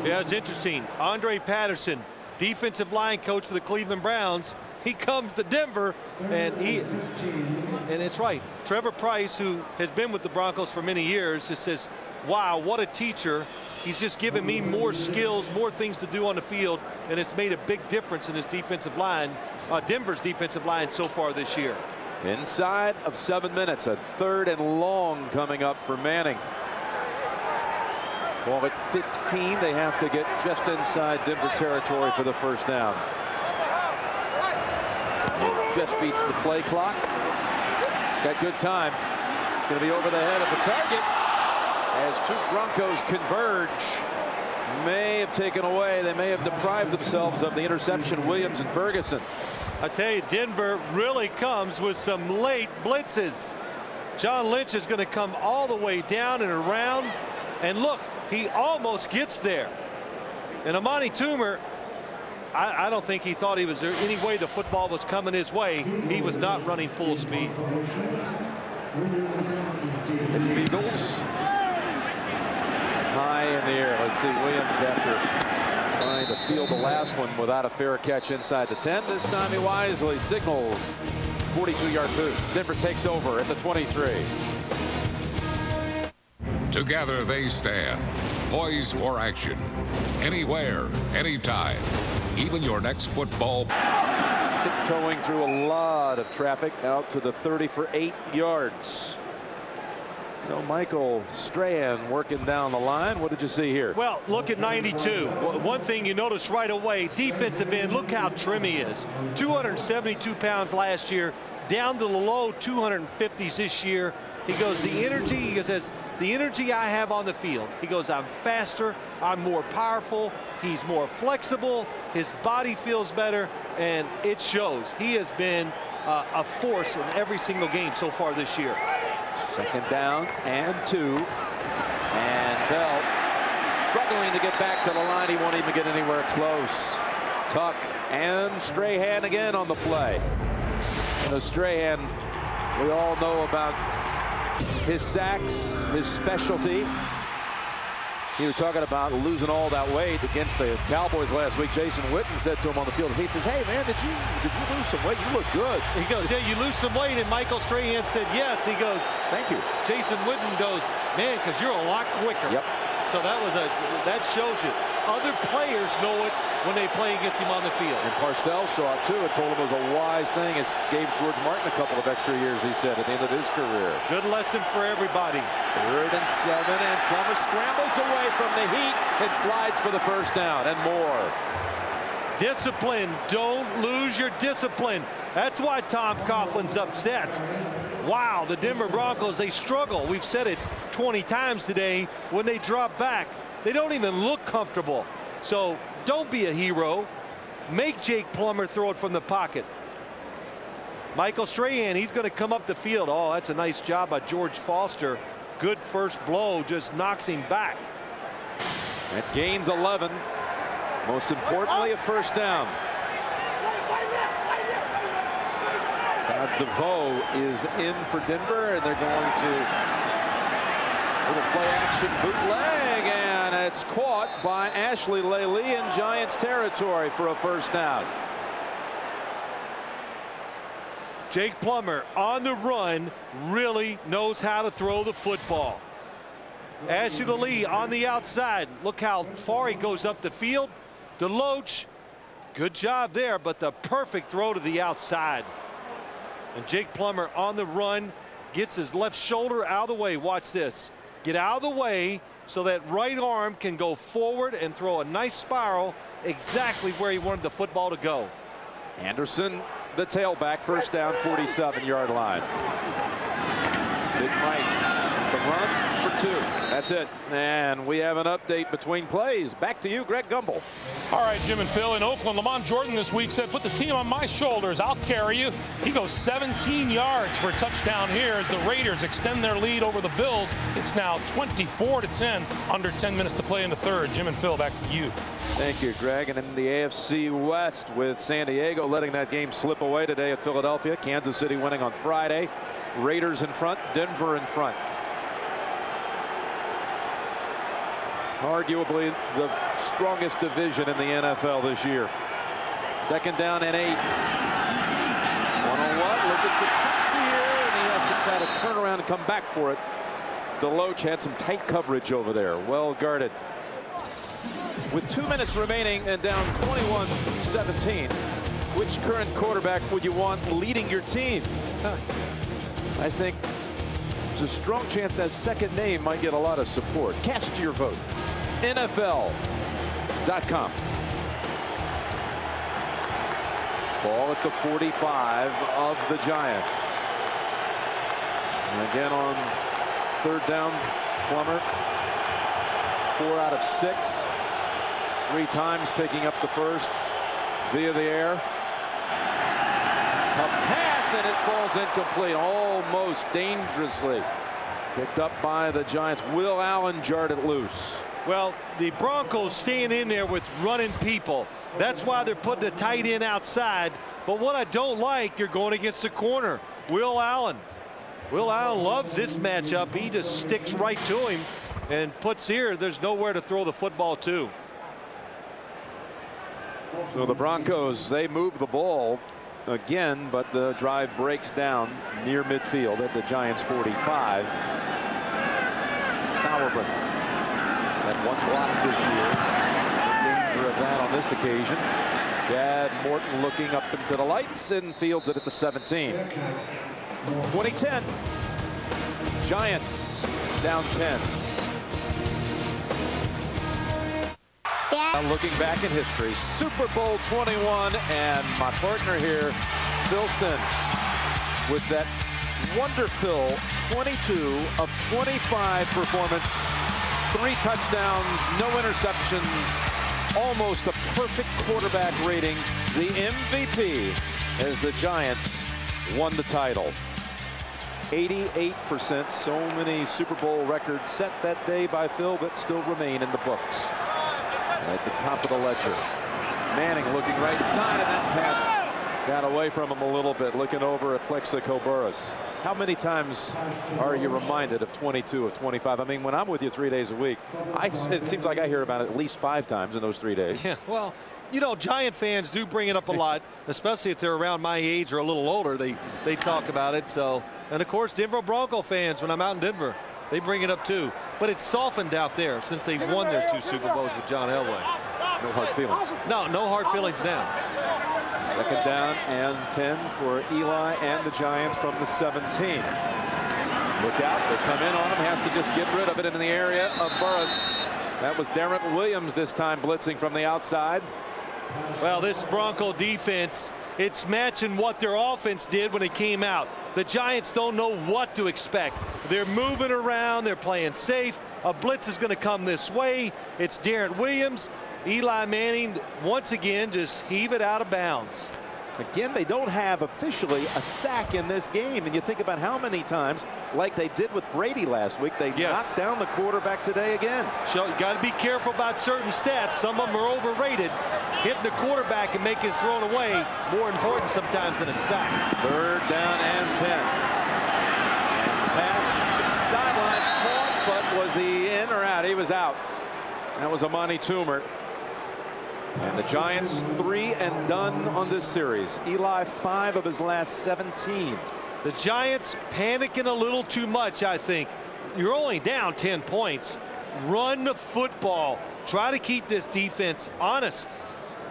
Yeah, it's interesting. Andre Patterson, defensive line coach for the Cleveland Browns, he comes to Denver, and it's right. Trevor Price, who has been with the Broncos for many years, just says, wow, what a teacher. He's just given me more skills, more things to do on the field, and it's made a big difference in his defensive line, Denver's defensive line so far this year. Inside of 7 minutes, a 3rd and long coming up for Manning. Ball at 15, they have to get just inside Denver territory for the first down. Just beats the play clock. Got good time. Going to be over the head of the target as 2 Broncos converge. May have taken away, they may have deprived themselves of the interception, Williams and Ferguson. I tell you, Denver really comes with some late blitzes. John Lynch is going to come all the way down and around. And look, he almost gets there. And Amani Toomer, I don't think he thought he was there any way the football was coming his way. He was not running full speed. It's Beagles. High in the air. Let's see, Williams after trying to field the last one without a fair catch inside the 10. This time he wisely signals 42-yard boot. Denver takes over at the 23. Together they stand, poised for action. Anywhere, anytime, even your next football. Tiptoeing through a lot of traffic out to the 30 for 8 yards. Michael Strahan working down the line. What did you see here? Well, look at 92. One thing you notice right away, defensive end, look how trim he is. 272 pounds last year, down to the low 250s this year. He goes, he says, the energy I have on the field. He goes, I'm faster, I'm more powerful, he's more flexible, his body feels better, and it shows. He has been a force in every single game so far this year. Second down and 2. And Bell struggling to get back to the line. He won't even get anywhere close. Tuck and Strahan again on the play. And Strahan, we all know about his sacks, his specialty. He was talking about losing all that weight against the Cowboys last week. Jason Witten said to him on the field, he says, "Hey man, did you lose some weight? You look good." He goes, "Yeah, you lose some weight." And Michael Strahan said, "Yes." He goes, "Thank you." Jason Witten goes, "Man, because you're a lot quicker." Yep. So that shows you. Other players know it when they play against him on the field. And Parcells saw it too and told him it was a wise thing. It gave George Martin a couple of extra years, he said, at the end of his career. Good lesson for everybody. 3rd and 7, and Plummer scrambles away from the heat and slides for the first down and more. Discipline. Don't lose your discipline. That's why Tom Coughlin's upset. Wow, the Denver Broncos, they struggle. We've said it 20 times today. When they drop back, they don't even look comfortable. So don't be a hero. Make Jake Plummer throw it from the pocket. Michael Strahan, he's going to come up the field. Oh, that's a nice job by George Foster. Good first blow, just knocks him back. That gains 11. Most importantly, a first down. Todd DeVoe is in for Denver, and they're going to little play action bootleg, and it's caught by Ashley Lely in Giants territory for a first down. Jake Plummer on the run really knows how to throw the football. Ashley Lely on the outside. Look how far he goes up the field. DeLoach, good job there, but the perfect throw to the outside. And Jake Plummer on the run gets his left shoulder out of the way. Watch this. Get out of the way so that right arm can go forward and throw a nice spiral exactly where he wanted the football to go. Anderson, the tailback, first down, 47-yard line. Big Mike, the run for 2. That's it. And we have an update between plays. Back to you, Greg Gumbel. All right, Jim and Phil. In Oakland, Lamont Jordan this week said, "Put the team on my shoulders. I'll carry you." He goes 17 yards for a touchdown here as the Raiders extend their lead over the Bills. It's now 24-10, under 10 minutes to play in the third. Jim and Phil, back to you. Thank you, Greg. And in the AFC West, with San Diego letting that game slip away today at Philadelphia. Kansas City winning on Friday. Raiders in front, Denver in front. Arguably the strongest division in the NFL this year. 2nd down and 8. 1-on-1. Look at the cuts here, and he has to try to turn around and come back for it. DeLoach had some tight coverage over there. Well guarded. With 2 minutes remaining and down 21-17, which current quarterback would you want leading your team? I think there's a strong chance that second name might get a lot of support. Cast your vote. NFL.com. Ball at the 45 of the Giants. And again on 3rd down, Plummer. 4 out of 6. 3 times picking up the first via the air. Tough pass, and it falls incomplete, almost dangerously. Picked up by the Giants. Will Allen jarred it loose. Well, the Broncos staying in there with running people. That's why they're putting the tight end outside. But what I don't like, you're going against the corner. Will Allen. Will Allen loves this matchup. He just sticks right to him and puts here. There's nowhere to throw the football to. So the Broncos, they move the ball again, but the drive breaks down near midfield at the Giants 45. Sauerbrunn had 1 block this year. Danger of that on this occasion. Chad Morton looking up into the lights and fields it at the 17. 2010. Giants down 10. Now looking back in history, Super Bowl 21, and my partner here, Phil Simms, with that wonderful 22 of 25 performance. 3 touchdowns, no interceptions, almost a perfect quarterback rating. The MVP as the Giants won the title. 88%, so many Super Bowl records set that day by Phil that still remain in the books. At the top of the ledger. Manning looking right side, and that pass got away from him a little bit, looking over at Plexico Burress. How many times are you reminded of 22 of 25? I mean, when I'm with you 3 days a week, it seems like I hear about it at least 5 times in those 3 days. Yeah, well, you know, Giant fans do bring it up a lot, especially if they're around my age or a little older. They talk about it. So, and of course, Denver Bronco fans, when I'm out in Denver, they bring it up too. But it's softened out there since they won their 2 Super Bowls with John Elway. No hard feelings. No hard feelings now. Second down and 10 for Eli and the Giants from the 17. Look out, they come in on him, has to just get rid of it in the area of Burress. That was Darrent Williams this time blitzing from the outside. Well, this Bronco defense, it's matching what their offense did when it came out. The Giants don't know what to expect. They're moving around, they're playing safe. A blitz is going to come this way. It's Darrent Williams. Eli Manning once again just heave it out of bounds. Again, they don't have officially a sack in this game, and you think about how many times, like they did with Brady last week, they knocked down the quarterback today again. So you got to be careful about certain stats. Some of them are overrated. Hitting the quarterback and making it thrown away more important sometimes than a sack. 3rd down and 10. And pass to the sidelines, caught, but was he in or out? He was out. That was Amani Toomer. And the Giants 3 and done on this series. Eli 5 of his last 17. The Giants panicking a little too much, I think. You're only down 10 points. Run the football. Try to keep this defense honest,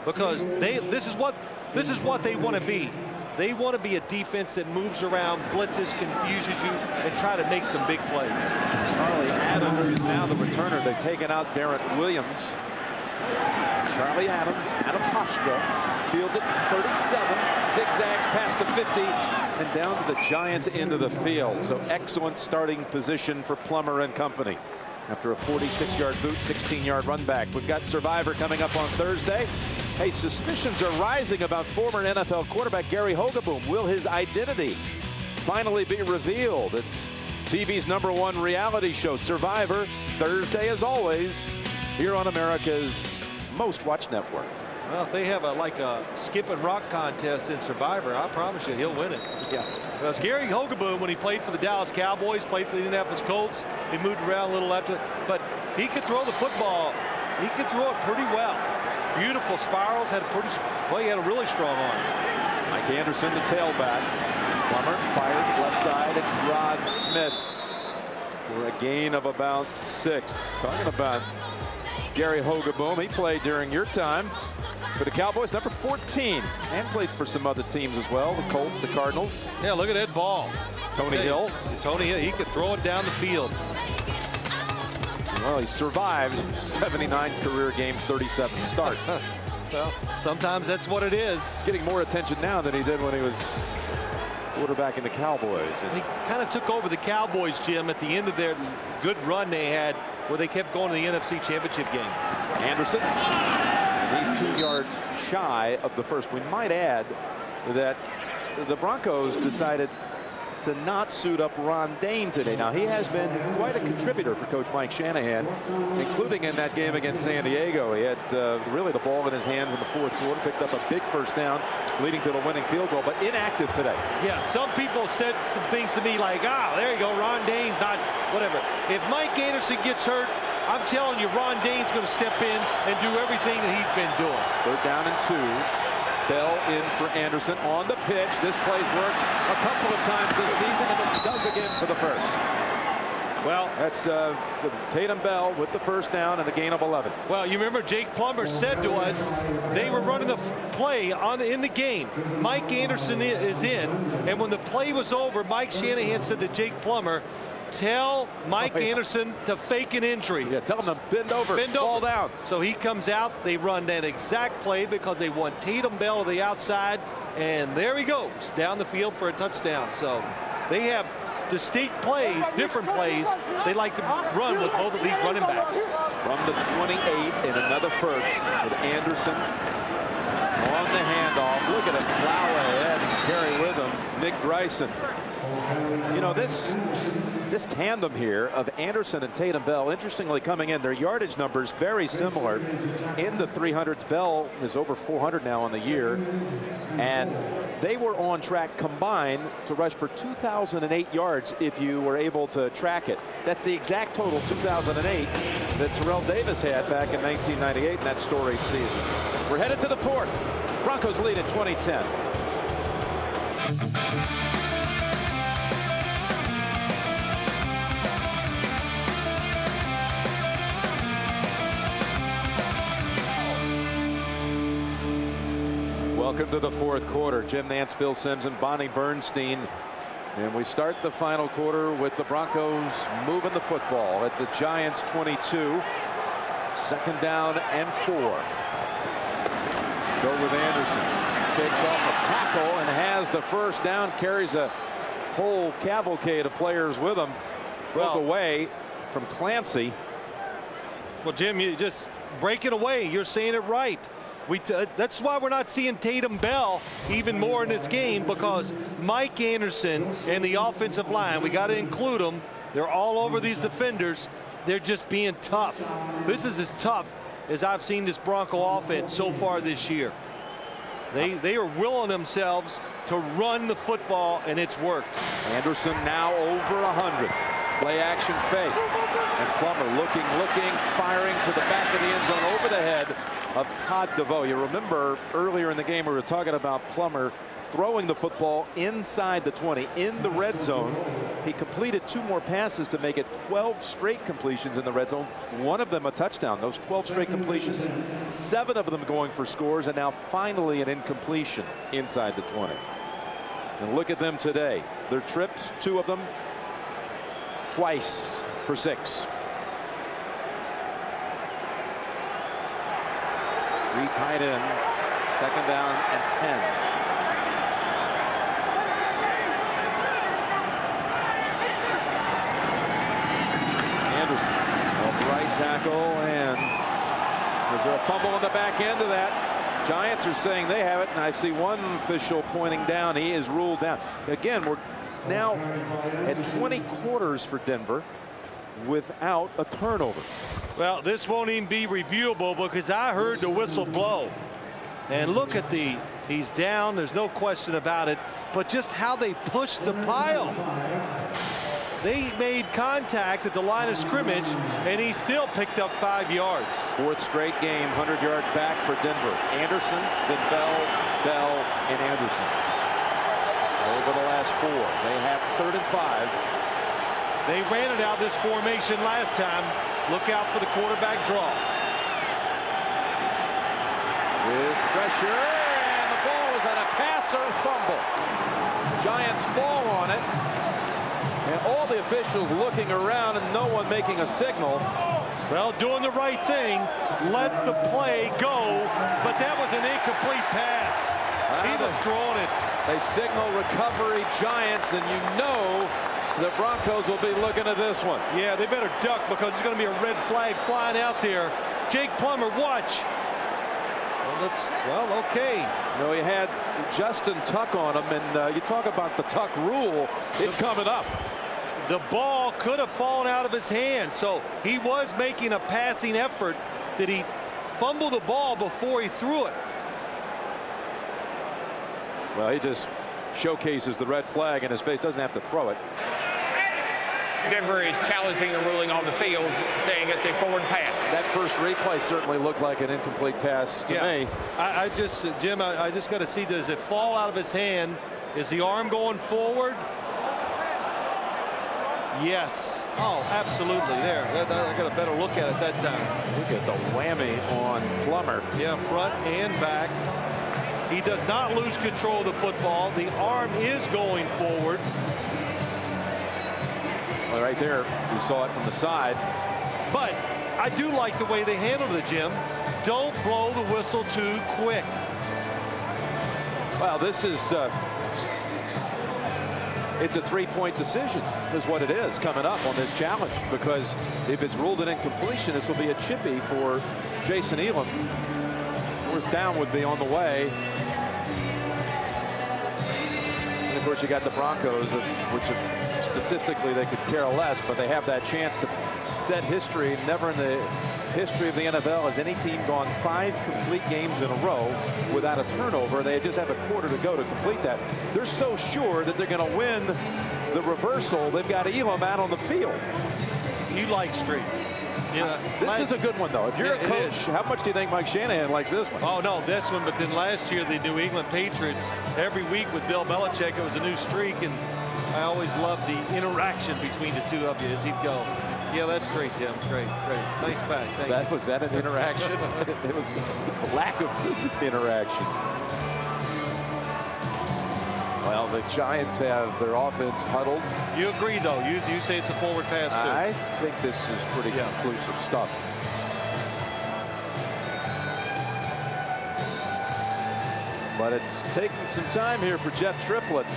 because this is what they want to be. They want to be a defense that moves around, blitzes, confuses you, and try to make some big plays. Charlie Adams is now the returner. They've taken out Darrent Williams. Charlie Adams out of Hofstra fields it 37, zigzags past the 50 and down to the Giants into the field. So excellent starting position for Plummer and company after a 46-yard boot, 16-yard run back. We've got Survivor coming up on Thursday. Hey, suspicions are rising about former NFL quarterback Gary Hogeboom. Will his identity finally be revealed? It's TV's #1 reality show, Survivor, Thursday as always here on America's most watched network. Well, if they have like a skip and rock contest in Survivor, I promise you he'll win it. Yeah. Because Gary Hogeboom, when he played for the Dallas Cowboys, played for the Indianapolis Colts, he moved around a little after, but he could throw the football. He could throw it pretty well. Beautiful spirals, he had a really strong arm. Mike Anderson, the tailback. Plummer fires left side. It's Rod Smith for a gain of about 6. Talking about Gary Hogeboom, he played during your time for the Cowboys, number 14, and played for some other teams as well, the Colts, the Cardinals. Yeah, look at Ed Ball. Tony Hill. Tony Hill, he could throw it down the field. Well, he survived 79 career games, 37 starts. Well, sometimes that's what it is. Getting more attention now than he did when he was quarterback in the Cowboys. And he kind of took over the Cowboys, Jim, at the end of their good run they had, where they kept going to the NFC Championship game. Anderson, and he's 2 yards shy of the first. We might add that the Broncos decided to not suit up Ron Dayne today. Now, he has been quite a contributor for Coach Mike Shanahan, including in that game against San Diego. He had really the ball in his hands in the 4th quarter, picked up a big first down, leading to the winning field goal, but inactive today. Yeah, some people said some things to me like, there you go, Ron Dayne's not, whatever. If Mike Anderson gets hurt, I'm telling you, Ron Dayne's going to step in and do everything that he's been doing. 3rd down and 2. Bell in for Anderson on the pitch. This play's worked a couple of times this season, and it does again for the first. Well, that's Tatum Bell with the first down and a gain of 11. Well, you remember Jake Plummer said to us they were running the play in the game. Mike Anderson is in, and when the play was over, Mike Shanahan said to Jake Plummer, tell Mike Anderson to fake an injury. Yeah, tell him to bend over, fall down. So he comes out, they run that exact play because they want Tatum Bell to the outside, and there he goes down the field for a touchdown. So they have distinct plays, different plays they like to run with both of these running backs. From the 28 in another first with Anderson on the handoff. Look at him plow ahead and carry with him Nick Big Bryson. You know, this tandem here of Anderson and Tatum Bell, interestingly coming in, their yardage numbers very similar in the 300s. Bell is over 400 now on the year, and they were on track combined to rush for 2,008 yards if you were able to track it. That's the exact total, 2008, that Terrell Davis had back in 1998 in that storied season. We're headed to the fourth. Broncos lead at 20-10. Welcome to the fourth quarter. Jim Nantz, Phil Simms, and Bonnie Bernstein. And we start the final quarter with the Broncos moving the football at the Giants 22. Second down and 4. Go with Anderson. Shakes off a tackle and has the first down. Carries a whole cavalcade of players with him. Broke away from Clancy. Well, Jim, you just breaking away. You're saying it right. That's why we're not seeing Tatum Bell even more in this game, because Mike Anderson and the offensive line, we got to include them. They're all over these defenders. They're just being tough. This is as tough as I've seen this Bronco offense so far this year. They are willing themselves to run the football, and it's worked. Anderson now over 100. Play action fake. And Plummer looking, firing to the back of the end zone over the head of Todd DeVoe. You remember earlier in the game we were talking about Plummer throwing the football inside the 20 in the red zone. He completed 2 more passes to make it 12 straight completions in the red zone. One of them a touchdown. Those 12 straight completions, 7 of them going for scores, and now finally an incompletion inside the 20. And look at them today. Their trips, 2 of them, twice for 6. 3 tight ends, second down and 10. Anderson, right tackle, and is there a fumble on the back end of that? Giants are saying they have it, and I see one official pointing down. He is ruled down. Again, we're now at 20 quarters for Denver without a turnover. Well, this won't even be reviewable because I heard the whistle blow. And look at he's down, there's no question about it, but just how they pushed the pile. They made contact at the line of scrimmage, and he still picked up 5 yards. 4th straight game, 100-yard back for Denver. Anderson, then Bell, and Anderson. Over the last 4, they have 3rd and 5. They ran it out this formation last time. Look out for the quarterback draw. With pressure, and the ball is on a pass or a fumble. Giants fall on it, and all the officials looking around and no one making a signal. Well, doing the right thing, let the play go, but that was an incomplete pass. He was throwing it. They signal recovery, Giants, and you know the Broncos will be looking at this one. Yeah, they better duck because there's going to be a red flag flying out there. Jake Plummer, watch. Well, okay. No, he had Justin Tuck on him, and you talk about the Tuck rule. It's coming up. The ball could have fallen out of his hand, so he was making a passing effort. Did he fumble the ball before he threw it? Well, he just showcases the red flag in his face, doesn't have to throw it. Denver is challenging the ruling on the field, saying it's a forward pass. That first replay certainly looked like an incomplete pass to me. Jim, I just got to see, does it fall out of his hand? Is the arm going forward? Yes. Oh, absolutely. There. I got a better look at it that time. Look at the whammy on Plummer. Yeah, front and back. He does not lose control of the football. The arm is going forward. Well, right there, you saw it from the side. But I do like the way they handled it, Jim. Don't blow the whistle too quick. Well, this is it's a 3-point decision is what it is coming up on this challenge, because if it's ruled an incompletion, this will be a chippy for Jason Elam. 4th down would be on the way. of course, you got the Broncos, which statistically they could care less, but they have that chance to set history. Never in the history of the NFL has any team gone 5 complete games in a row without a turnover. They just have a quarter to go to complete that. They're so sure that they're going to win the reversal. They've got Elam out on the field. You like streaks. Yeah, this is a good one, though. If you're a coach, how much do you think Mike Shanahan likes this one? Oh, no, this one. But then last year, the New England Patriots, every week with Bill Belichick, it was a new streak. And I always loved the interaction between the two of you as he'd go, yeah, that's great, Jim. Great. Nice fact. Thank you. Was that an interaction? It was a lack of interaction. Well, the Giants have their offense huddled. You agree, though. You say it's a forward pass, too. I think this is pretty conclusive stuff. But it's taking some time here for Jeff Triplett.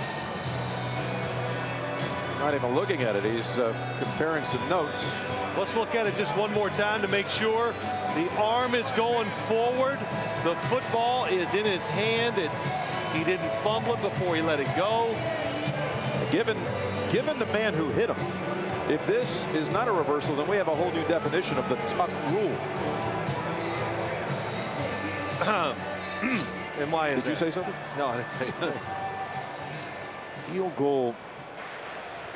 Not even looking at it. He's comparing some notes. Let's look at it just one more time to make sure. The arm is going forward. The football is in his hand. He didn't fumble it before he let it go. Given the man who hit him, if this is not a reversal, then we have a whole new definition of the tuck rule. And why is Did you say something? No, I didn't say that. Field goal.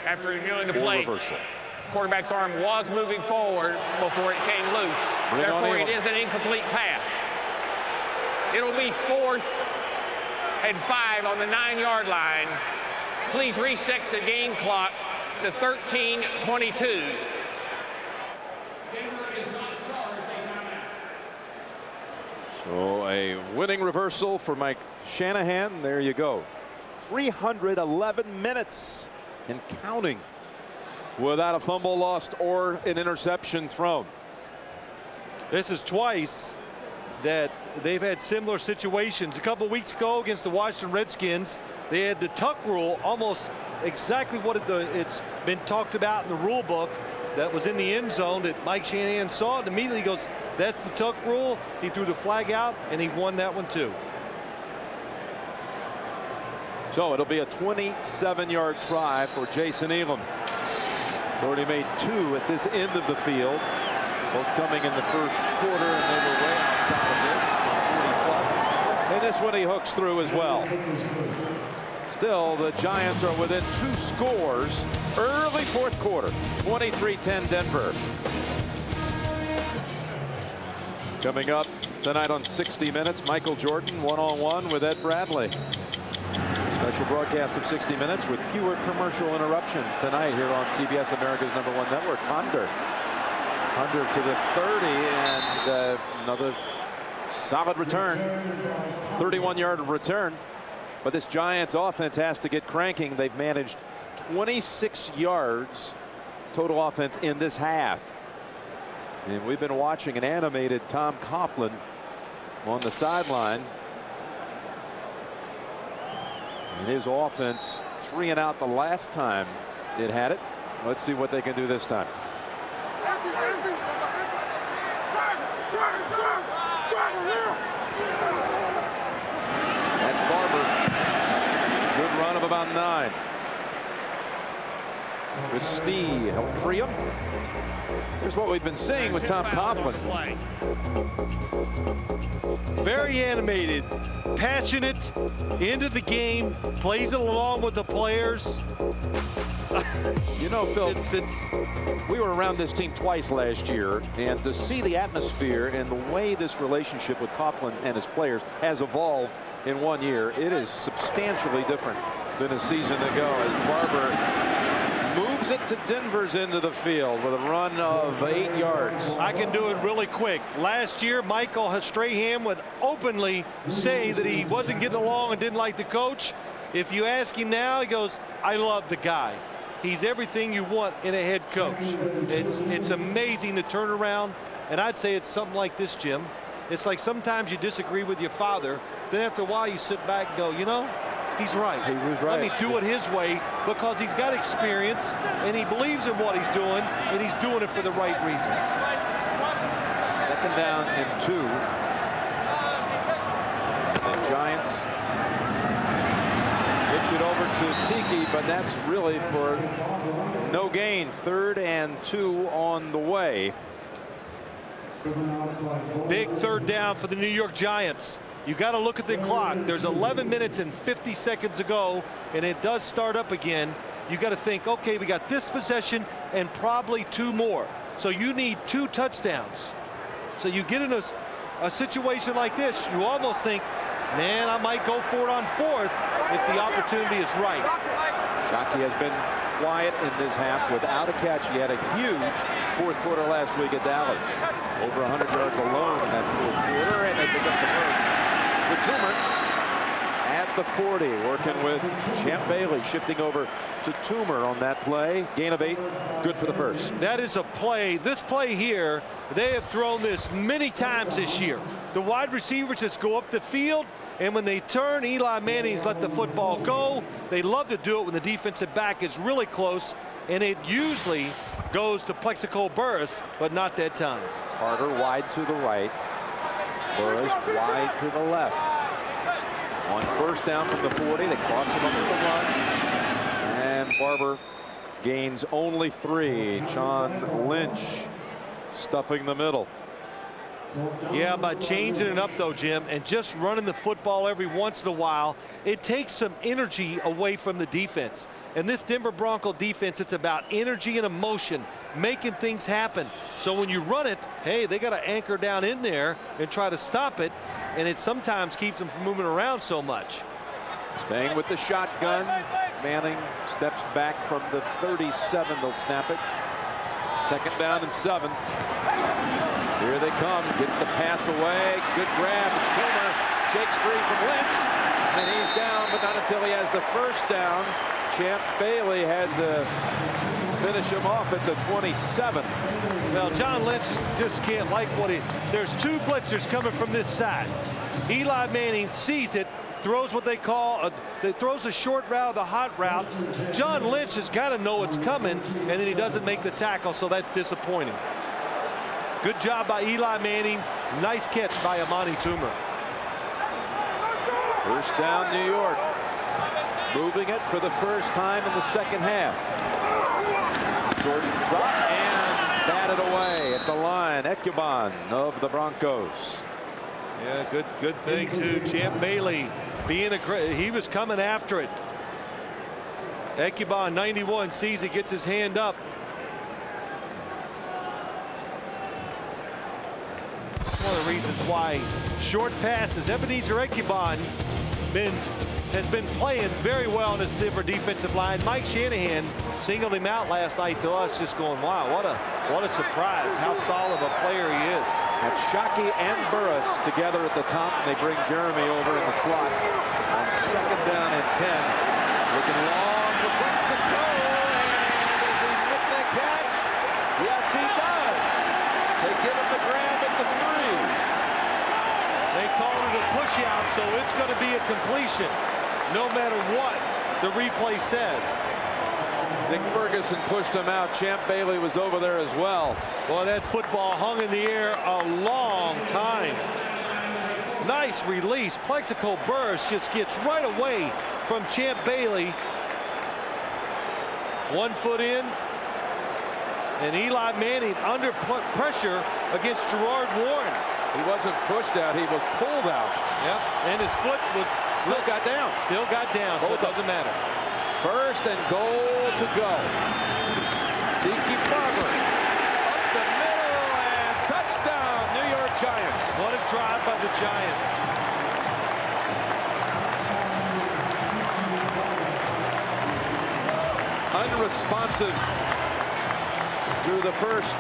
After reviewing the play, reversal. Quarterback's arm was moving forward before it came loose. Therefore, it is an incomplete pass. It'll be 4th and 5 on the 9-yard line. Please reset the game clock to 13:22. So a winning reversal for Mike Shanahan. There you go. 311 minutes and counting without a fumble lost or an interception thrown. This is twice that they've had similar situations. A couple weeks ago against the Washington Redskins, they had the tuck rule, almost exactly what it's been talked about in the rule book, that was in the end zone that Mike Shanahan saw it and immediately goes, that's the tuck rule. He threw the flag out and he won that one too. So it'll be a 27-yard try for Jason Elam. He's already made 2 at this end of the field, both coming in the first quarter, and they were way outside of this, 40+. And this one he hooks through as well. Still, the Giants are within 2 scores early 4th quarter, 23-10 Denver. Coming up tonight on 60 Minutes, Michael Jordan one-on-one with Ed Bradley. Special broadcast of 60 Minutes with fewer commercial interruptions tonight here on CBS America's #1 network. Under to the 30 and another solid return. 31-yard return. But this Giants offense has to get cranking. They've managed 26 yards total offense in this half. And we've been watching an animated Tom Coughlin on the sideline. And his offense 3 and out the last time it had it. Let's see what they can do this time. That's Barber. Good run of about 9. With Steve help free him. Here's what we've been seeing with Tom Coughlin. Very animated, passionate, into the game, plays it along with the players. You know, Phil, we were around this team twice last year, and to see the atmosphere and the way this relationship with Coughlin and his players has evolved in 1 year, it is substantially different than a season ago as Barber moves it to Denver's end of the field with a run of 8 yards. I can do it really quick. Last year, Michael Strahan would openly say that he wasn't getting along and didn't like the coach. If you ask him now, he goes, I love the guy. He's everything you want in a head coach. It's amazing to turn around, and I'd say it's something like this, Jim. It's like sometimes you disagree with your father, then after a while you sit back and go, you know, he's right. He was right. Let me do it his way, because he's got experience and he believes in what he's doing, and he's doing it for the right reasons. 2nd down and 2. The Giants. Good pitch it over to Tiki, but that's really for no gain. 3rd and 2 on the way. Big 3rd down for the New York Giants. You got to look at the clock. There's 11 minutes and 50 seconds to go, and it does start up again. You got to think, okay, we got this possession and probably 2 more. So you need 2 touchdowns. So you get in a situation like this, you almost think, man, I might go for it on 4th if the opportunity is right. Shockey has been quiet in this half without a catch. He had a huge 4th quarter last week at Dallas. Over 100 yards alone in that 4th quarter, and they pick up the first. With Toomer at the 40, working with Champ Bailey, shifting over to Toomer on that play. Gain of 8, good for the first. That is a play. This play here, they have thrown this many times this year. The wide receivers just go up the field, and when they turn, Eli Manning's let the football go. They love to do it when the defensive back is really close, and it usually goes to Plexico Burress, but not that time. Carter wide to the right. Burress wide to the left. On 1st down from the 40, they cross him over the run. And Barber gains only 3. John Lynch stuffing the middle. Yeah, by changing it up though, Jim, and just running the football every once in a while, it takes some energy away from the defense. And this Denver Bronco defense, it's about energy and emotion, making things happen. So when you run it, hey, they got to anchor down in there and try to stop it, and it sometimes keeps them from moving around so much. Staying with the shotgun, Manning steps back from the 37. They'll snap it. 2nd down and 7. Here they come. Gets the pass away. Good grab. It's Toomer. Shakes free from Lynch. And he's down, but not until he has the 1st down. Champ Bailey had to finish him off at the 27. Well, John Lynch just can't like what he... There's 2 blitzers coming from this side. Eli Manning sees it, throws what they call throws a short route, the hot route. John Lynch has got to know it's coming, and then he doesn't make the tackle, so that's disappointing. Good job by Eli Manning. Nice catch by Amani Toomer. 1st down, New York. Moving it for the first time in the 2nd half. Jordan drop and batted away at the line. Ekuban of the Broncos. Yeah, good thing too. Champ Bailey being he was coming after it. Ekuban, 91, sees it, gets his hand up. One of the reasons why short passes. Ebenezer Ekuban has been playing very well in this Denver defensive line. Mike Shanahan singled him out last night to us, just going, wow, what a surprise, how solid a player he is. That's Shockey and Burress together at the top, and they bring Jeremy over in the slot on 2nd down and 10. Looking long for Plexico, and does he make the catch? Yes, he does. They give him the grab at the 3. They called it a push out, so it's going to be a completion, no matter what the replay says. Dick Ferguson pushed him out. Champ Bailey was over there as well. Well, that football hung in the air a long time. Nice release. Plexico Burress just gets right away from Champ Bailey. 1 foot in. And Eli Manning under pressure against Gerard Warren. He wasn't pushed out, he was pulled out. Yep, and his foot was still got down. Still got down, so it doesn't matter. 1st and goal to go. Tiki Barber up the middle and touchdown, New York Giants. What a drive by the Giants. Unresponsive through the first,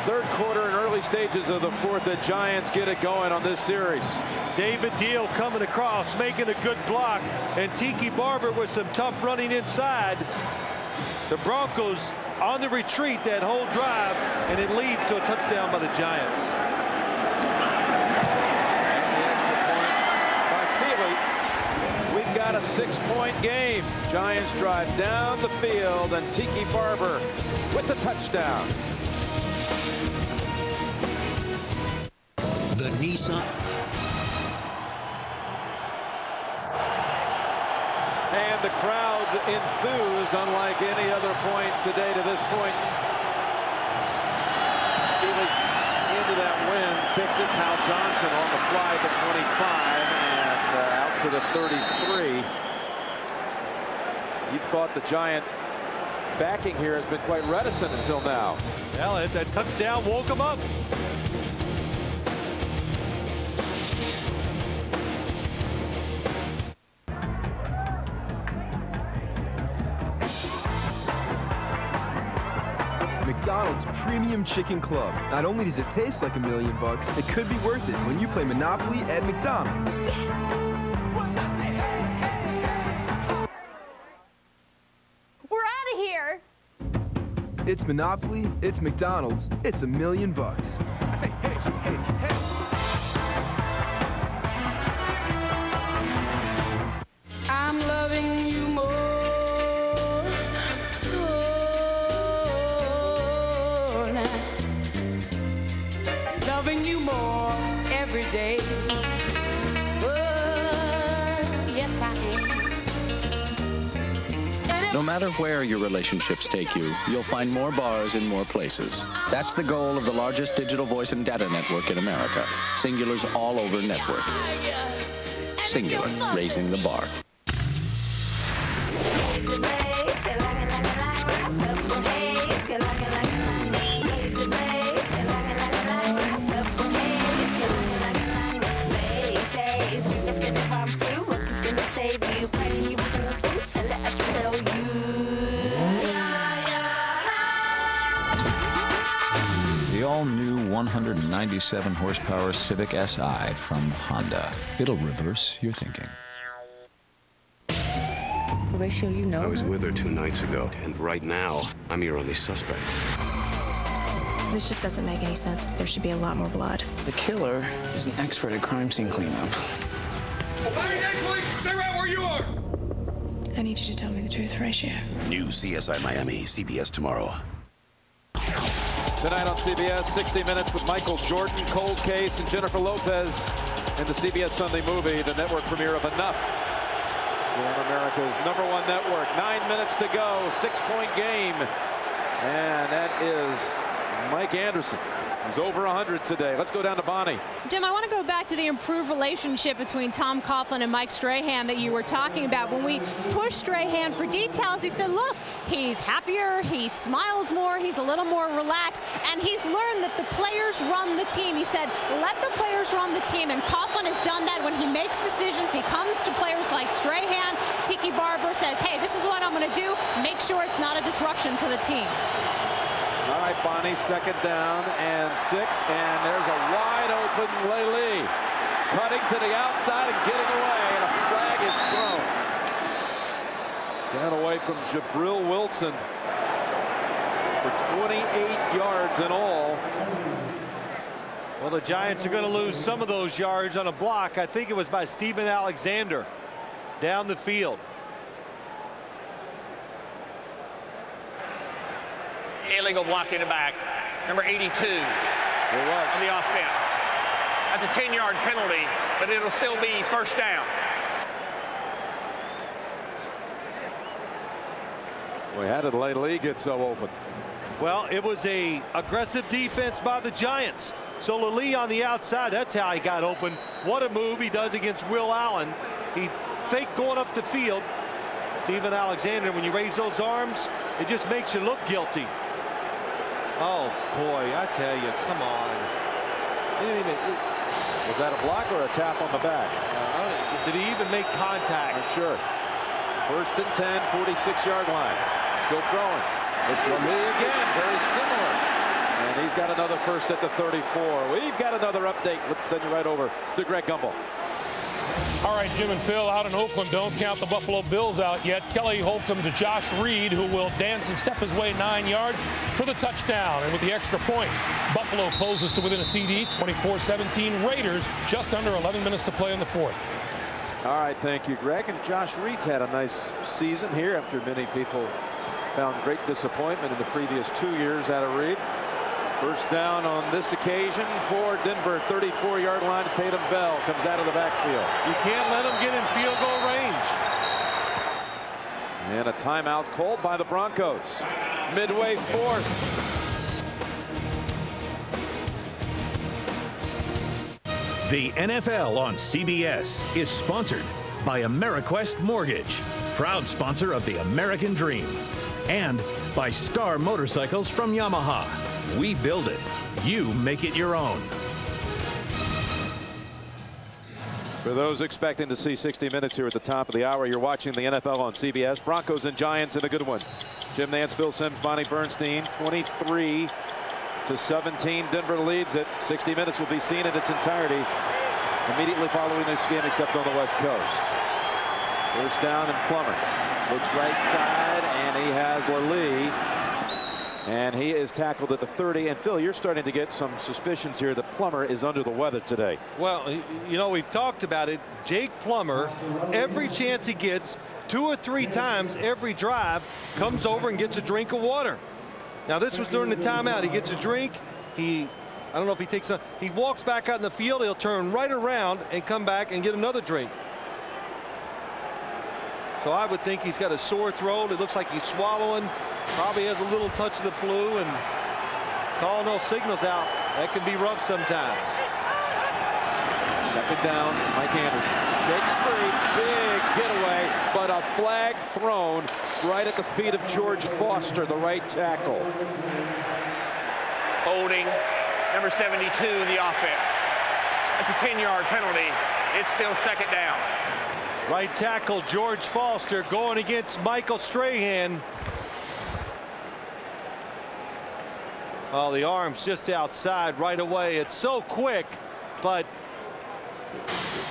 3rd quarter and early stages of the 4th. The Giants get it going on this series. David Deal coming across, making a good block, and Tiki Barber with some tough running inside. The Broncos on the retreat that whole drive, and it leads to a touchdown by the Giants. And the extra point by Feely. We've got a 6-point game. Giants drive down the field, and Tiki Barber with the touchdown. The Nissan. and the crowd enthused, unlike any other point today to this point. Even into that win, kicks it. Kyle Johnson on the fly at the 25 and out to the 33. You've thought the Giant backing here has been quite reticent until now. Well, that touchdown woke him up. McDonald's Premium Chicken Club. Not only does it taste like $1 million, it could be worth it when you play Monopoly at McDonald's. We're out of here. It's Monopoly, it's McDonald's, it's $1 million. I say, hey, hey, hey. I'm loving you more. Loving you more every day. Yes, I am. No matter where your relationships take you, you'll find more bars in more places. That's the goal of the largest digital voice and data network in America. Singular's all over network. Singular, raising the bar. The all-new 197 horsepower Civic Si from Honda. It'll reverse your thinking. Horatio, you know I was her? with her 2 nights ago, and right now, I'm your only suspect. This just doesn't make any sense. There should be a lot more blood. The killer is an expert at crime scene cleanup. Stay right where you are! I need you to tell me the truth, Horatio. New CSI Miami, CBS tomorrow. Tonight on CBS, 60 Minutes with Michael Jordan, Cold Case, and Jennifer Lopez in the CBS Sunday movie, the network premiere of Enough. On America's #1 network. 9 minutes to go, 6-point game. And that is Mike Anderson. He's over 100 today. Let's go down to Bonnie. Jim, I want to go back to the improved relationship between Tom Coughlin and Mike Strahan that you were talking about. When we pushed Strahan for details, he said, look, he's happier, he smiles more, he's a little more relaxed, and he's learned that the players run the team. He said, let the players run the team, and Coughlin has done that when he makes decisions. He comes to players like Strahan. Tiki Barber says, hey, this is what I'm going to do. Make sure it's not a disruption to the team. All right, Bonnie, 2nd down and 6, and there's a wide open Lele cutting to the outside and getting away, and a flag is thrown. Down away from Jabril Wilson for 28 yards in all. Well, the Giants are going to lose some of those yards on a block. I think it was by Steven Alexander down the field. Illegal block in the back. Number 82. It was. On the offense. That's a 10-yard penalty, but it'll still be 1st down. Boy, how did Lele get so open? Well, it was a aggressive defense by the Giants. So Lele on the outside, that's how he got open. What a move he does against Will Allen. He faked going up the field. Steven Alexander, when you raise those arms, it just makes you look guilty. Oh, boy, I tell you, come on. Was that a block or a tap on the back? Did he even make contact? I'm sure. 1st and 10, 46-yard line. Still throwing. It's Lele again, very similar. And he's got another 1st at the 34. We've got another update. Let's send you right over to Greg Gumbel. All right, Jim and Phil out in Oakland. Don't count the Buffalo Bills out yet. Kelly Holcomb to Josh Reed, who will dance and step his way 9 yards for the touchdown. And with the extra point, Buffalo closes to within a TD, 24-17. Raiders just under 11 minutes to play in the 4th. All right, thank you, Greg. And Josh Reed's had a nice season here after many people found great disappointment in the previous 2 years out of Reed. 1st down on this occasion for Denver. 34-yard line to Tatum Bell. Comes out of the backfield. You can't let him get in field goal range. And a timeout called by the Broncos. Midway fourth. The NFL on CBS is sponsored by AmeriQuest Mortgage, proud sponsor of the American Dream, and by Star Motorcycles from Yamaha. We build it, you make it your own. For those expecting to see 60 Minutes here at the top of the hour, you're watching the NFL on CBS. Broncos and Giants in a good one. Jim Nantz, Phil Simms, Bonnie Bernstein, 23-17. Denver leads it. 60 Minutes will be seen in its entirety immediately following this game, except on the West Coast. First down and Plummer looks right side, and he has Lallee. And he is tackled at the 30. And Phil, you're starting to get some suspicions here that Plummer is under the weather today. Well, you know, we've talked about it. Jake Plummer, every chance he gets, 2 or 3 times every drive, comes over and gets a drink of water. Now, this was during the timeout. He gets a drink. I don't know if he takes a, he walks back out in the field. He'll turn right around and come back and get another drink. So I would think he's got a sore throat. It looks like he's swallowing. Probably has a little touch of the flu, and calling those signals out, that can be rough sometimes. Second down, Mike Anderson shakes free, big getaway, but a flag thrown right at the feet of George Foster, the right tackle. Holding number 72 in the offense. That's a 10-yard penalty. It's still second down. Right tackle George Foster going against Michael Strahan. Oh, the arm's just outside right away. It's so quick, but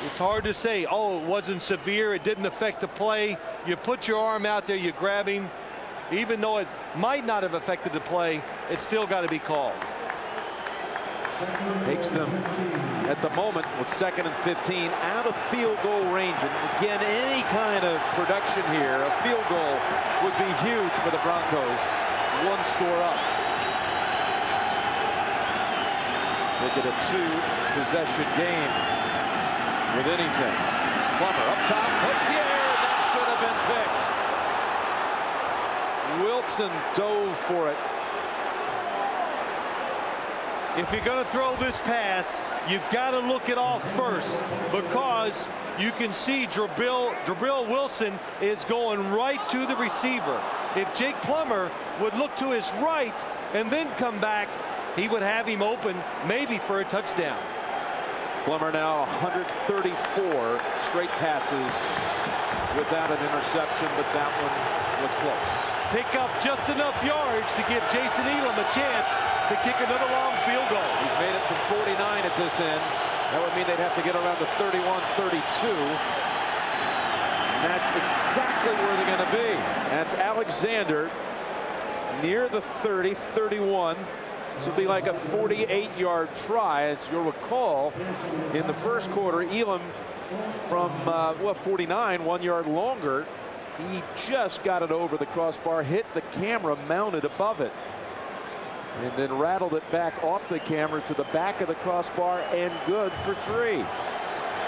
it's hard to say, oh, it wasn't severe. It didn't affect the play. You put your arm out there, you grab him. Even though it might not have affected the play, it's still got to be called. Takes them at the moment with 2nd and 15 out of field goal range. And again, any kind of production here, a field goal would be huge for the Broncos. 1 score up. Make it a 2-possession game with anything. Plummer up top, hooks the air. That should have been picked. Wilson dove for it. If you're going to throw this pass, you've got to look it off first, because you can see Jabril Wilson is going right to the receiver. If Jake Plummer would look to his right and then come back, he would have him open maybe for a touchdown. Plummer now 134 straight passes without an interception, but that one was close. Pick up just enough yards to give Jason Elam a chance to kick another long field goal. He's made it from 49 at this end. That would mean they'd have to get around the 31-32. And that's exactly where they're going to be. That's Alexander near the 30, 31. This will be like a 48-yard try. As you'll recall, in the first quarter, Elam from 49, 1 yard longer. He just got it over the crossbar, hit the camera mounted above it, and then rattled it back off the camera to the back of the crossbar, and good for 3.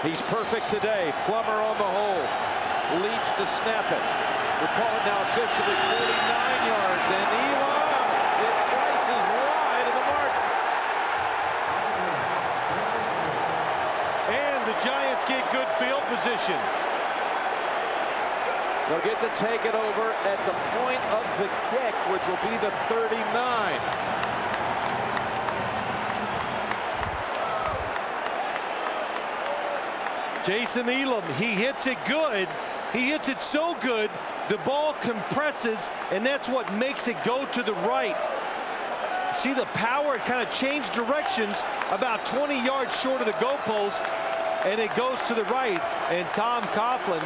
He's perfect today. Plummer on the hole. Leach to snap it. We'll call it now officially 49 yards, and Elam, it slices wide of the mark. And the Giants get good field position. They'll get to take it over at the point of the kick, which will be the 39. Jason Elam, he hits it good. He hits it so good, the ball compresses, and that's what makes it go to the right. See the power? It kind of changed directions about 20 yards short of the goalpost, and it goes to the right. And Tom Coughlin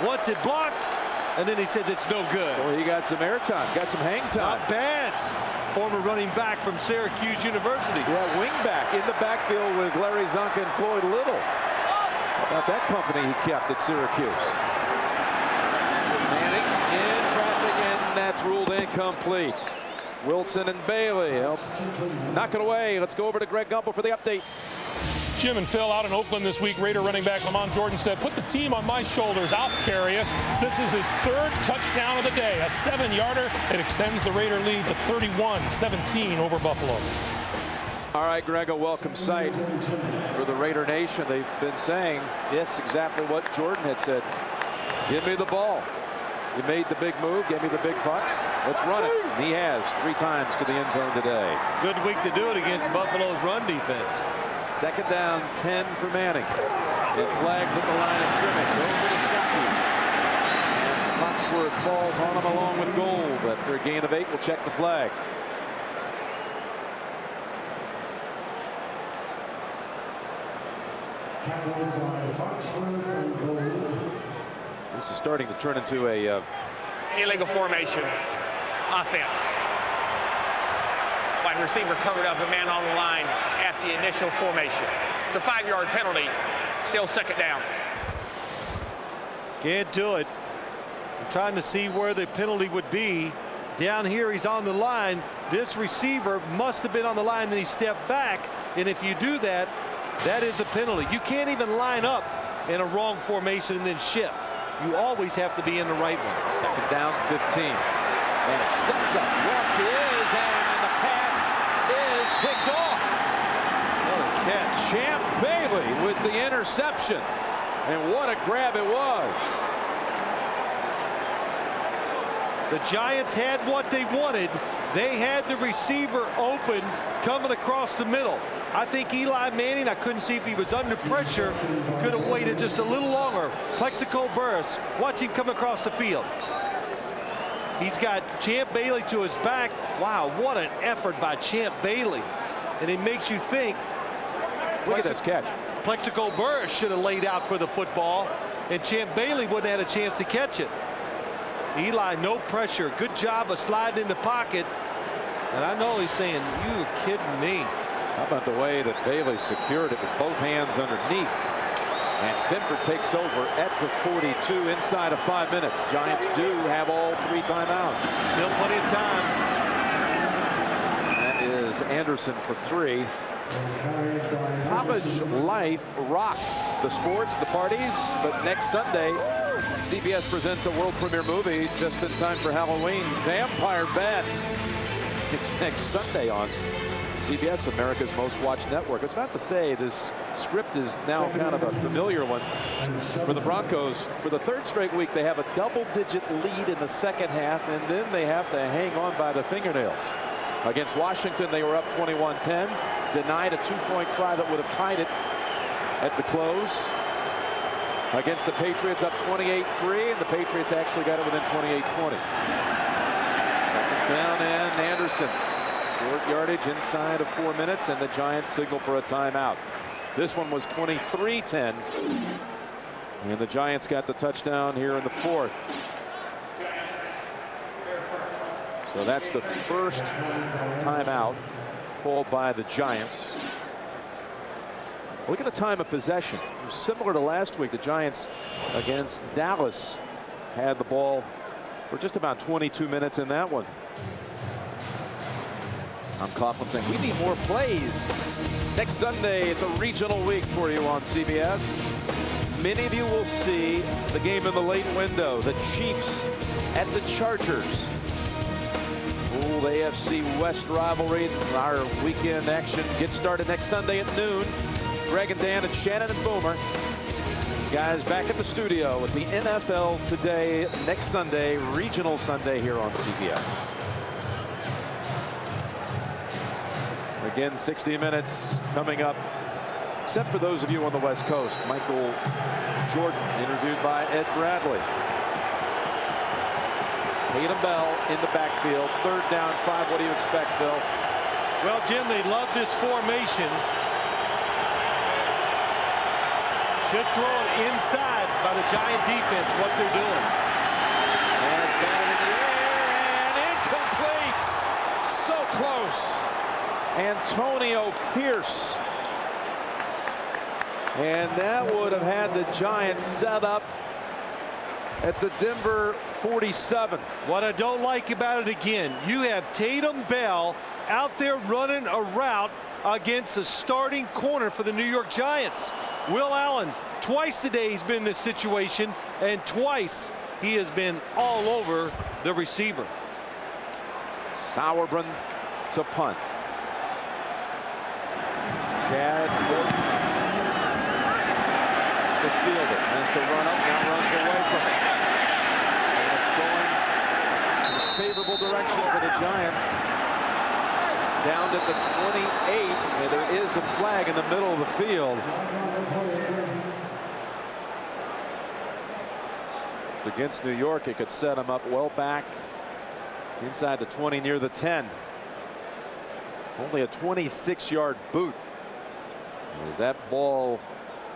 wants it blocked, and then he says it's no good. Well, he got some airtime, got some hang time. Not bad. Former running back from Syracuse University. Yeah, wing back in the backfield with Larry Zonka and Floyd Little. How about that company he kept at Syracuse? Manning in traffic, and that's ruled incomplete. Wilson and Bailey help knock it away. Let's go over to Greg Gumbel for the update. Jim and Phil out in Oakland this week. Raider running back Lamont Jordan said, "Put the team on my shoulders. I'll carry us." This is his third touchdown of the day, a 7-yarder. It extends the Raider lead to 31-17 over Buffalo. All right, Greg, a welcome sight for the Raider Nation. They've been saying, yes, exactly what Jordan had said. Give me the ball. You made the big move, gave me the big bucks. Let's run it. And he has 3 times to the end zone today. Good week to do it against Buffalo's run defense. 2nd down, 10 for Manning. It flags at the line of scrimmage. Over to Shockey. And Foxworth falls on him along with Gold. After a gain of 8, we'll check the flag. This is starting to turn into a illegal formation offense. Wide receiver covered up a man on the line at the initial formation. It's a 5-yard penalty. Still 2nd down. Can't do it. I'm trying to see where the penalty would be. Down here, he's on the line. This receiver must have been on the line, then he stepped back. And if you do that, that is a penalty. You can't even line up in a wrong formation and then shift. You always have to be in the right one. 2nd down, 15. Manning steps up, launches, and the pass is picked off. What a catch. Champ Bailey with the interception. And what a grab it was. The Giants had what they wanted. They had the receiver open coming across the middle. I think Eli Manning, I couldn't see if he was under pressure, could have waited just a little longer. Plexico Burris, watch him come across the field. He's got Champ Bailey to his back. Wow, what an effort by Champ Bailey. And it makes you think, look at this catch. Plexico Burris should have laid out for the football, and Champ Bailey wouldn't have had a chance to catch it. Eli, no pressure. Good job of sliding in the pocket. And I know he's saying, "You kidding me?" How about the way that Bailey secured it with both hands underneath? And Denver takes over at the 42 inside of 5 minutes. Giants do have all 3 timeouts. Still plenty of time. That is Anderson for 3. College life rocks the sports, the parties, but next Sunday, CBS presents a world premiere movie just in time for Halloween, Vampire Bats. It's next Sunday on CBS, America's most watched network. I was about to say this script is now kind of a familiar one for the Broncos. For the 3rd straight week, they have a double-digit lead in the 2nd half, and then they have to hang on by the fingernails. Against Washington, they were up 21-10, denied a 2-point try that would have tied it at the close. Against the Patriots, up 28-3, and the Patriots actually got it within 28-20. 2nd down and Anderson. Short yardage inside of 4 minutes, and the Giants signal for a timeout. This one was 23-10, and the Giants got the touchdown here in the 4th. So that's the first timeout called by the Giants. Look at the time of possession. Similar to last week, the Giants against Dallas had the ball for just about 22 minutes in that one. I'm Coughlin saying we need more plays. Next Sunday, it's a regional week for you on CBS. Many of you will see the game in the late window. The Chiefs at the Chargers. Oh, the AFC West rivalry. Our weekend action gets started next Sunday at noon. Greg and Dan and Shannon and Boomer. Guys back at the studio with the NFL Today next Sunday, regional Sunday here on CBS. Again, 60 minutes coming up, except for those of you on the West Coast. Michael Jordan interviewed by Ed Bradley. Tatum Bell in the backfield. 3rd down, 5. What do you expect, Phil? Well, Jim, they love this formation. Should throw it inside by the Giant defense, what they're doing. Pass batted in the air and incomplete. So close. Antonio Pierce. And that would have had the Giants set up at the Denver 47. What I don't like about it again, you have Tatum Bell out there running a route against a starting corner for the New York Giants. Will Allen, twice today he's been in this situation, and twice he has been all over the receiver. Sauerbrunn to punt. Chad Morton to field it. Has to run up, now runs away from it. And it's going in a favorable direction for the Giants. Down at the 28, and there is a flag in the middle of the field. It's against New York. It could set him up well back inside the 20 near the 10. Only a 26-yard boot as that ball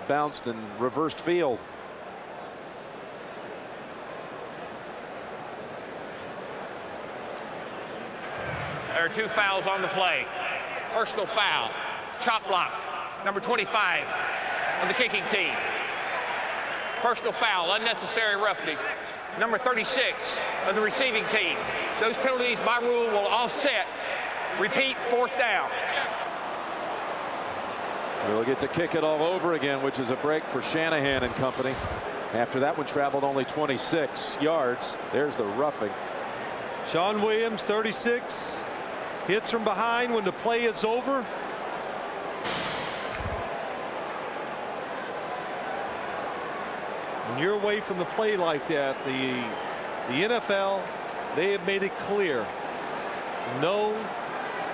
bounced and reversed field. There are 2 fouls on the play. Personal foul, chop block, number 25 of the kicking team. Personal foul, unnecessary roughness, number 36 of the receiving team. Those penalties by rule will offset. Repeat, 4th down. We'll get to kick it all over again, which is a break for Shanahan and company. After that one traveled only 26 yards. There's the roughing. Sean Williams, 36, hits from behind when the play is over. When you're away from the play like that, the NFL, they have made it clear, no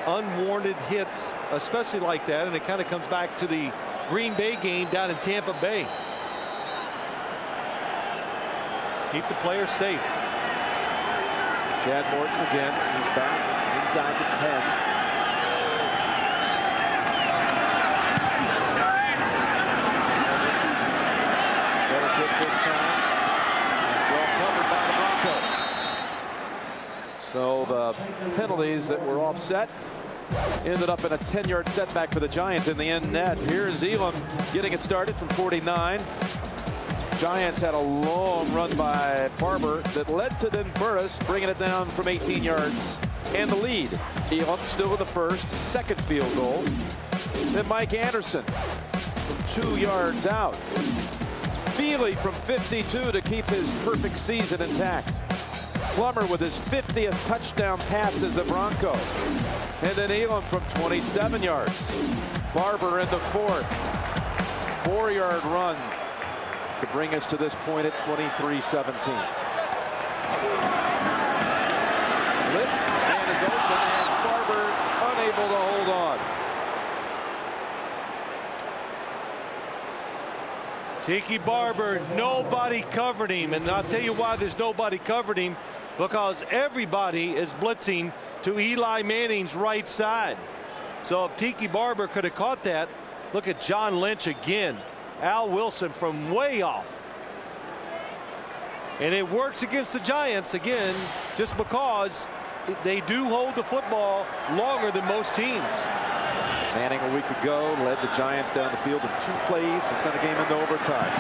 unwarranted hits, especially like that, and it kind of comes back to the Green Bay game down in Tampa Bay. Keep the players safe. Chad Morton again. He's back inside the 10. Better kick this time. Well covered by the Broncos. So the penalties that were offset ended up in a 10-yard setback for the Giants in the end net. Here's Elam getting it started from 49. Giants had a long run by Barber that led to then Burris bringing it down from 18 yards and the lead. Elam still with the first, second field goal. Then Mike Anderson from 2 yards out. Feely from 52 to keep his perfect season intact. Plummer with his 50th touchdown pass as a Bronco. And then Elam from 27 yards. Barber in the 4th. 4-yard run to bring us to this point at 23-17. Blitz, man is open, and Barber unable to hold on. Tiki Barber, nobody covered him, and I'll tell you why there's nobody covered him, because everybody is blitzing to Eli Manning's right side. So if Tiki Barber could have caught that, look at John Lynch again. Al Wilson from way off. And it works against the Giants again, just because they do hold the football longer than most teams. Manning a week ago led the Giants down the field in 2 plays to send a game into overtime.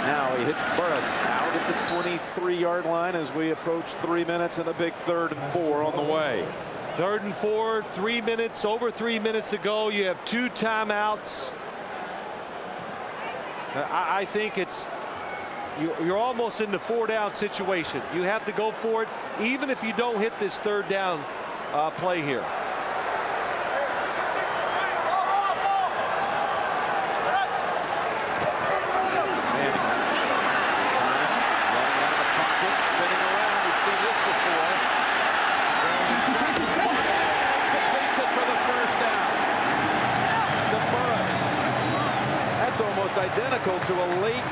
Now he hits Burris out at the 23-yard line as we approach 3 minutes and a big 3rd and 4 on the way. 3rd and 4, 3 minutes, over 3 minutes ago. You have 2 timeouts. I think you're almost in the 4-down situation. You have to go for it, even if you don't hit this 3rd down play here. Almost identical to a late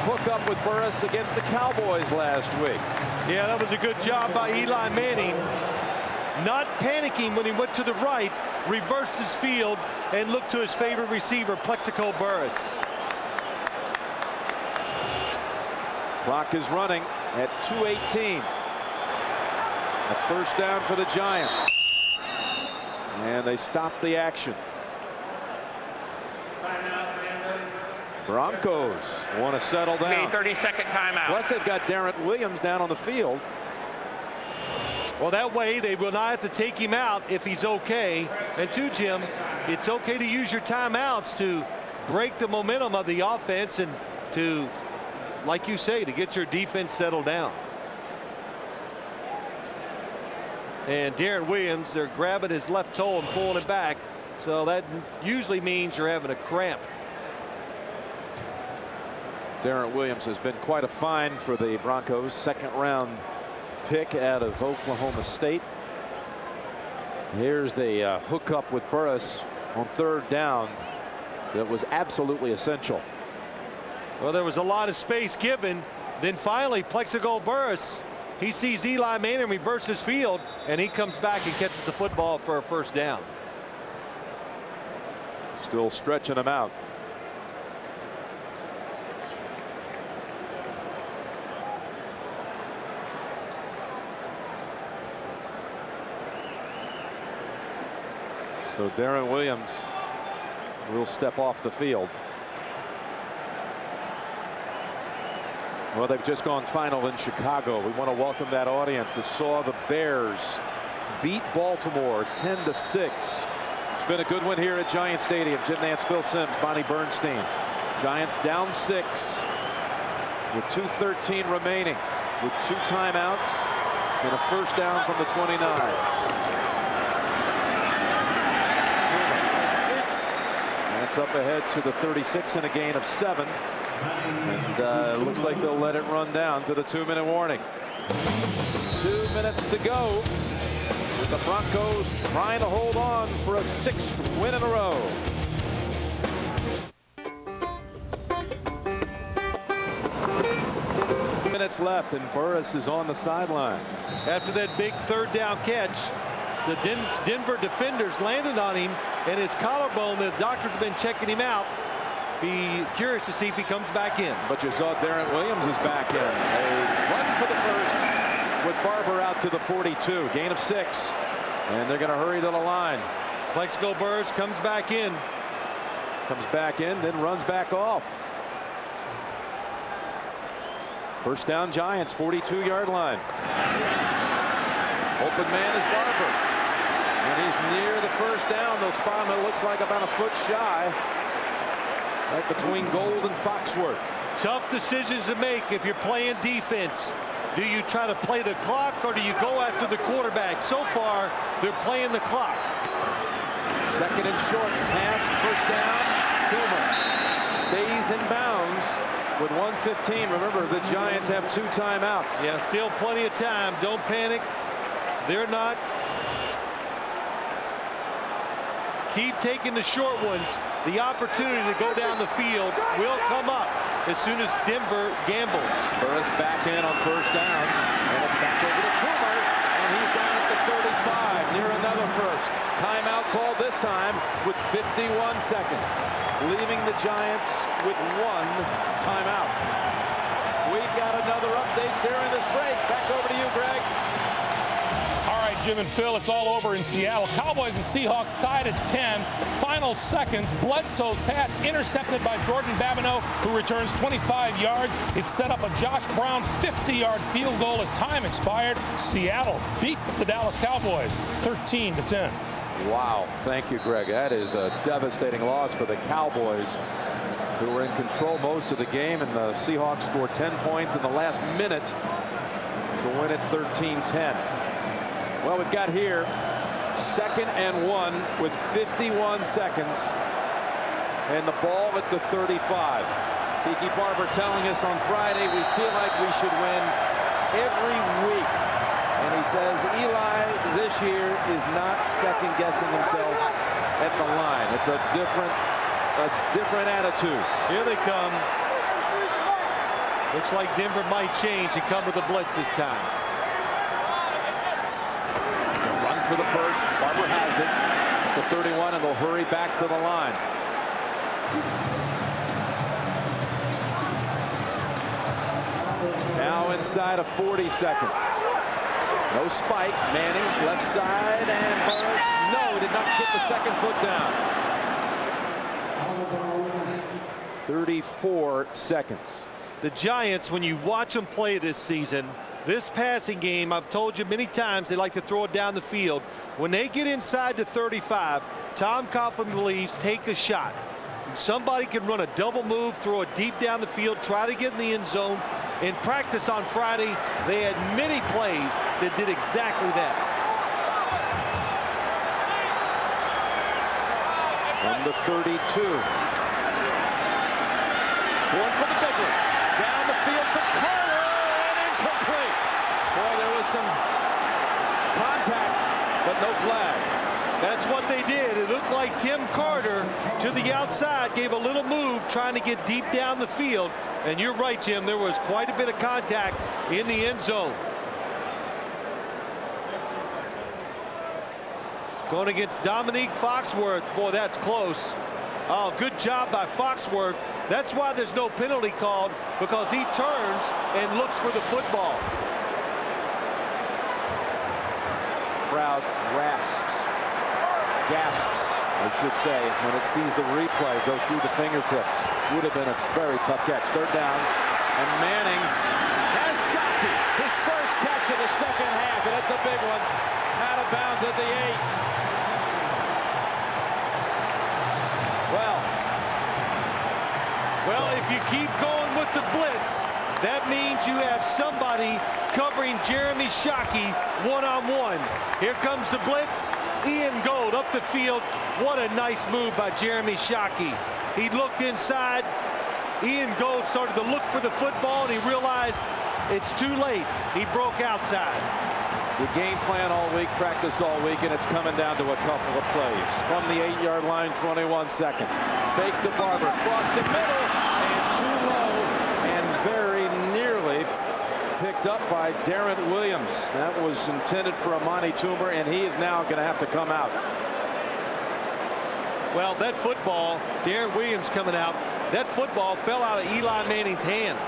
hookup with Burris against the Cowboys last week. Yeah, that was a good job by Eli Manning. Not panicking when he went to the right, reversed his field, and looked to his favorite receiver, Plexico Burris. Clock is running at 2:18. A 1st down for the Giants. And they stop the action. Broncos want to settle down. 30-second timeout. Plus they've got Darren Williams down on the field. Well, that way they will not have to take him out if he's okay. And too, Jim, it's okay to use your timeouts to break the momentum of the offense and to, like you say, to get your defense settled down. And Darren Williams, they're grabbing his left toe and pulling it back. So that usually means you're having a cramp. Darren Williams has been quite a find for the Broncos. Second-round pick out of Oklahoma State. Here's the hookup with Burris on third down that was absolutely essential. Well, there was a lot of space given. Then finally, Plexico Burris, he sees Eli Manning reverse his field, and he comes back and catches the football for a first down. Still stretching him out. So Darren Williams will step off the field. Well, they've just gone final in Chicago. We want to welcome that audience that saw the Bears beat Baltimore 10-6. It's been a good one here at Giant Stadium. Jim Nantz, Phil Simms, Bonnie Bernstein. Giants down 6 with 2:13 remaining with 2 timeouts and a first down from the 29. That's up ahead to the 36 and a gain of 7. And it looks like they'll let it run down to the 2-minute warning. 2 minutes to go. With the Broncos trying to hold on for a 6th win in a row. Minutes left, and Burris is on the sidelines. After that big third down catch, the Denver defenders landed on him, and his collarbone, the doctors have been checking him out. Be curious to see if he comes back in. But you saw Darren Williams is back in. A run for the first with Barber out to the 42. Gain of 6. And they're going to hurry to the line. Plexico Burris comes back in. Comes back in, then runs back off. First down Giants, 42-yard line. Open man is Barber. And he's near the first down. They'll spot him, it looks like about a foot shy. Right between Gold and Foxworth. Tough decisions to make if you're playing defense. Do you try to play the clock or do you go after the quarterback? So far, they're playing the clock. Second and short. Pass, first down. Toomer stays in bounds with 1:15. Remember, the Giants have 2 timeouts. Yeah, still plenty of time. Don't panic. They're not. Keep taking the short ones. The opportunity to go down the field will come up as soon as Denver gambles. Burris back in on first down, and it's back over to Toomer, and he's down at the 35 near another first. Timeout called this time with 51 seconds, leaving the Giants with 1 timeout. We've got another update during this break. Back over to you, Greg. Jim and Phil, it's all over in Seattle. Cowboys and Seahawks tied at 10. Final seconds. Bledsoe's pass intercepted by Jordan Babineau, who returns 25 yards. It set up a Josh Brown 50-yard field goal as time expired. Seattle beats the Dallas Cowboys 13-10. Wow. Thank you, Greg. That is a devastating loss for the Cowboys, who were in control most of the game, and the Seahawks scored 10 points in the last minute to win it 13-10. Well, we've got here 2nd and 1 with 51 seconds and the ball at the 35. Tiki Barber telling us on Friday we feel like we should win every week. And he says Eli this year is not second-guessing himself at the line. It's a different attitude. Here they come. Looks like Denver might change and come with the blitz this time. For the first, Barber has it at the 31, and they'll hurry back to the line. Now inside of 40 seconds. No spike. Manning left side, and Burris did not get the second foot down. 34 seconds. The Giants, when you watch them play this season, This passing game, I've told you many times, they like to throw it down the field. When they get inside the 35, Tom Coughlin believes take a shot. Somebody can run a double move, throw it deep down the field, try to get in the end zone. In practice on Friday, they had many plays that did exactly that. On the 32. Going for the big one. Down the field for Carter, and incomplete. Boy, there was some contact, but no flag. That's what they did. It looked like Tim Carter to the outside gave a little move trying to get deep down the field. And you're right, Jim, there was quite a bit of contact in the end zone. Going against Dominique Foxworth. Boy, that's close. Oh, good job by Foxworth. That's why there's no penalty called, because he turns and looks for the football. Crowd gasps, I should say, when it sees the replay go through the fingertips. Would have been a very tough catch. Third down, and Manning has Shockey, his first catch of the second half, and it's a big one. Out of bounds at the 8. Well, if you keep going with the blitz, that means you have somebody covering Jeremy Shockey one-on-one. Here comes the blitz. Ian Gold up the field. What a nice move by Jeremy Shockey. He looked inside. Ian Gold started to look for the football, and he realized it's too late. He broke outside. The game plan all week, practice all week, and it's coming down to a couple of plays. From the 8-yard line, 21 seconds. Fake to Barber, across the middle, and too low, and very nearly picked up by Darren Williams. That was intended for Amani Toomer, and he is now going to have to come out. Well, that football, Darren Williams coming out, that football fell out of Eli Manning's hand,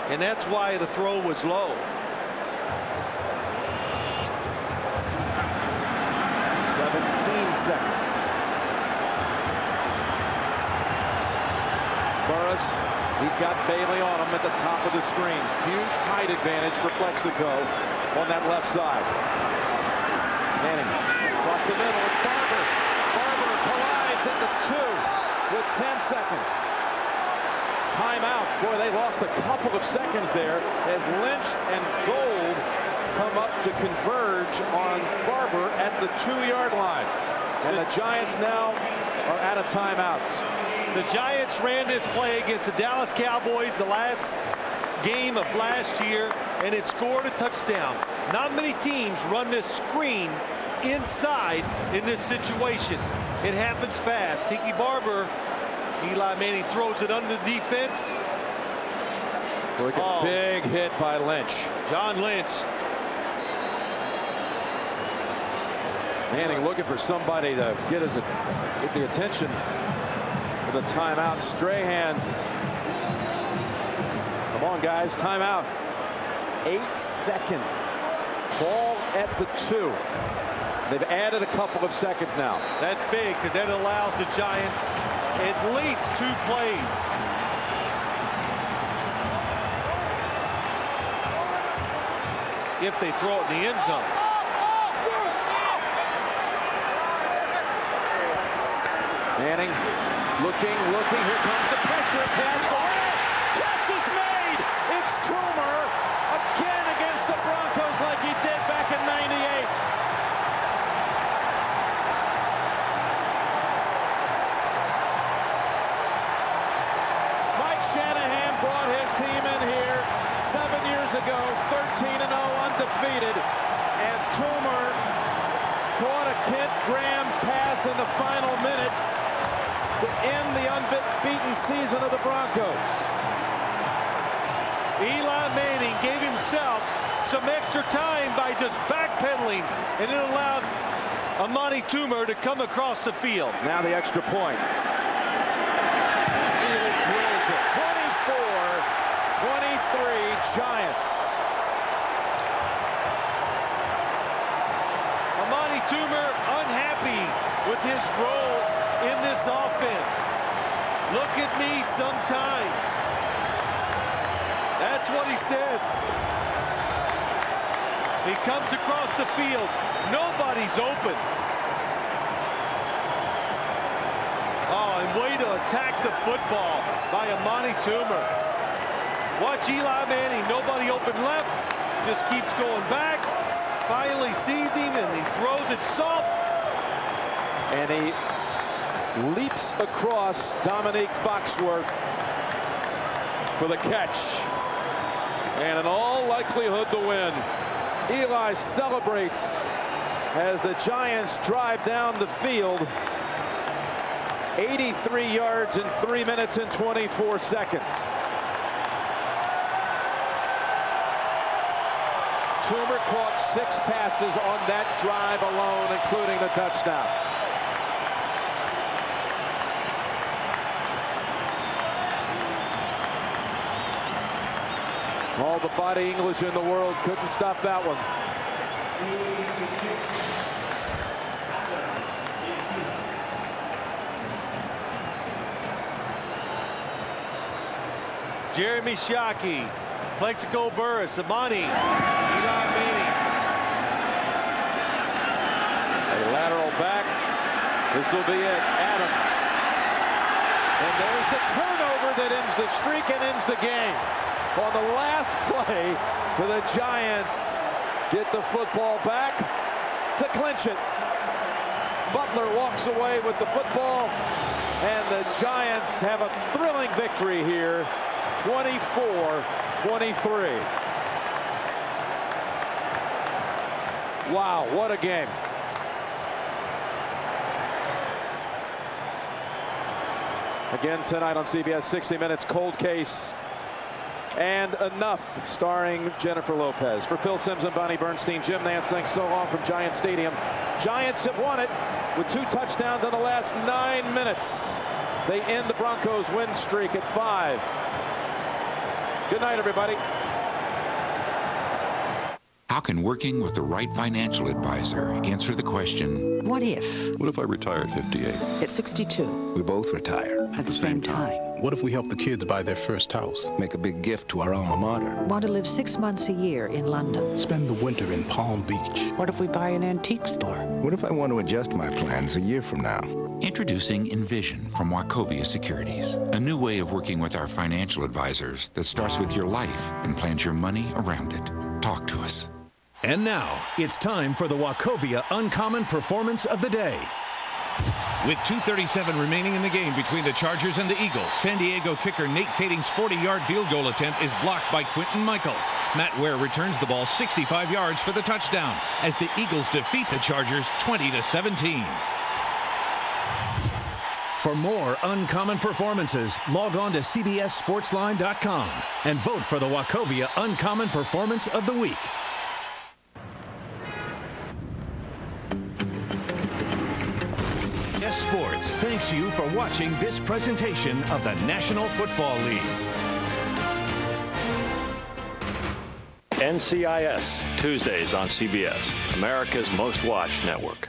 and that's why the throw was low. 17 seconds. Burris, he's got Bailey on him at the top of the screen. Huge height advantage for Plexico on that left side. Manning across the middle. It's Barber. Barber collides at the 2 with 10 seconds. Timeout. Boy, they lost a couple of seconds there as Lynch and Gold come up to converge on Barber at the 2-yard line. And the Giants now are out of timeouts. The Giants ran this play against the Dallas Cowboys the last game of last year, and it scored a touchdown. Not many teams run this screen inside in this situation. It happens fast. Tiki Barber, Eli Manning throws it under the defense. Look at big hit by Lynch. John Lynch. Manning looking for somebody to get the attention of the timeout. Strahan. Come on, guys, timeout. 8 seconds. Ball at the 2. They've added a couple of seconds now. That's big, because that allows the Giants at least 2 plays. If they throw it in the end zone. Manning looking. Here comes the pressure. Pass. Catch is made. It's Toomer again against the Broncos like he did back in '98. Mike Shanahan brought his team in here 7 years ago, 13-0 undefeated, and Toomer caught a Kent Graham pass in the final minute to end the unbeaten season of the Broncos. Eli Manning gave himself some extra time by just backpedaling, and it allowed Amani Toomer to come across the field. Now the extra point. Feely drills it. 24-23 Giants. Amani Toomer unhappy with his role in this offense. Look at me sometimes. That's what he said. He comes across the field. Nobody's open. Oh, and way to attack the football by Amani Toomer. Watch Eli Manning. Nobody open left. Just keeps going back. Finally sees him, and he throws it soft. And he leaps across Dominique Foxworth for the catch. And in all likelihood, the win. Eli celebrates as the Giants drive down the field. 83 yards in 3 minutes and 24 seconds. Toomer caught 6 passes on that drive alone, including the touchdown. All the body English in the world couldn't stop that one. Jeremy Shockey, Plexico Burris, Amani, Eli Manning. A lateral back. This will be it. Adams. And there's the turnover that ends the streak and ends the game. On the last play, the Giants get the football back to clinch it. Butler walks away with the football, and the Giants have a thrilling victory here, 24-23. Wow, what a game. Again tonight on CBS 60 Minutes, Cold Case and Enough, starring Jennifer Lopez. For Phil Simms and Bonnie Bernstein, Jim Nance, thanks so long from Giant Stadium. Giants have won it with 2 touchdowns in the last 9 minutes. They end the Broncos' win streak at 5. Good night, everybody. How can working with the right financial advisor answer the question, what if? What if I retire at 58? At 62. We both retire. At the same time. What if we help the kids buy their first house? Make a big gift to our alma mater? Want to live 6 months a year in London? Spend the winter in Palm Beach? What if we buy an antique store? What if I want to adjust my plans a year from now? Introducing Envision from Wachovia Securities, a new way of working with our financial advisors that starts with your life and plans your money around it. Talk to us. And now, it's time for the Wachovia Uncommon Performance of the Day. With 2:37 remaining in the game between the Chargers and the Eagles, San Diego kicker Nate Kading's 40-yard field goal attempt is blocked by Quentin Michael. Matt Ware returns the ball 65 yards for the touchdown as the Eagles defeat the Chargers 20-17. For more uncommon performances, log on to CBSSportsline.com and vote for the Wachovia Uncommon Performance of the Week. Sports thanks you for watching this presentation of the National Football League. NCIS, Tuesdays on CBS, America's most watched network.